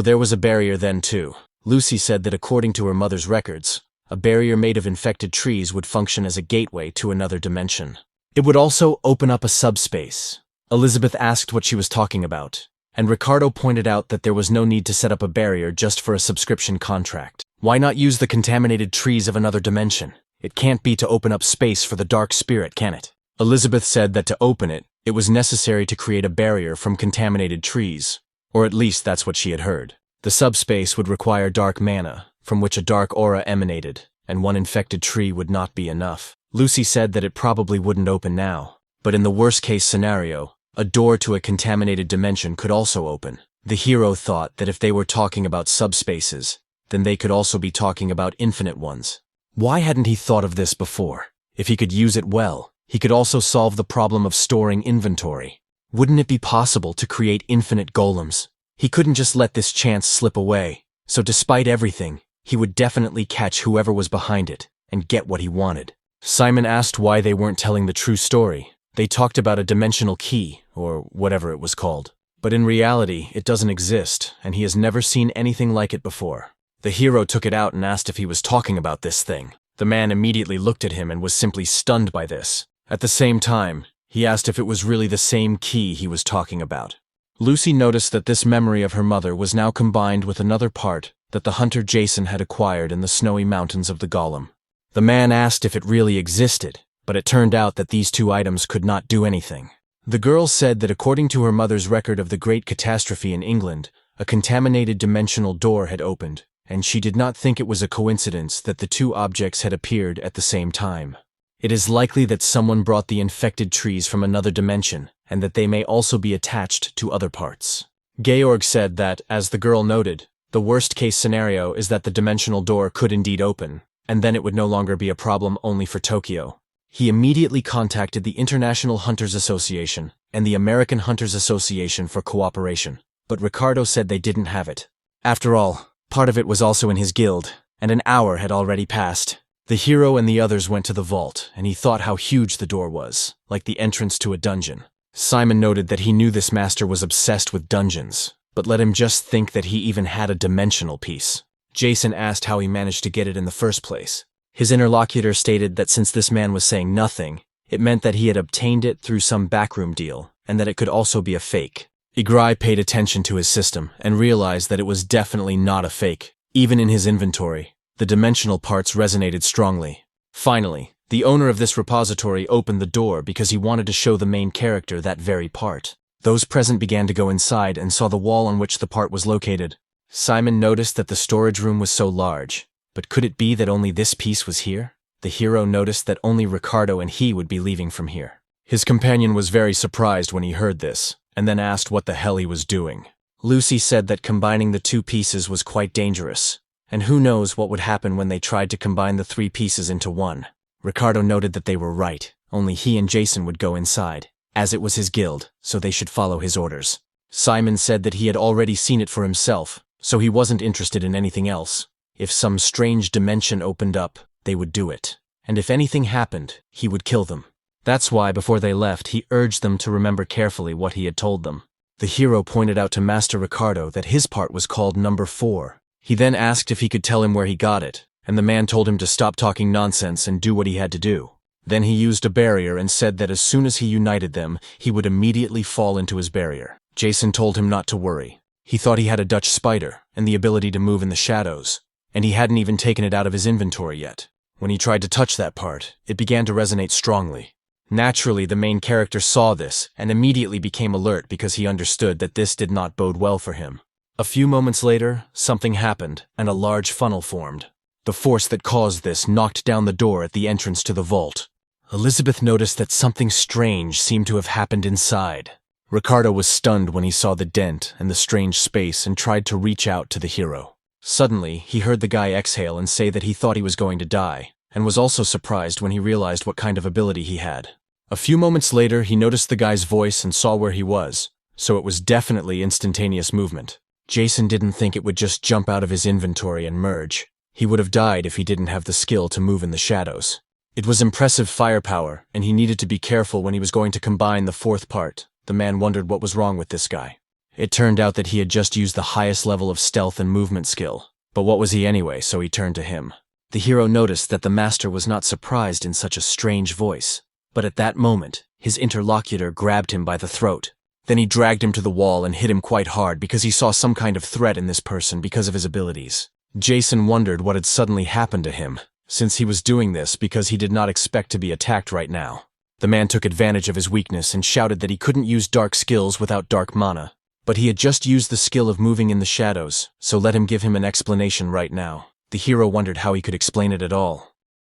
there was a barrier then too. Lucy said that according to her mother's records, a barrier made of infected trees would function as a gateway to another dimension. It would also open up a subspace. Elizabeth asked what she was talking about, and Ricardo pointed out that there was no need to set up a barrier just for a subscription contract. Why not use the contaminated trees of another dimension? It can't be to open up space for the dark spirit, can it? Elizabeth said that to open it, it was necessary to create a barrier from contaminated trees. Or at least that's what she had heard. The subspace would require dark mana, from which a dark aura emanated, and one infected tree would not be enough. Lucy said that it probably wouldn't open now, but in the worst-case scenario, a door to a contaminated dimension could also open. The hero thought that if they were talking about subspaces, then they could also be talking about infinite ones. Why hadn't he thought of this before? If he could use it well, he could also solve the problem of storing inventory. Wouldn't it be possible to create infinite golems? He couldn't just let this chance slip away, so despite everything, he would definitely catch whoever was behind it and get what he wanted. Simon asked why they weren't telling the true story. They talked about a dimensional key, or whatever it was called. But in reality, it doesn't exist, and he has never seen anything like it before. The hero took it out and asked if he was talking about this thing. The man immediately looked at him and was simply stunned by this. At the same time, he asked if it was really the same key he was talking about. Lucy noticed that this memory of her mother was now combined with another part that the hunter Jason had acquired in the snowy mountains of the Golem. The man asked if it really existed, but it turned out that these two items could not do anything. The girl said that according to her mother's record of the Great Catastrophe in England, a contaminated dimensional door had opened, and she did not think it was a coincidence that the two objects had appeared at the same time. It is likely that someone brought the infected trees from another dimension, and that they may also be attached to other parts. Georg said that, as the girl noted, the worst-case scenario is that the dimensional door could indeed open, and then it would no longer be a problem only for Tokyo. He immediately contacted the International Hunters Association and the American Hunters Association for cooperation, but Ricardo said they didn't have it. After all, part of it was also in his guild, and an hour had already passed. The hero and the others went to the vault, and he thought how huge the door was, like the entrance to a dungeon. Simon noted that he knew this master was obsessed with dungeons, but let him just think that he even had a dimensional piece. Jason asked how he managed to get it in the first place. His interlocutor stated that since this man was saying nothing, it meant that he had obtained it through some backroom deal, and that it could also be a fake. Igrai paid attention to his system and realized that it was definitely not a fake. Even in his inventory, the dimensional parts resonated strongly. Finally, the owner of this repository opened the door because he wanted to show the main character that very part. Those present began to go inside and saw the wall on which the part was located. Simon noticed that the storage room was so large, but could it be that only this piece was here? The hero noticed that only Ricardo and he would be leaving from here. His companion was very surprised when he heard this, and then asked what the hell he was doing. Lucy said that combining the two pieces was quite dangerous, and who knows what would happen when they tried to combine the three pieces into one. Ricardo noted that they were right, only he and Jason would go inside, as it was his guild, so they should follow his orders. Simon said that he had already seen it for himself, so he wasn't interested in anything else. If some strange dimension opened up, they would do it. And if anything happened, he would kill them. That's why, before they left, he urged them to remember carefully what he had told them. The hero pointed out to Master Ricardo that his part was called number 4. He then asked if he could tell him where he got it, and the man told him to stop talking nonsense and do what he had to do. Then he used a barrier and said that as soon as he united them, he would immediately fall into his barrier. Jason told him not to worry. He thought he had a Dutch spider and the ability to move in the shadows, and he hadn't even taken it out of his inventory yet. When he tried to touch that part, it began to resonate strongly. Naturally, the main character saw this and immediately became alert because he understood that this did not bode well for him. A few moments later, something happened and a large funnel formed. The force that caused this knocked down the door at the entrance to the vault. Elizabeth noticed that something strange seemed to have happened inside. Ricardo was stunned when he saw the dent and the strange space and tried to reach out to the hero. Suddenly, he heard the guy exhale and say that he thought he was going to die, and was also surprised when he realized what kind of ability he had. A few moments later, he noticed the guy's voice and saw where he was, so it was definitely instantaneous movement. Jason didn't think it would just jump out of his inventory and merge. He would have died if he didn't have the skill to move in the shadows. It was impressive firepower, and he needed to be careful when he was going to combine the fourth part. The man wondered what was wrong with this guy. It turned out that he had just used the highest level of stealth and movement skill. But what was he anyway, so he turned to him. The hero noticed that the master was not surprised in such a strange voice. But at that moment, his interlocutor grabbed him by the throat. Then he dragged him to the wall and hit him quite hard because he saw some kind of threat in this person because of his abilities. Jason wondered what had suddenly happened to him, since he was doing this because he did not expect to be attacked right now. The man took advantage of his weakness and shouted that he couldn't use dark skills without dark mana. But he had just used the skill of moving in the shadows, so let him give him an explanation right now. The hero wondered how he could explain it at all.